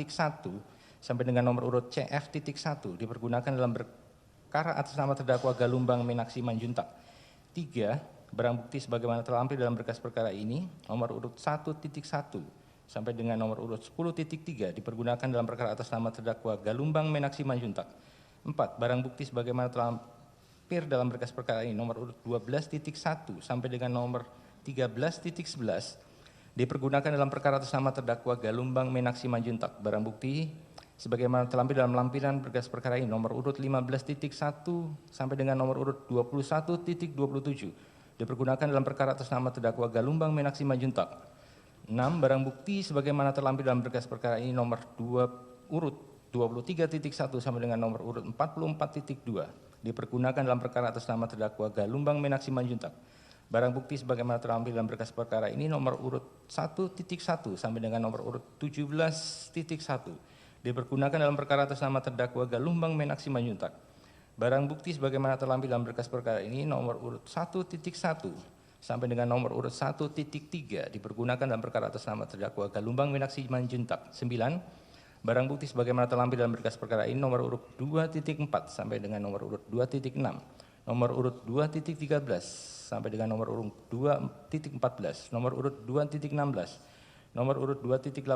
sampai dengan nomor urut CF.1 dipergunakan dalam perkara atas nama terdakwa Galumbang Menak Simanjuntak. 3. Barang bukti sebagaimana terlampir dalam berkas perkara ini nomor urut 1.1 sampai dengan nomor urut 10.3 dipergunakan dalam perkara atas nama terdakwa Galumbang Menak Simanjuntak. 4. Barang bukti sebagaimana terlampir dalam berkas perkara ini nomor urut 12.1 sampai dengan nomor 13.11 dipergunakan dalam perkara atas nama terdakwa Galumbang Menak Simanjuntak. Barang bukti sebagaimana terlampir dalam lampiran berkas perkara ini nomor urut 15.1 sampai dengan nomor urut 21.27 dipergunakan dalam perkara atas nama terdakwa Galumbang Menak Simanjuntak. 6. Barang bukti sebagaimana terlampir dalam berkas perkara ini nomor urut 23.1 sampai dengan nomor urut 44.2 dipergunakan dalam perkara atas nama terdakwa Galumbang Menak Simanjuntak. Barang bukti sebagaimana terlampir dalam berkas perkara ini nomor urut 1.1 sampai dengan nomor urut 17.1 dipergunakan dalam perkara atas nama terdakwa Galumbang Menak Simanjuntak. Barang bukti sebagaimana terlampir dalam berkas perkara ini nomor urut 1.1 sampai dengan nomor urut 1.3 dipergunakan dalam perkara atas nama terdakwa Galumbang Menak Simanjuntak. 9. Barang bukti sebagaimana terlampir dalam berkas perkara ini nomor urut 2.4 sampai dengan nomor urut 2.6, nomor urut 2.13 sampai dengan nomor urut 2.14, nomor urut 2.16, nomor urut 2.18,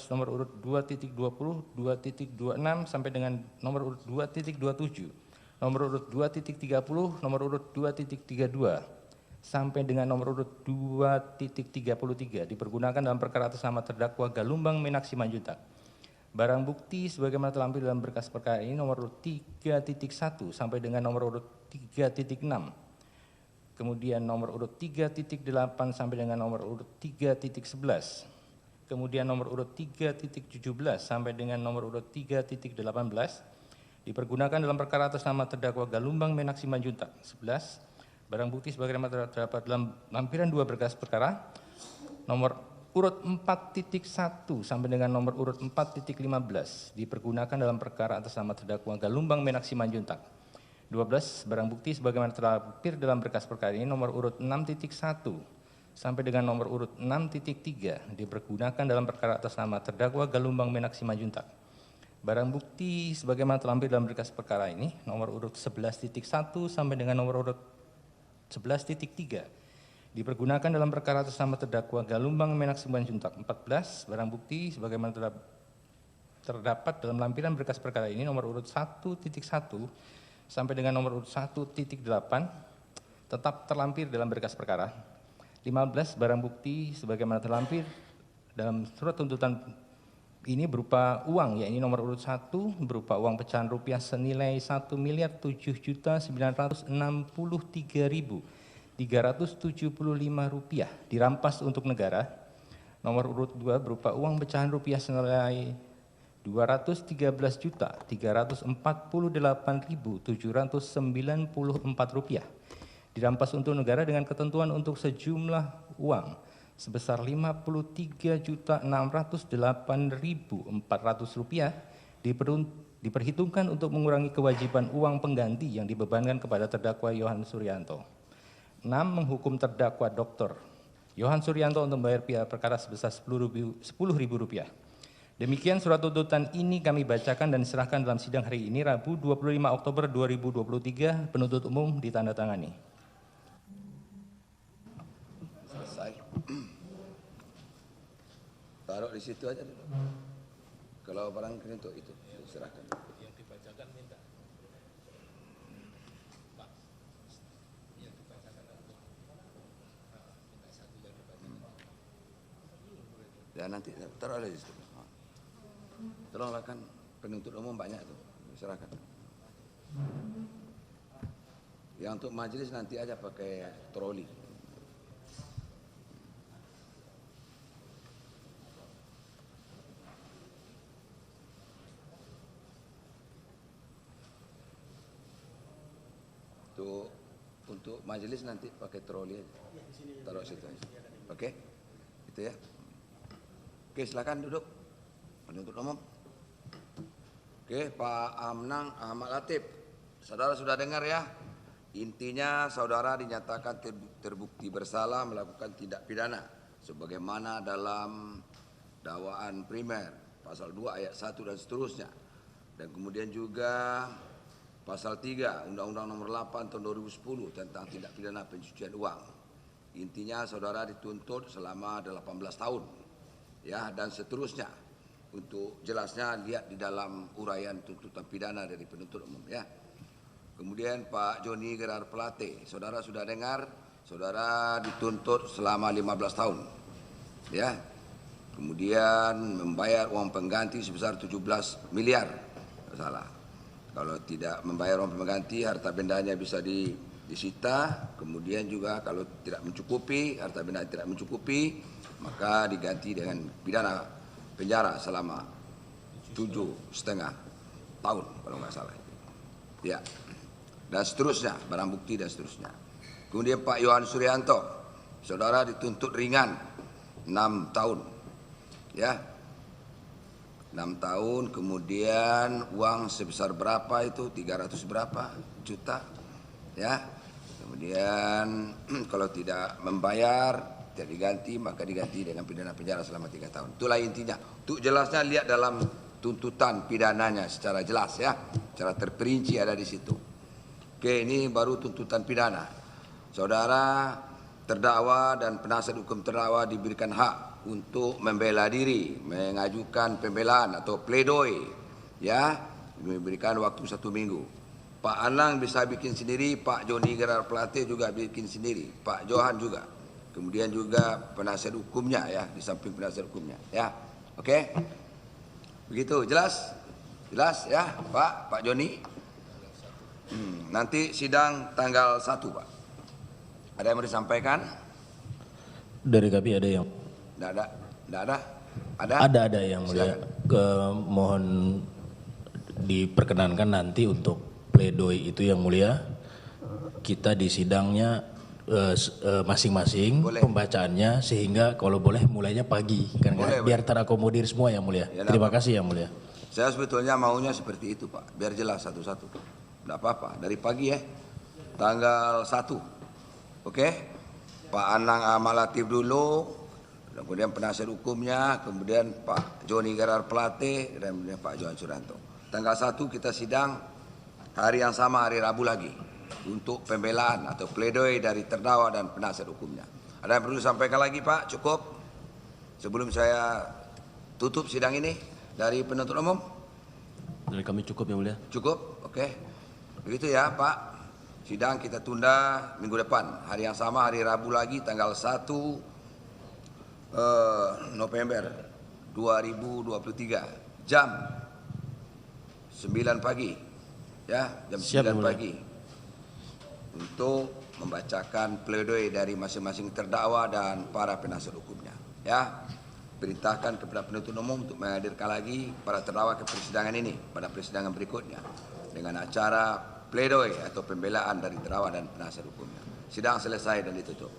nomor urut 2.20, 2.26 sampai dengan nomor urut 2.27, nomor urut 2.30, nomor urut 2.32 sampai dengan nomor urut 2.33 dipergunakan dalam perkara atas nama terdakwa Galumbang Menak Simanjuntak. Barang bukti sebagaimana terlampir dalam berkas perkara ini nomor urut 3.1 sampai dengan nomor urut 3.6, kemudian nomor urut 3.8 sampai dengan nomor urut 3.11, kemudian nomor urut 3.17 sampai dengan nomor urut 3.18 dipergunakan dalam perkara atas nama terdakwa Galumbang Menak Simanjuntak. 11. Barang bukti sebagaimana terdapat dalam lampiran 2 berkas perkara nomor urut 4.1 sampai dengan nomor urut 4.15 dipergunakan dalam perkara atas nama terdakwa Galumbang Menak Simanjuntak. 12. Barang bukti sebagaimana terlampir dalam berkas perkara ini nomor urut 6.1 sampai dengan nomor urut 6.3 dipergunakan dalam perkara atas nama terdakwa Galumbang Menak Simanjuntak. Barang bukti sebagaimana terlampir dalam berkas perkara ini nomor urut 11.1 sampai dengan nomor urut 11.3 dipergunakan dalam perkara atas nama terdakwa Galumbang Menak Simanjuntak. 14. Barang bukti sebagaimana terdapat dalam lampiran berkas perkara ini nomor urut 1.1 sampai dengan nomor urut 1.8 tetap terlampir dalam berkas perkara. 15. Barang bukti sebagaimana terlampir dalam surat tuntutan ini berupa uang, yakni nomor urut 1 berupa uang pecahan rupiah senilai 1.007.963.375 rupiah dirampas untuk negara. Nomor urut 2 berupa uang pecahan rupiah senilai Rp213.348.794 dirampas untuk negara dengan ketentuan untuk sejumlah uang sebesar Rp53.608.400 diperhitungkan untuk mengurangi kewajiban uang pengganti yang dibebankan kepada terdakwa Yohan Suryanto. 6. Menghukum terdakwa Dr. Yohan Suryanto untuk membayar pihak perkara sebesar Rp10.000. Demikian surat tuntutan ini kami bacakan dan diserahkan dalam sidang hari ini Rabu 25 Oktober 2023. Penuntut umum ditandatangani. Selesai. Taruh di situ aja dulu. Kalau barang untuk itu serahkan. Yang dibacakan minta. Ya nanti taruh di situ. Tolonglah kan penuntut umum banyak tuh, serahkan. Yang untuk majelis nanti aja pakai troli. Untuk majelis nanti pakai troli aja. Taruh situ aja. Oke? Itu ya. Oke, silakan duduk. Penuntut umum. Oke, Pak Amnang Ahmad Latif. Saudara sudah dengar ya? Intinya saudara dinyatakan terbukti bersalah melakukan tindak pidana sebagaimana dalam dakwaan primer pasal 2 ayat 1 dan seterusnya. Dan kemudian juga pasal 3 Undang-Undang Nomor 8 tahun 2010 tentang tindak pidana pencucian uang. Intinya saudara dituntut selama 18 tahun. Ya, dan seterusnya. Untuk jelasnya lihat di dalam uraian tuntutan pidana dari penuntut umum ya. Kemudian Pak Joni Gerard Plate, saudara sudah dengar, saudara dituntut selama 15 tahun. Ya. Kemudian membayar uang pengganti sebesar 17 miliar. Salah. Kalau tidak membayar uang pengganti, harta bendanya bisa disita. Kemudian juga kalau tidak mencukupi, harta benda tidak mencukupi, maka diganti dengan pidana penjara selama 7,5 tahun kalau nggak salah. Ya, dan seterusnya, barang bukti dan seterusnya. Kemudian Pak Yohan Suryanto, saudara dituntut ringan 6 tahun. Ya, 6 tahun, kemudian uang sebesar berapa itu, 300 berapa juta. Ya, kemudian kalau tidak membayar, tidak diganti, maka diganti dengan pidana penjara selama 3 tahun. Itulah intinya. Untuk jelasnya lihat dalam tuntutan pidananya secara jelas ya, secara terperinci ada di situ. Oke, ini baru tuntutan pidana. Saudara terdakwa dan penasihat hukum terdakwa diberikan hak untuk membela diri, mengajukan pembelaan atau pledoi, ya, diberikan waktu 1 minggu. Pak Anang bisa bikin sendiri, Pak Joni Gerard Plate juga bikin sendiri, Pak Johan juga. Kemudian juga penasihat hukumnya ya, di samping penasihat hukumnya ya. Oke. Begitu, jelas? Jelas ya, Pak Joni? Nanti sidang tanggal 1, Pak. Ada yang mau disampaikan? Dari kami ada yang Tidak ada? Ada? Ada yang mulia. Mohon diperkenankan nanti untuk pledoi itu yang mulia. Kita di sidangnya masing-masing pembacaannya, sehingga kalau boleh mulainya pagi kan, boleh, biar terakomodir semua yang mulia. Ya, terima kasih yang mulia. Saya sebetulnya maunya seperti itu Pak, biar jelas satu-satu. Tidak apa-apa, dari pagi ya, tanggal 1. Oke, Pak Anang Ahmad Latif dulu, kemudian penasihat hukumnya, kemudian Pak Joni Gerard Plate, dan kemudian Pak Yohan Suryanto. Tanggal 1 kita sidang, hari yang sama, hari Rabu lagi, untuk pembelaan atau pledoi dari terdakwa dan penasihat hukumnya. Ada yang perlu disampaikan lagi Pak? Cukup? Sebelum saya tutup sidang ini dari penuntut umum? Dari kami cukup yang mulia. Cukup? Oke. Begitu ya Pak. Sidang kita tunda minggu depan. Hari yang sama, hari Rabu lagi, tanggal 1 November 2023. Jam 9 pagi. Ya, jam 9 pagi. Untuk membacakan pledoi dari masing-masing terdakwa dan para penasihat hukumnya. Ya, perintahkan kepada penuntut umum untuk menghadirkan lagi para terdakwa ke persidangan ini pada persidangan berikutnya dengan acara pledoi atau pembelaan dari terdakwa dan penasihat hukumnya. Sidang selesai dan ditutup.